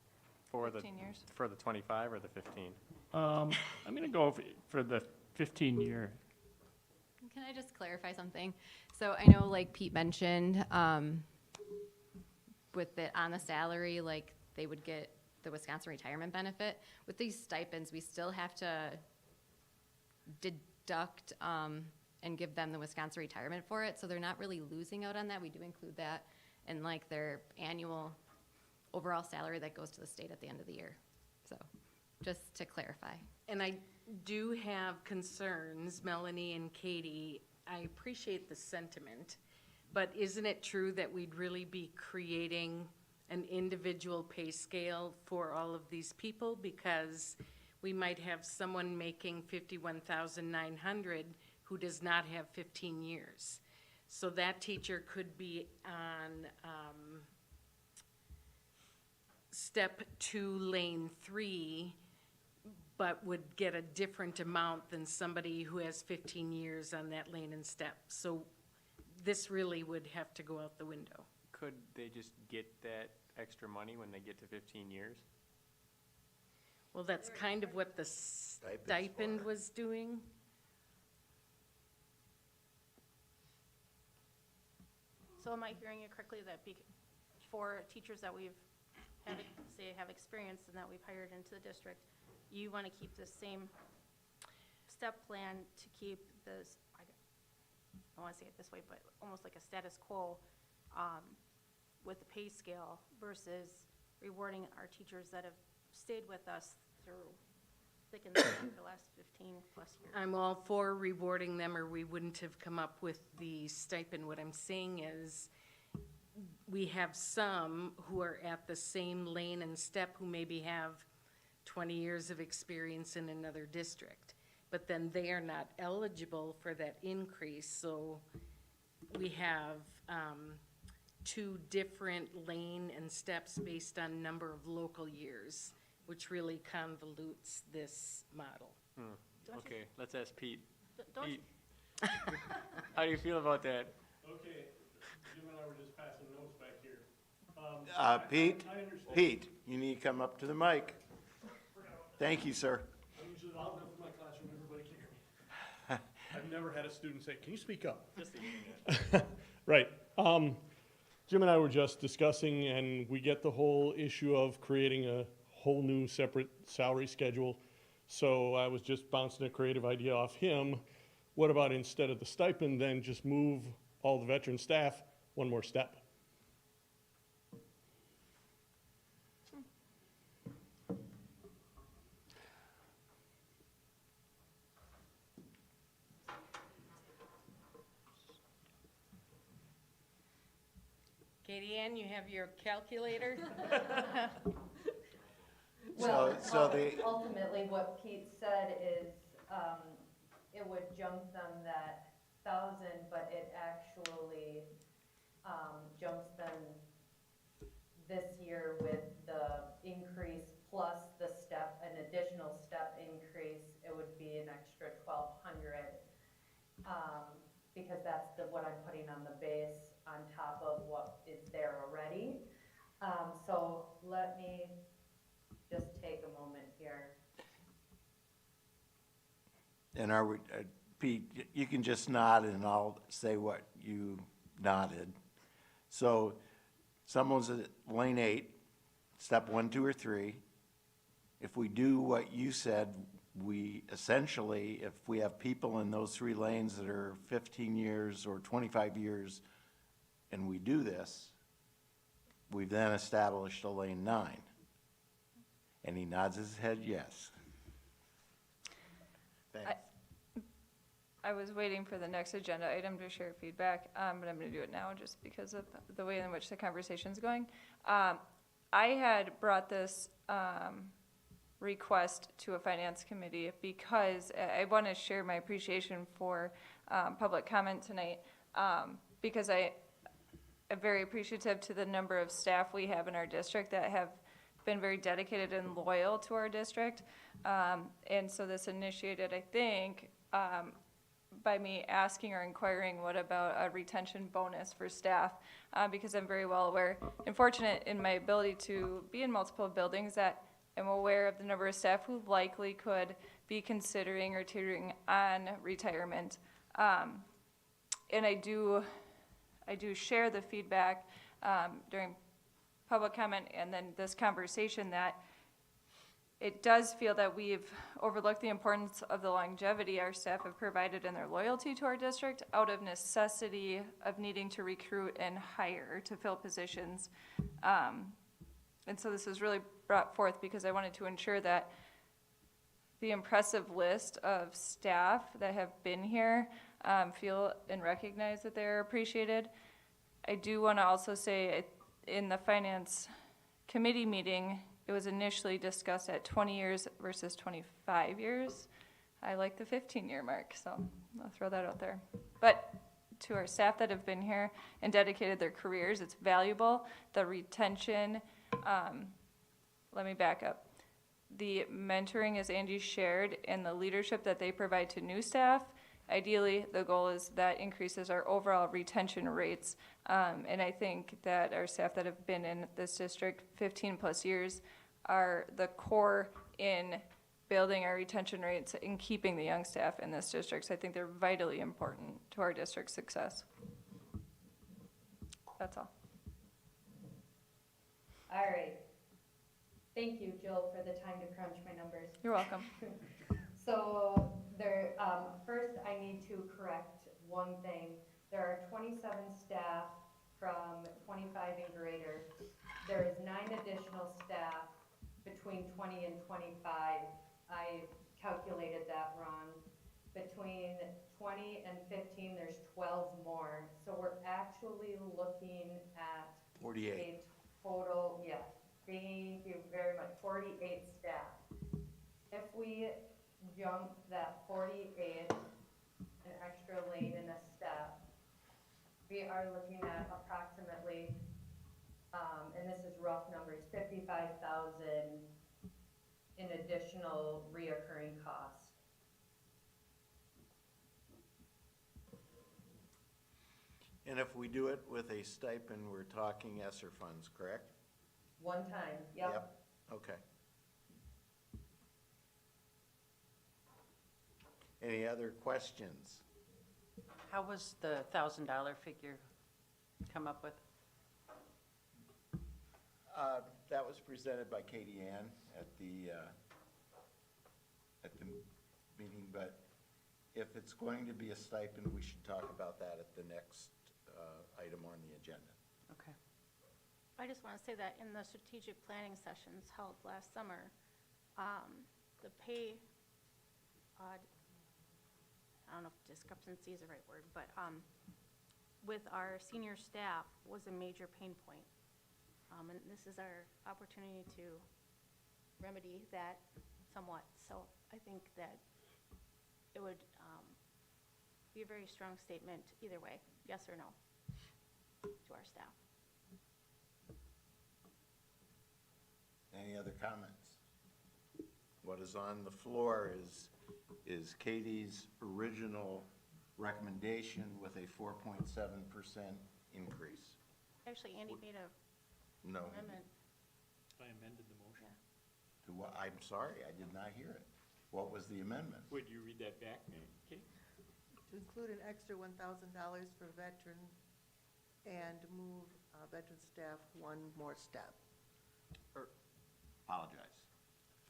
for the, 15 years? for the 25 or the 15? I'm going to go for the 15-year. Can I just clarify something? So I know, like Pete mentioned, with it on the salary, like they would get the Wisconsin retirement benefit. With these stipends, we still have to deduct and give them the Wisconsin retirement for it, so they're not really losing out on that. We do include that in like their annual overall salary that goes to the state at the end of the year. So just to clarify. And I do have concerns, Melanie and Katie. I appreciate the sentiment, but isn't it true that we'd really be creating an individual pay scale for all of these people? Because we might have someone making $51,900 who does not have 15 years. So that teacher could be on step 2, lane 3, but would get a different amount than somebody who has 15 years on that lane and step. So this really would have to go out the window. Could they just get that extra money when they get to 15 years? Well, that's kind of what the stipend was doing. So am I hearing it correctly that for teachers that we've have experience and that we've hired into the district, you want to keep the same step plan to keep this, I don't want to say it this way, but almost like a status quo with the pay scale versus rewarding our teachers that have stayed with us through thick and thin for the last 15 plus years? I'm all for rewarding them, or we wouldn't have come up with the stipend. What I'm saying is, we have some who are at the same lane and step who maybe have 20 years of experience in another district, but then they are not eligible for that increase. So we have two different lane and steps based on number of local years, which really convolutes this model. Okay, let's ask Pete. Don't Pete, how do you feel about that? Okay, Jim and I were just passing notes back here. Pete, I understand. Pete, you need to come up to the mic. Thank you, sir. I'm usually loud enough in my classroom, everybody can hear me. I've never had a student say, "Can you speak up?" Just the internet. Right. Jim and I were just discussing, and we get the whole issue of creating a whole new separate salary schedule. So I was just bouncing a creative idea off him. What about instead of the stipend, then just move all the veteran staff one more step? Katie Ann, you have your calculator? Well, So the, ultimately, what Pete said is, it would jump them that 1,000, but it actually, jumps them this year with the increase plus the step, an additional step increase, it would be an extra 1,200. Because that's what I'm putting on the base on top of what is there already. So let me just take a moment here. and are we, Pete, you can just nod and I'll say what you nodded. So someone's at lane 8, step 1, 2, or 3. If we do what you said, we essentially, if we have people in those 3 lanes that are 15 years or 25 years, and we do this, we've then established a lane 9. And he nods his head yes. Thanks. I was waiting for the next agenda item to share feedback, but I'm going to do it now just because of the way in which the conversation's going. I had brought this request to a finance committee because I want to share my appreciation for public comment tonight, because I am very appreciative to the number of staff we have in our district that have been very dedicated and loyal to our district. And so this initiated, I think, by me asking or inquiring what about a retention bonus for staff, because I'm very well aware and fortunate in my ability to be in multiple buildings that I'm aware of the number of staff who likely could be considering or teetering on retirement. And I do share the feedback during public comment and then this conversation that it does feel that we've overlooked the importance of the longevity our staff have provided in their loyalty to our district out of necessity of needing to recruit and hire to fill positions. And so this was really brought forth because I wanted to ensure that the impressive list of staff that have been here feel and recognize that they're appreciated. I do want to also say in the finance committee meeting, it was initially discussed at 20 years versus 25 years. I like the 15-year mark, so I'll throw that out there. But to our staff that have been here and dedicated their careers, it's valuable. The retention, let me back up. The mentoring, as Angie shared, and the leadership that they provide to new staff, ideally, the goal is that increases our overall retention rates. And I think that our staff that have been in this district 15 plus years are the core in building our retention rates and keeping the young staff in this district. So I think they're vitally important to our district's success. That's all. All right. Thank you, Jill, for the time to crunch my numbers. You're welcome. So there, first I need to correct one thing. There are 27 staff from 25 and greater. There is 9 additional staff between 20 and 25. I calculated that wrong. Between 20 and 15, there's 12 more. So we're actually looking at 48. a total, yeah, thank you very much, 48 staff. If we jump that 48, an extra lane and a step, we we are looking at approximately, and this is rough numbers, 55,000 in additional reoccurring cost. And if we do it with a stipend, we're talking ESSER funds, correct? One time, yep. Okay. Any other questions? How was the $1,000 figure come up with? That was presented by Katie Ann at the meeting, but if it's going to be a stipend, we should talk about that at the next item on the agenda. Okay. I just want to say that in the strategic planning sessions held last summer, the pay, I don't know if discrepancy is the right word, but with our senior staff was a major pain point. And this is our opportunity to remedy that somewhat. So I think that it would be a very strong statement either way, yes or no, to our staff. Any other comments? What is on the floor is Katie's original recommendation with a 4.7% increase. Actually, Andy made a No. amendment. I amended the motion. To what? I'm sorry, I did not hear it. What was the amendment? Would you read that back, Kate? To include an extra $1,000 for veterans and move veteran staff one more step. Apologize.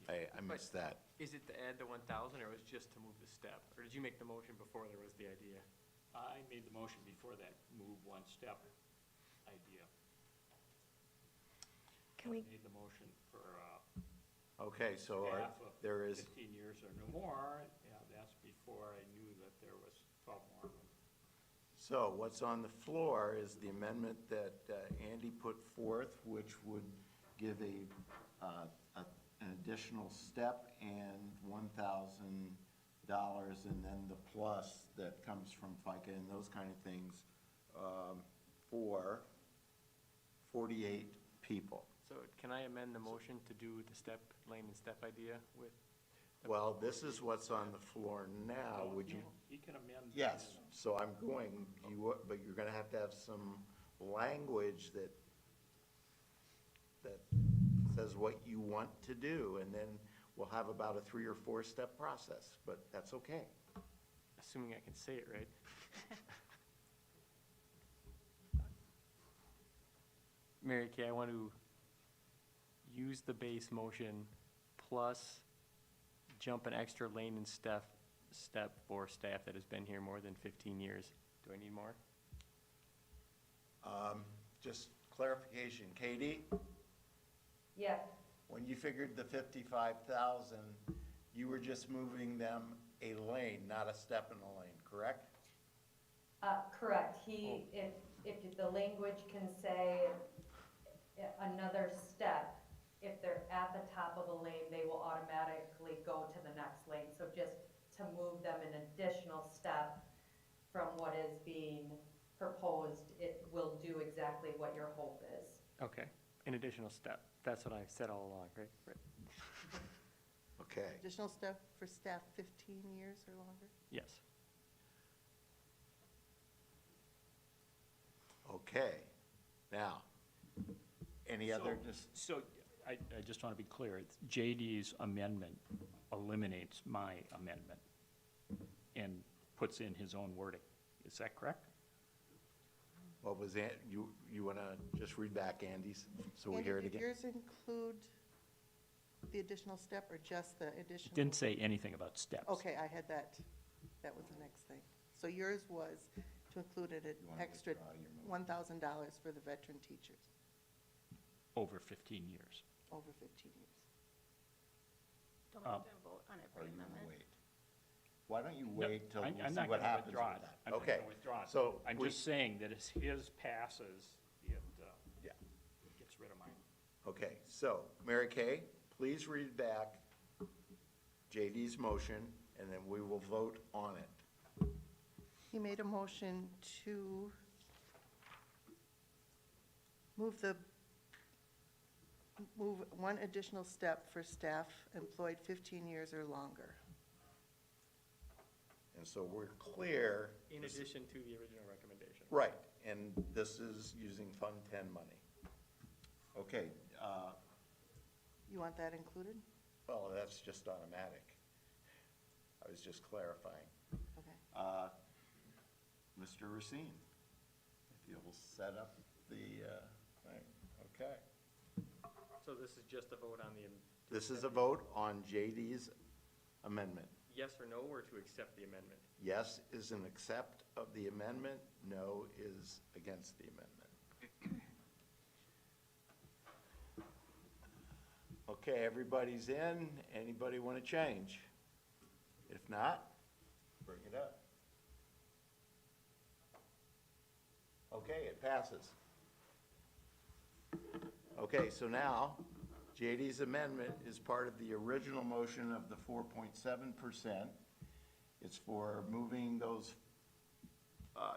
I missed that. Is it to add the 1,000, or was it just to move the step? Or did you make the motion before there was the idea? I made the motion before that move one step idea. Can we, I made the motion for Okay, so staff of there is, 15 years or no more. Yeah, that's before I knew that there was 12 more of them. so what's on the floor is the amendment that Andy put forth, which would give an additional step and $1,000, and then the plus that comes from FICA and those kind of things for 48 people. So can I amend the motion to do the step, lane and step idea with? Well, this is what's on the floor now. Would you? You can amend. the Yes, amendment. so I'm going, but you're gonna have to have some language that says what you want to do, and then we'll have about a 3 or 4 step process, but that's okay. Assuming I can say it right. Mary Kay, I want to use the base motion plus jump an extra lane and step for staff that has been here more than 15 years. Do I need more? Just clarification, Katie, Yes, when you figured the 55,000, you were just moving them a lane, not a step in a lane, correct? correct. If the language can say another step, if they're at the top of a lane, they will automatically go to the next lane. So just to move them an additional step from what is being proposed, it will do exactly what your hope is. Okay, an additional step. That's what I said all along, right? Right. Okay. Additional step for staff 15 years or longer? Yes. Okay. Now, any other, So I just want to be clear, it's JD's amendment eliminates my amendment and puts in his own wording. Is that correct? what was, you want to just read back Andy's, so we Andy, hear it did again? yours include the additional step or just the additional? Didn't say anything about steps. Okay, I had that. That was the next thing. So yours was to include an wanna extra withdraw your motion? $1,000 for the veteran teachers Over 15 years. over 15 years. Don't we have to vote on Or every you want to amendment? wait? Why don't you No, wait till we I'm see not what gonna happens withdraw with it. that? I'm not Okay, gonna withdraw it. so I'm we- just saying that as his passes, it Yeah. gets rid of mine. Okay, so, Mary Kay, please read back JD's motion, and then we will vote on it. He made a motion to Move one additional step for staff employed 15 years or longer. And so we're clear. In addition to the original recommendation. Right, and this is using Fund 10 money. Okay, You want that included? well, that's just automatic. I was just clarifying. Okay. Mr. Racine, if you'll set up the thing, okay. So this is just a vote on the, This is a vote on JD's amendment. yes or no, or to accept the amendment? Yes is an accept of the amendment, no is against the amendment. Okay, everybody's in. Anybody want to change? If not, bring it up. Okay, it passes. Okay, so now JD's amendment is part of the original motion of the 4.7%. It's for moving those,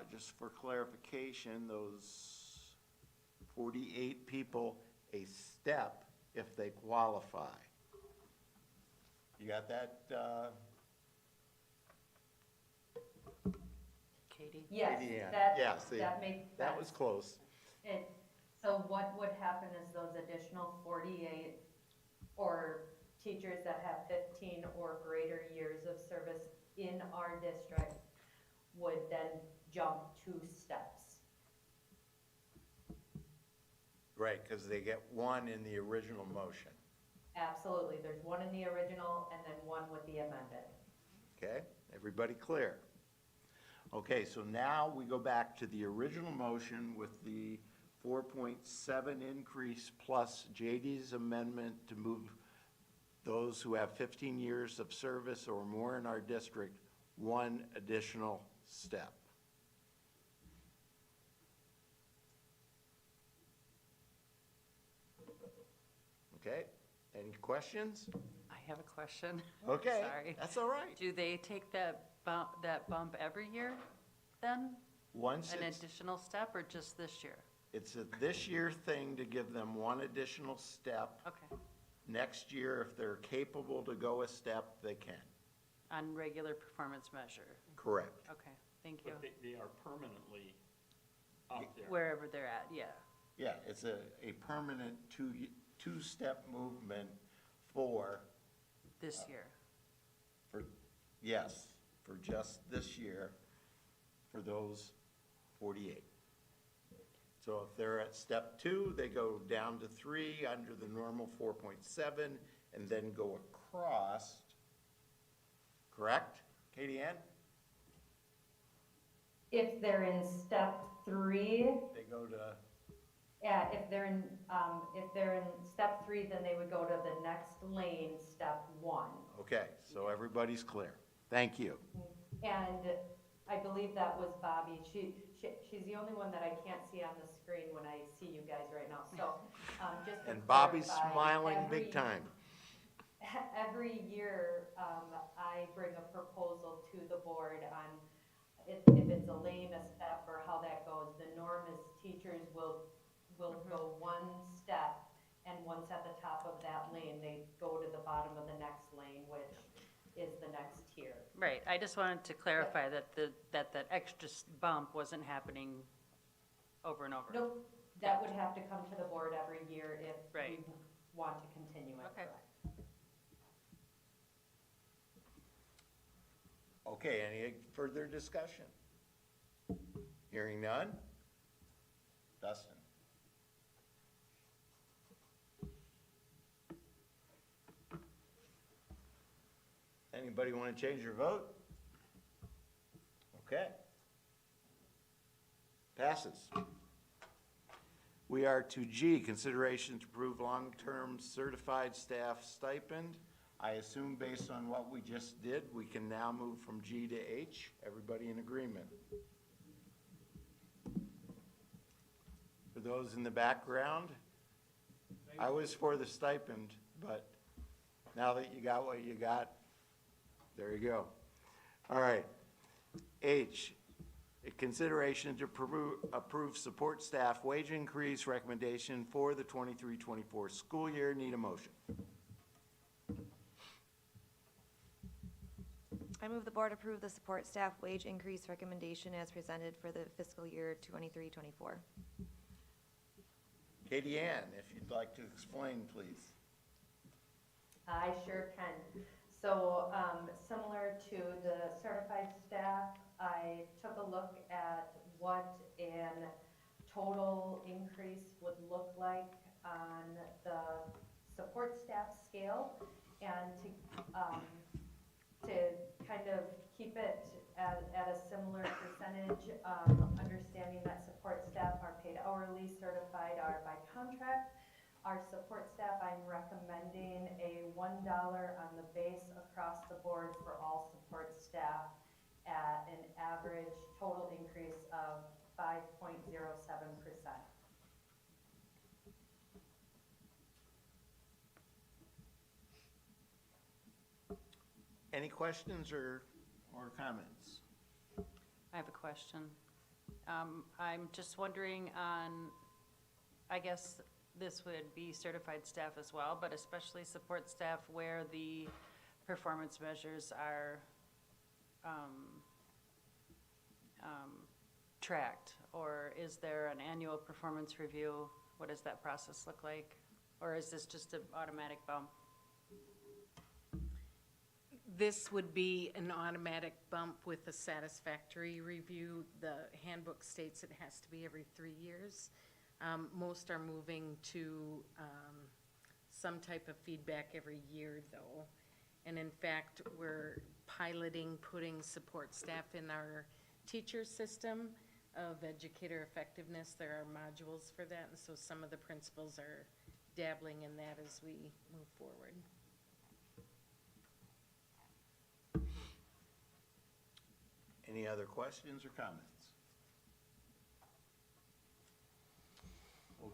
just for clarification, those 48 people a step if they qualify. You got that, Katie? Yes, Katie Ann? that, Yeah, see, that makes sense. that was close. So what would happen is those additional 48 or teachers that have 15 or greater years of service in our district would then jump 2 steps. Right, because they get one in the original motion, Absolutely, there's one in the original and then one with the amended. okay? Everybody clear? Okay, so now we go back to the original motion with the 4.7 increase plus JD's amendment to move those who have 15 years of service or more in our district one additional step. Okay, any questions? I have a question. Okay, Sorry. that's all right. Do they take that bump every year then? Once An it's, additional step or just this year? it's a this year thing to give them one additional step. Okay, Next year, if they're capable to go a step, they can. on regular performance measure? Correct. Okay, thank you. But they are permanently up there. Wherever they're at, yeah. Yeah, it's a permanent two-step movement for, This year. yes, for just this year, for those 48. So if they're at step 2, they go down to 3 under the normal 4.7 and then go across, correct, Katie Ann? If they're in step 3, They go to, yeah, if they're in step 3, then they would go to the next lane, step 1. okay, so everybody's clear. Thank you. And I believe that was Bobby. She's the only one that I can't see on the screen when I see you guys right now. So, just to And Bobby's clarify, smiling big time. Every year, I bring a proposal to the board on if it's a lane, a step, or how that goes. The norm is teachers will go one step, and once at the top of that lane, they go to the bottom of the next lane, which is the next tier. Right, I just wanted to clarify that that extra bump wasn't happening over and over. Nope, that would have to come to the board every year if Right. we want to continue it, Okay. correct? Okay, any further discussion? Hearing none? Dustin? Anybody want to change your vote? Okay. Passes. We are to G, consideration to approve long-term certified staff stipend. I assume based on what we just did, we can now move from G to H. Everybody in agreement? For those in the background, I was for the stipend, but now that you got what you got, there you go. All right. H, Consideration to approve support staff wage increase recommendation for the 23-24 school year. Need a motion. I move the board approve the support staff wage increase recommendation as presented for the fiscal year 23-24. Katie Ann, if you'd like to explain, please. I sure can. So, similar to the certified staff, I took a look at what an total increase would look like on the support staff scale, and to kind of keep it at a similar percentage, understanding that support staff are paid hourly, certified are by contract. Our support staff, I'm recommending a $1 on the base across the board for all support staff at an average total increase of 5.07%. Any questions or comments? I have a question. I'm just wondering on, I guess this would be certified staff as well, but especially support staff where the performance measures are tracked, or is there an annual performance review? What does that process look like? Or is this just an automatic bump? This would be an automatic bump with a satisfactory review. The handbook states it has to be every 3 years. Most are moving to some type of feedback every year, though. And in fact, we're piloting putting support staff in our teacher system of educator effectiveness. There are modules for that, and so some of the principals are dabbling in that as we move forward. Any other questions or comments?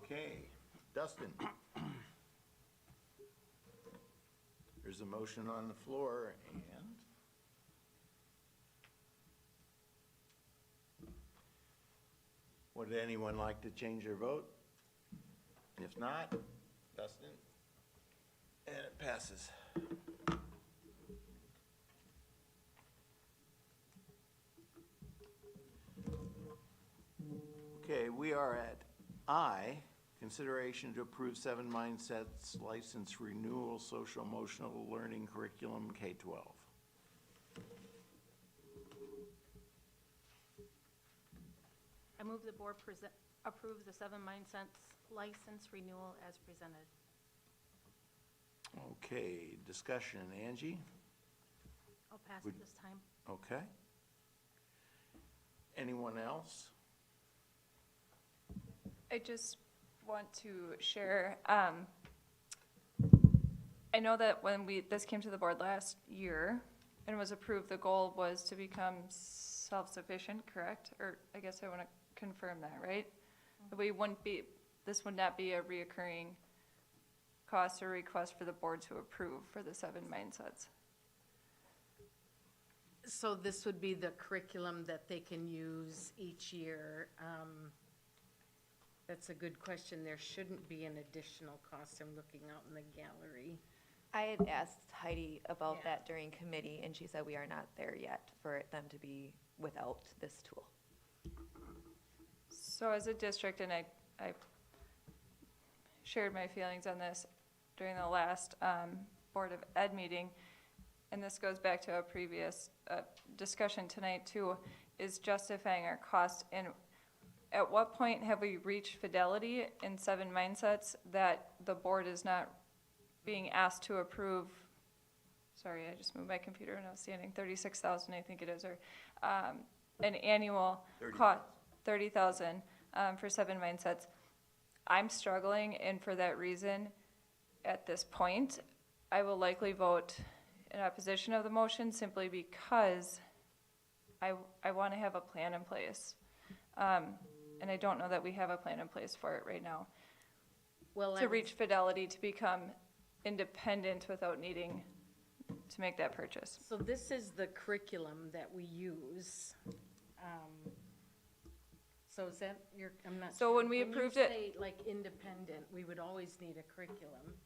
Okay, Dustin. There's a motion on the floor, and would anyone like to change their vote? If not, Dustin, and it passes. Okay, we are at I, consideration to approve 7 Mindsets license renewal, social emotional learning curriculum K-12. I move the board approve the 7 Mindsets license renewal as presented. Okay, discussion, Angie? I'll pass it this time. Okay. Anyone else? I just want to share, I know that when this came to the board last year and was approved, the goal was to become self-sufficient, correct? Or I guess I want to confirm that, right? That this would not be a reoccurring cost or request for the board to approve for the 7 Mindsets. So this would be the curriculum that they can use each year. That's a good question. There shouldn't be an additional cost. I'm looking out in the gallery. I had asked Heidi about Yeah. that during committee, and she said we are not there yet for them to be without this tool. So as a district, and I shared my feelings on this during the last Board of Ed meeting, and this goes back to a previous discussion tonight too, is justifying our cost. And at what point have we reached fidelity in 7 Mindsets that the board is not being asked to approve? Sorry, I just moved my computer and I was standing 36,000, I think it is, or an annual cost, 30,000 for 7 Mindsets. I'm struggling, and for that reason, at this point, I will likely vote in opposition of the motion simply because I want to have a plan in place. And I don't know that we have a plan in place for it right now. Well, To reach fidelity, to become independent without needing to make that purchase. So this is the curriculum that we use. So is that, I'm not So sure. when we approved it- When you say like independent, we would always need a curriculum.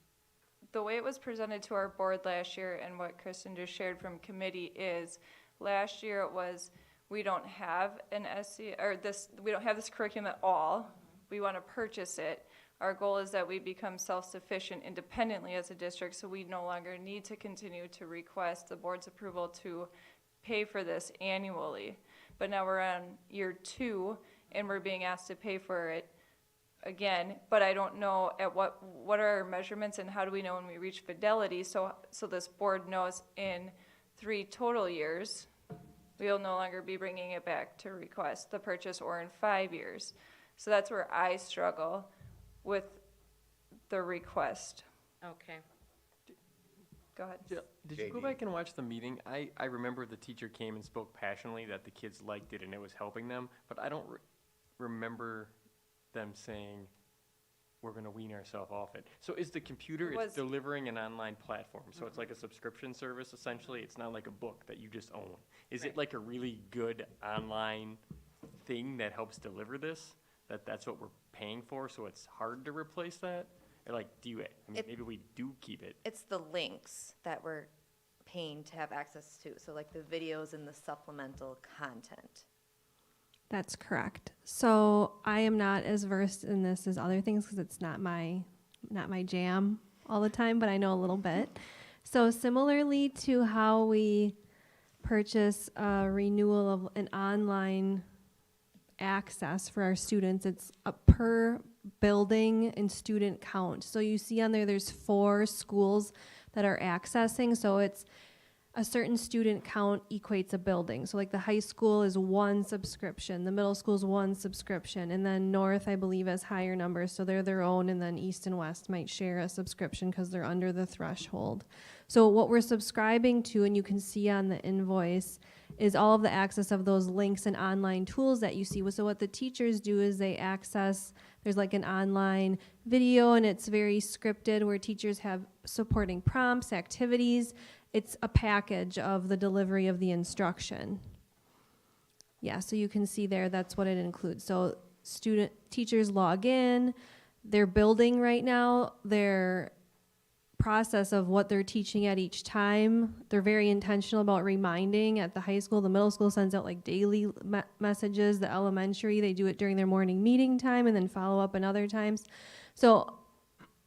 The way it was presented to our board last year and what Kristen just shared from committee is, last year it was, we don't have an SC, or this, we don't have this curriculum at all. We want to purchase it. Our goal is that we become self-sufficient independently as a district, so we no longer need to continue to request the board's approval to pay for this annually. But now we're on year 2, and we're being asked to pay for it again, but I don't know at what are our measurements and how do we know when we reach fidelity, so this board knows in 3 total years, we'll no longer be bringing it back to request the purchase, or in 5 years. So that's where I struggle with the request. Okay. Go ahead. Did you go JD. back and watch the meeting? I remember the teacher came and spoke passionately that the kids liked it and it was helping them, but I don't remember them saying, we're gonna wean ourselves off it. So is the computer, It it's was- delivering an online platform, so it's like a subscription service essentially? It's not like a book that you just own. Is it like a really good online thing that helps deliver this? That's what we're paying for, so it's hard to replace that? Or like, maybe we do keep it. It's the links that we're paying to have access to, so like the videos and the supplemental content. That's correct. So I am not as versed in this as other things because it's not my jam all the time, but I know a little bit. So similarly to how we purchase a renewal of an online access for our students, it's a per building and student count. So you see on there's 4 schools that are accessing, so it's a certain student count equates a building. So like the high school is 1 subscription, the middle school is 1 subscription, and then North, I believe, has higher numbers, so they're their own, and then East and West might share a subscription because they're under the threshold. So what we're subscribing to, and you can see on the invoice, is all of the access of those links and online tools that you see. So what the teachers do is they access, there's like an online video, and it's very scripted where teachers have supporting prompts, activities. It's a package of the delivery of the instruction. Yeah, so you can see there, that's what it includes. So teachers log in, they're building right now their process of what they're teaching at each time. They're very intentional about reminding at the high school. The middle school sends out like daily messages. The elementary, they do it during their morning meeting time and then follow up in other times. So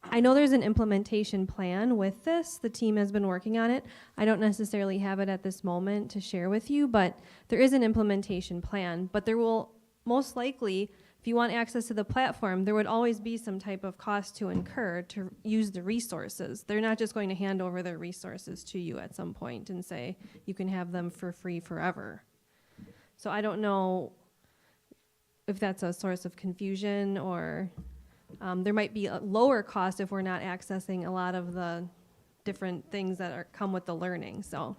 I know there's an implementation plan with this. The team has been working on it. I don't necessarily have it at this moment to share with you, but there is an implementation plan. But there will most likely, if you want access to the platform, there would always be some type of cost to incur to use the resources. They're not just going to hand over their resources to you at some point and say, you can have them for free forever. So I don't know if that's a source of confusion, or there might be a lower cost if we're not accessing a lot of the different things that come with the learning, so.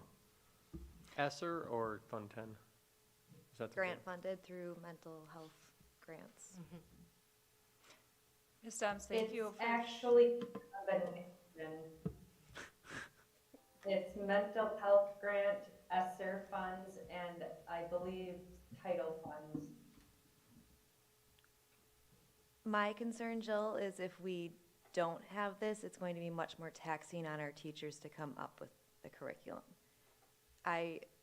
ESSER or Fund 10? Is that the Grant funded through mental health grants. Ms. Downs, thank you. It's actually a combination. It's mental health grant, ESSER funds, and I believe title funds. My concern, Jill, is if we don't have this, it's going to be much more taxing on our teachers to come up with the curriculum.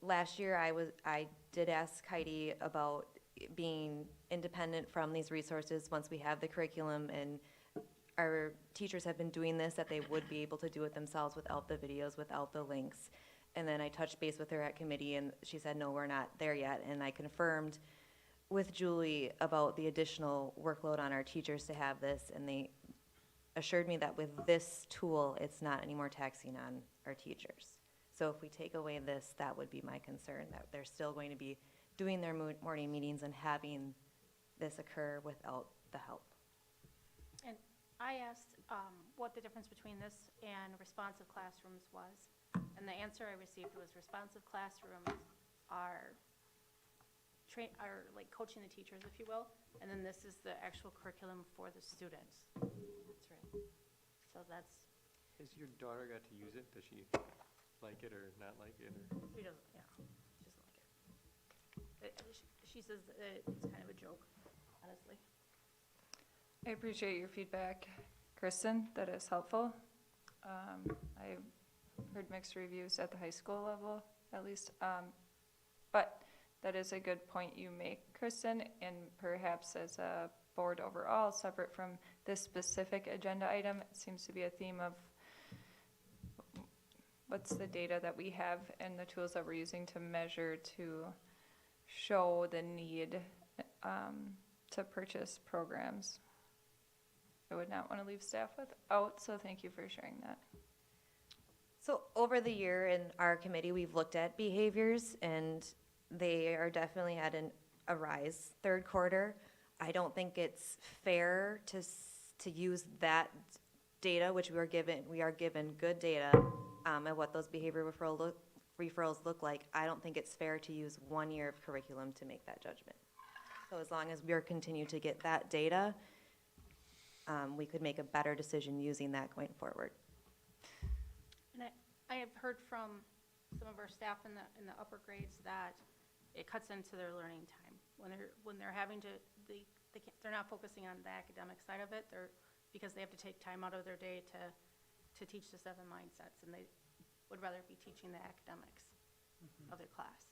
Last year I did ask Heidi about being independent from these resources once we have the curriculum, and our teachers have been doing this, that they would be able to do it themselves without the videos, without the links. And then I touched base with her at committee, and she said, no, we're not there yet. And I confirmed with Julie about the additional workload on our teachers to have this, and they assured me that with this tool, it's not any more taxing on our teachers. So if we take away this, that would be my concern, that they're still going to be doing their morning meetings and having this occur without the help. And I asked what the difference between this and responsive classrooms was. And the answer I received was responsive classrooms are like coaching the teachers, if you will. And then this is the actual curriculum for the students. That's right. So that's, Has your daughter got to use it? Does she like it or not like it? Or? she doesn't, yeah, she doesn't like it. She says that it's kind of a joke. honestly. I appreciate your feedback, Kristen. That is helpful. I heard mixed reviews at the high school level, at least. But that is a good point you make, Kristen, and perhaps as a board overall, separate from this specific agenda item, it seems to be a theme of what's the data that we have and the tools that we're using to measure to show the need to purchase programs. I would not want to leave staff without, so thank you for sharing that. So over the year in our committee, we've looked at behaviors, and they are definitely at a rise third quarter. I don't think it's fair to use that data, which we are given good data, and what those behavior referrals look like. I don't think it's fair to use 1 year of curriculum to make that judgment. So as long as we continue to get that data, we could make a better decision using that going forward. And I have heard from some of our staff in the upper grades that it cuts into their learning time. When they're having to, they're not focusing on the academic side of it, because they have to take time out of their day to teach the 7 mindsets, and they would rather be teaching the academics of their class.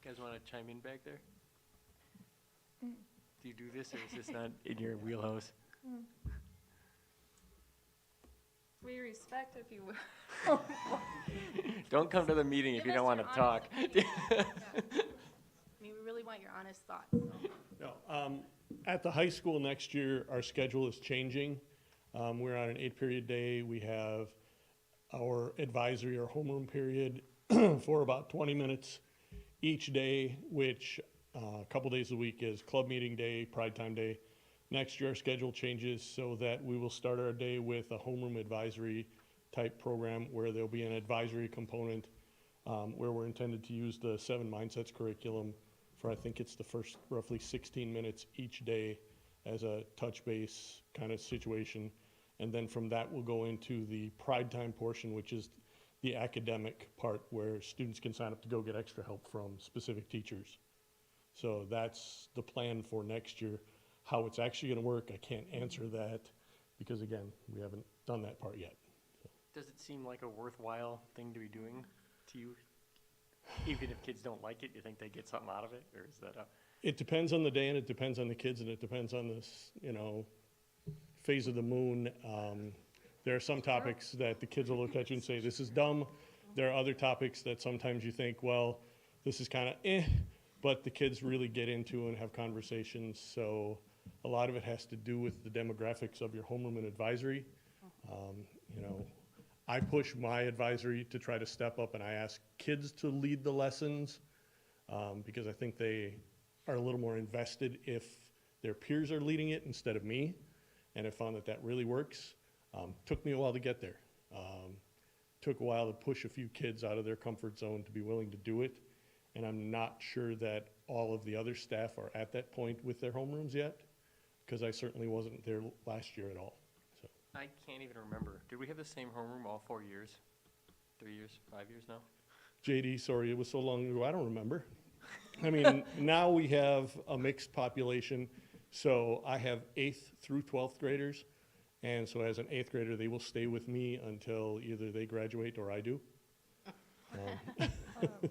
You guys want to chime in back there? Do you do this, or is this not in your wheelhouse? We respect, if you will. Don't come to the meeting if Give you don't us want your to talk. honest opinion. Yeah. I mean, we really want your honest thoughts. So. No, at the high school next year, our schedule is changing. We're on an 8-period day. We have our advisory or homeroom period for about 20 minutes each day, which a couple days a week is club meeting day, pride time day. Next year, our schedule changes so that we will start our day with a homeroom advisory type program where there'll be an advisory component where we're intended to use the 7 Mindsets curriculum for, I think it's the first roughly 16 minutes each day as a touch base kind of situation. And then from that, we'll go into the pride time portion, which is the academic part where students can sign up to go get extra help from specific teachers. So that's the plan for next year. How it's actually going to work, I can't answer that because, again, we haven't done that part yet. So. Does it seem like a worthwhile thing to be doing to you? Even if kids don't like it, you think they get something out of it, or is that a... It depends on the day, and it depends on the kids, and it depends on this, phase of the moon. There are some topics that the kids will look at you and say, this is dumb. There are other topics that sometimes you think, well, this is kind of but the kids really get into and have conversations. So a lot of it has to do with the demographics of your homeroom and advisory. I push my advisory to try to step up, and I ask kids to lead the lessons because I think they are a little more invested if their peers are leading it instead of me. And I found that really works. Took me a while to get there. Took a while to push a few kids out of their comfort zone to be willing to do it. And I'm not sure that all of the other staff are at that point with their homerooms yet, because I certainly wasn't there last year at all. So. I can't even remember. Did we have the same homeroom all 4 years? 3 years? 5 years now? JD, sorry, it was so long ago, I don't remember. I mean, now we have a mixed population. So I have 8th through 12th graders. And so as an 8th grader, they will stay with me until either they graduate or I do.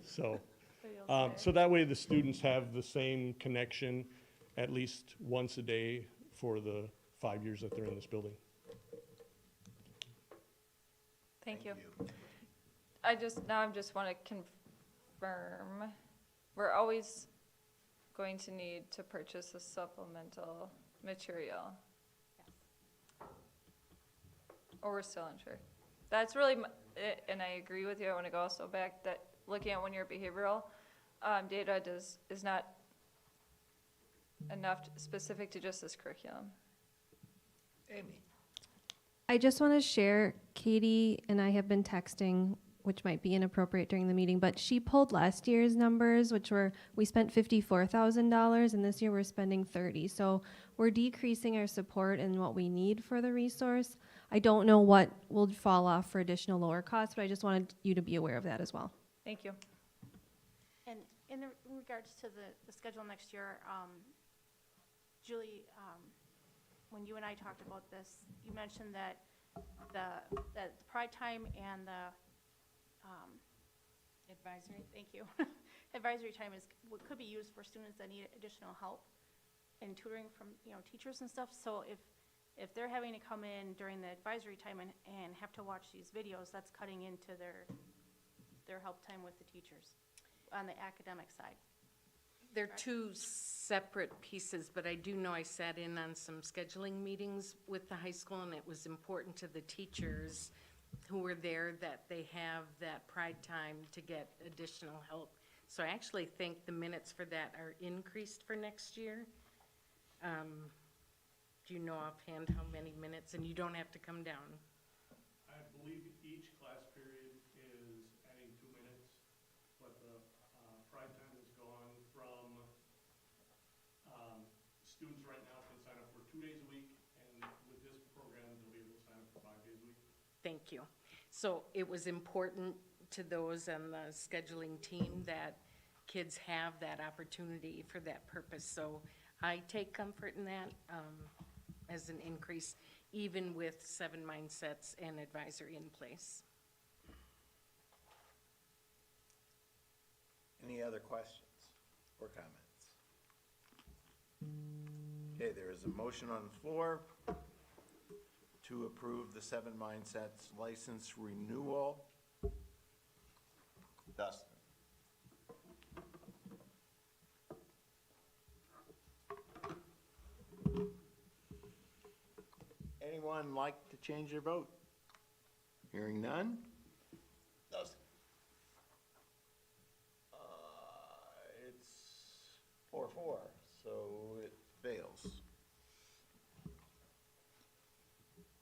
So that way the students have the same connection at least once a day for the 5 years that they're in this building. Thank you. I just want to confirm, we're always going to need to purchase a supplemental material. Yes. Or we're still unsure. That's really, and I agree with you, I want to go also back that looking at 1 year behavioral data is not enough specific to just this curriculum. Amy. I just want to share, Katie and I have been texting, which might be inappropriate during the meeting, but she pulled last year's numbers, we spent $54,000, and this year we're spending $30,000. So we're decreasing our support and what we need for the resource. I don't know what will fall off for additional lower costs, but I just wanted you to be aware of that as well. Thank you. And in regards to the schedule next year, Julie, when you and I talked about this, you mentioned that the Pride Time and the, Advisory? thank you, advisory time could be used for students that need additional help and tutoring from, teachers and stuff. So if they're having to come in during the advisory time and have to watch these videos, that's cutting into their help time with the teachers on the academic side. They're two separate pieces, but I do know I sat in on some scheduling meetings with the high school, and it was important to the teachers who were there that they have that Pride Time to get additional help. So I actually think the minutes for that are increased for next year. Do you know offhand how many minutes? And you don't have to come down. I believe each class period is adding 2 minutes, but the Pride Time has gone from, students right now can sign up for 2 days a week, and with this program, they'll be able to sign up for 5 days a week. Thank you. So it was important to those on the scheduling team that kids have that opportunity for that purpose. So I take comfort in that as an increase, even with 7 mindsets and advisory in place. Any other questions or comments? Okay, there is a motion on the floor to approve the 7 Mindsets license renewal. Dustin. Anyone like to change their vote? Hearing none? Dustin. It's 4-4, so it fails.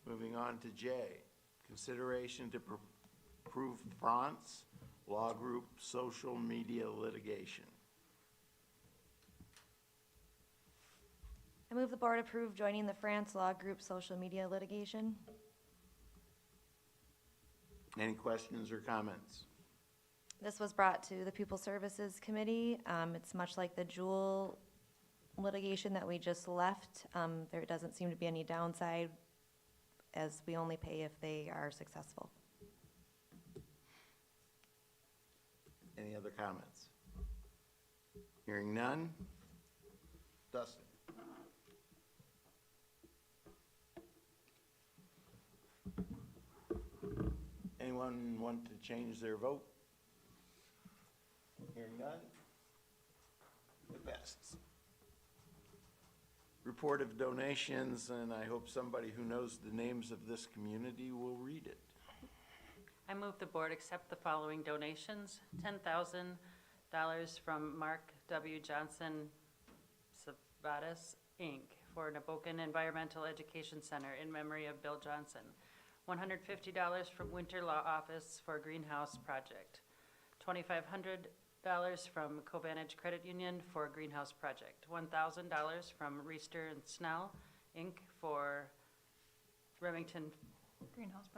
Moving on to J, consideration to approve Frantz Law Group social media litigation. I move the board approve joining the Frantz Law Group social media litigation. Any questions or comments? This was brought to the Pupil Services Committee. It's much like the Jewel litigation that we just left. There doesn't seem to be any downside, as we only pay if they are successful. Any other comments? Hearing none? Dustin. Anyone want to change their vote? Hearing none? It passes. Report of donations, and I hope somebody who knows the names of this community will read it. I move the board accept the following donations: $10,000 from Mark W. Johnson Sabatis, Inc. for Neboken Environmental Education Center in memory of Bill Johnson. $150 from Winter Law Office for Greenhouse Project. $2,500 from Covantage Credit Union for Greenhouse Project. $1,000 from Reister and Snell, Inc. for Remington Greenhouse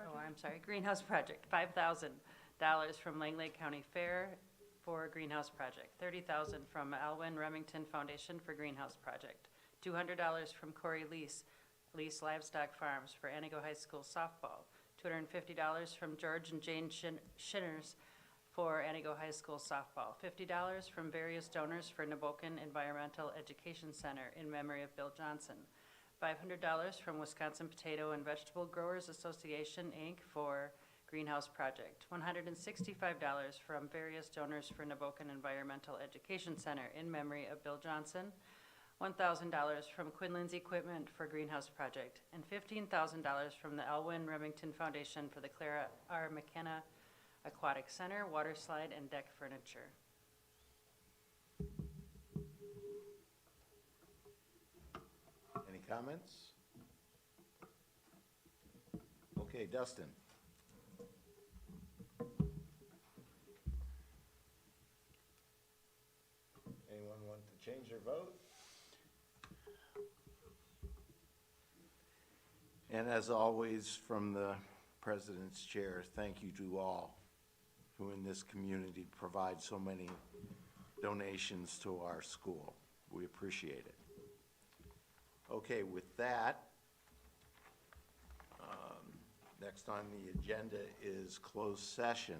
Greenhouse Project. $5,000 from Langley County Fair for Greenhouse Project. $30,000 from Alwyn Remington Foundation for Greenhouse Project. $200 from Corey Lease Livestock Farms for Antigo High School softball. $250 from George and Jane Shinners for Antigo High School softball. $50 from various donors for Neboken Environmental Education Center in memory of Bill Johnson. $500 from Wisconsin Potato and Vegetable Growers Association, Inc. for Greenhouse Project. $165 from various donors for Neboken Environmental Education Center in memory of Bill Johnson. $1,000 from Quinlan's Equipment for Greenhouse Project, and $15,000 from the Alwyn Remington Foundation for the Clara R. McKenna Aquatic Center, water slide, and deck furniture. Any comments? Okay, Dustin. Anyone want to change their vote? And as always, from the President's chair, thank you to all who in this community provide so many donations to our school. We appreciate it. Okay, with that, next on the agenda is closed session.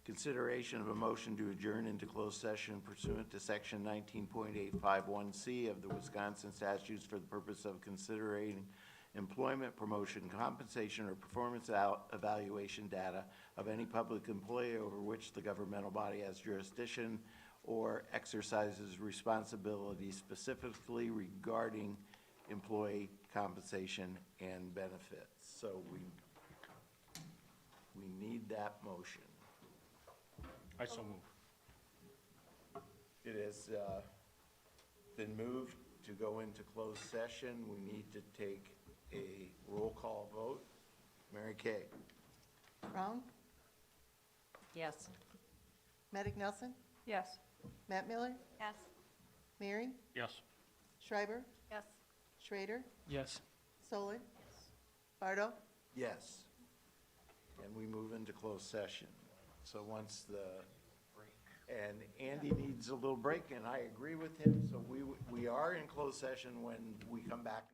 Consideration of a motion to adjourn into closed session pursuant to Section 19.851C of the Wisconsin statutes for the purpose of considering employment, promotion, compensation, or performance evaluation data of any public employee over which the governmental body has jurisdiction or exercises responsibility specifically regarding employee compensation and benefits. So we need that motion. I so move. It has been moved to go into closed session. We need to take a roll call vote. Mary Kay? Brown, Yes. Maddox Nelson, Yes. Matt Miller, Yes. Mary, Yes. Schreiber, Yes. Schrader, Yes. Solon, Bardo, Yes. And we move into closed session. So once and Andy needs a little break, and I agree with him, so we are in closed session when we come back.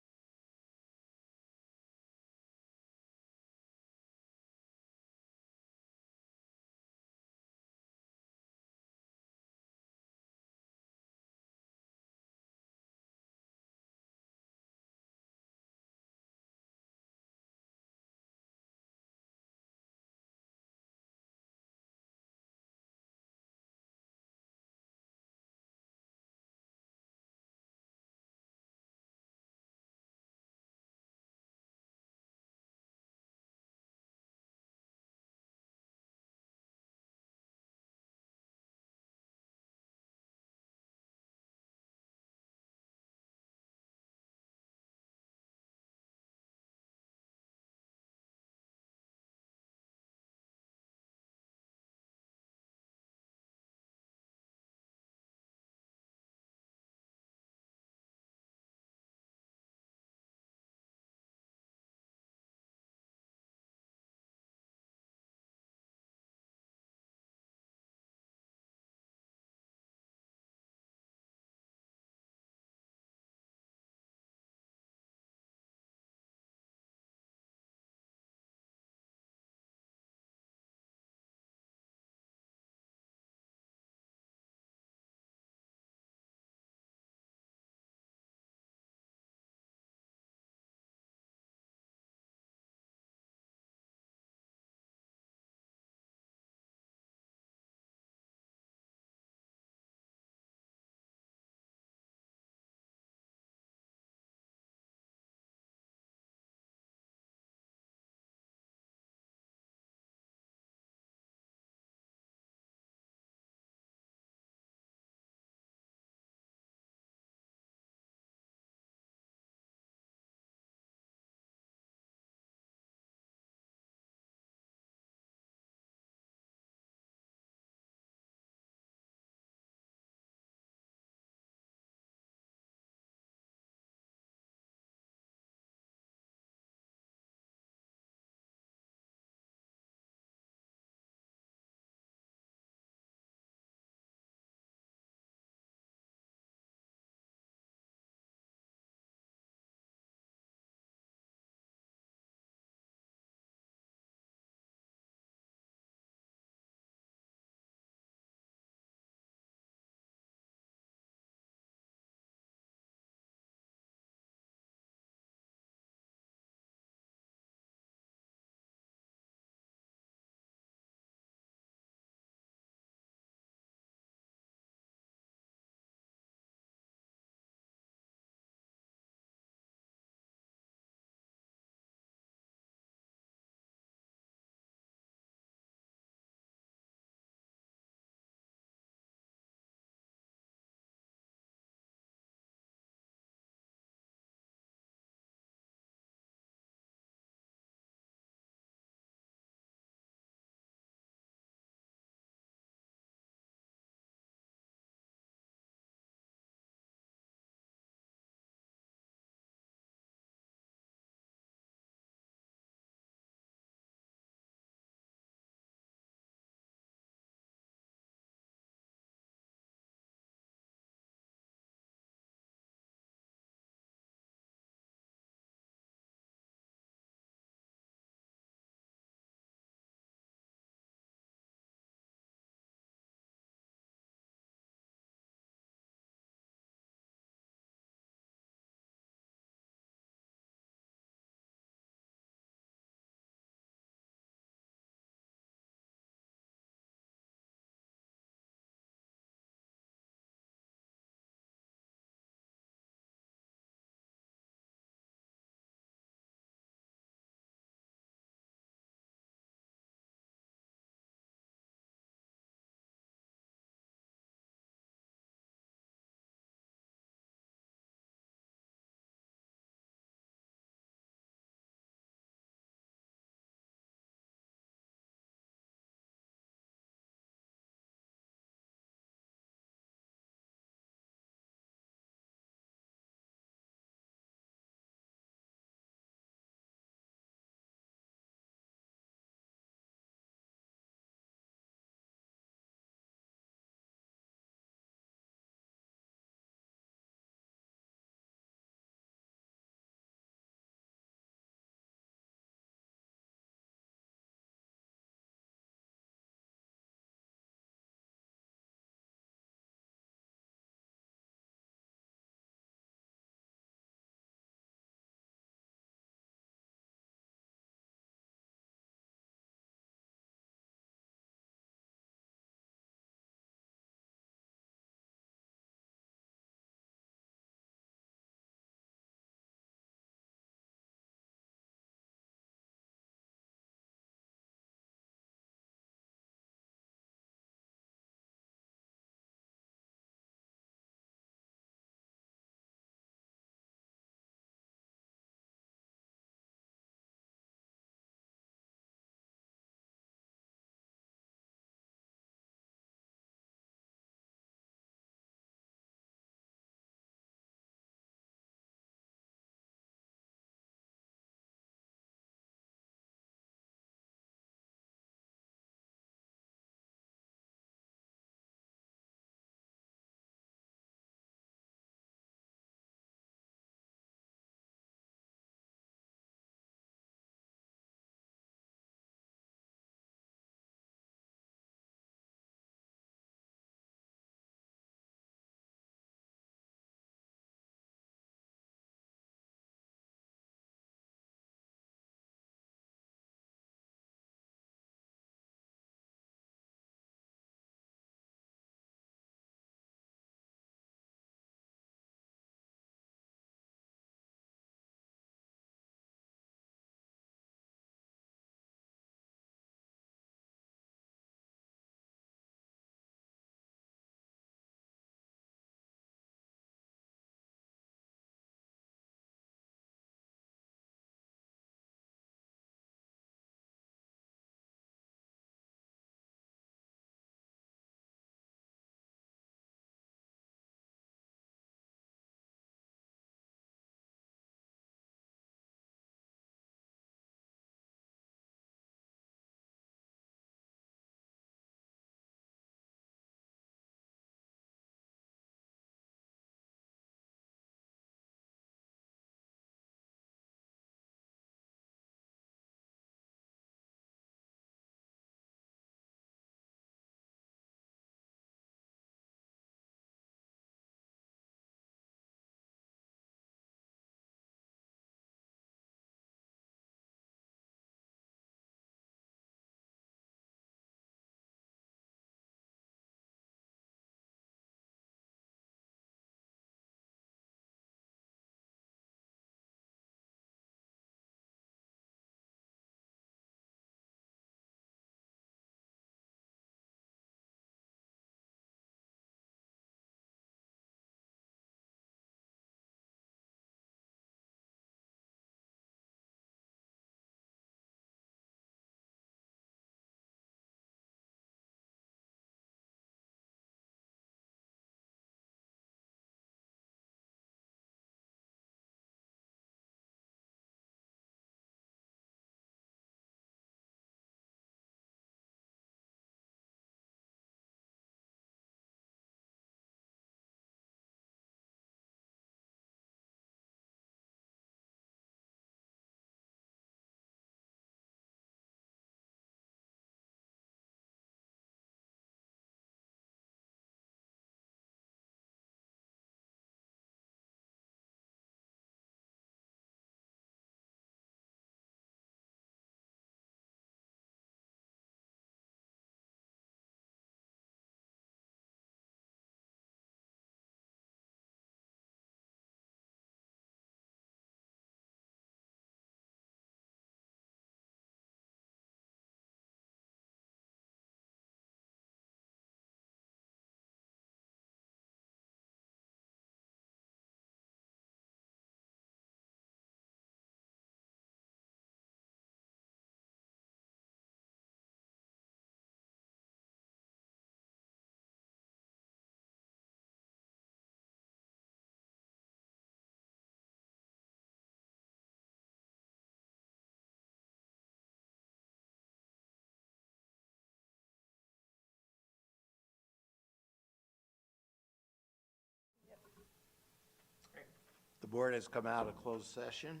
board has come out of closed session.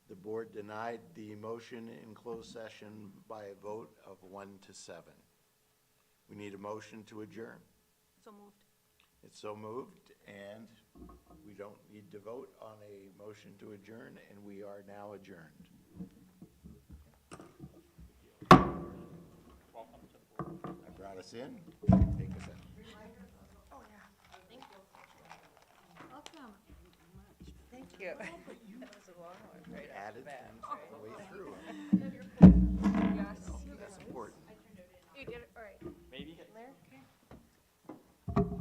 The board denied the motion in closed session by a vote of 1 to 7. We need a motion to adjourn. So moved. It's so moved, and we don't need to vote on a motion to adjourn, and we are now adjourned. I brought us in. Take us out. Thank you. That was a long one, right? Added things all the way through.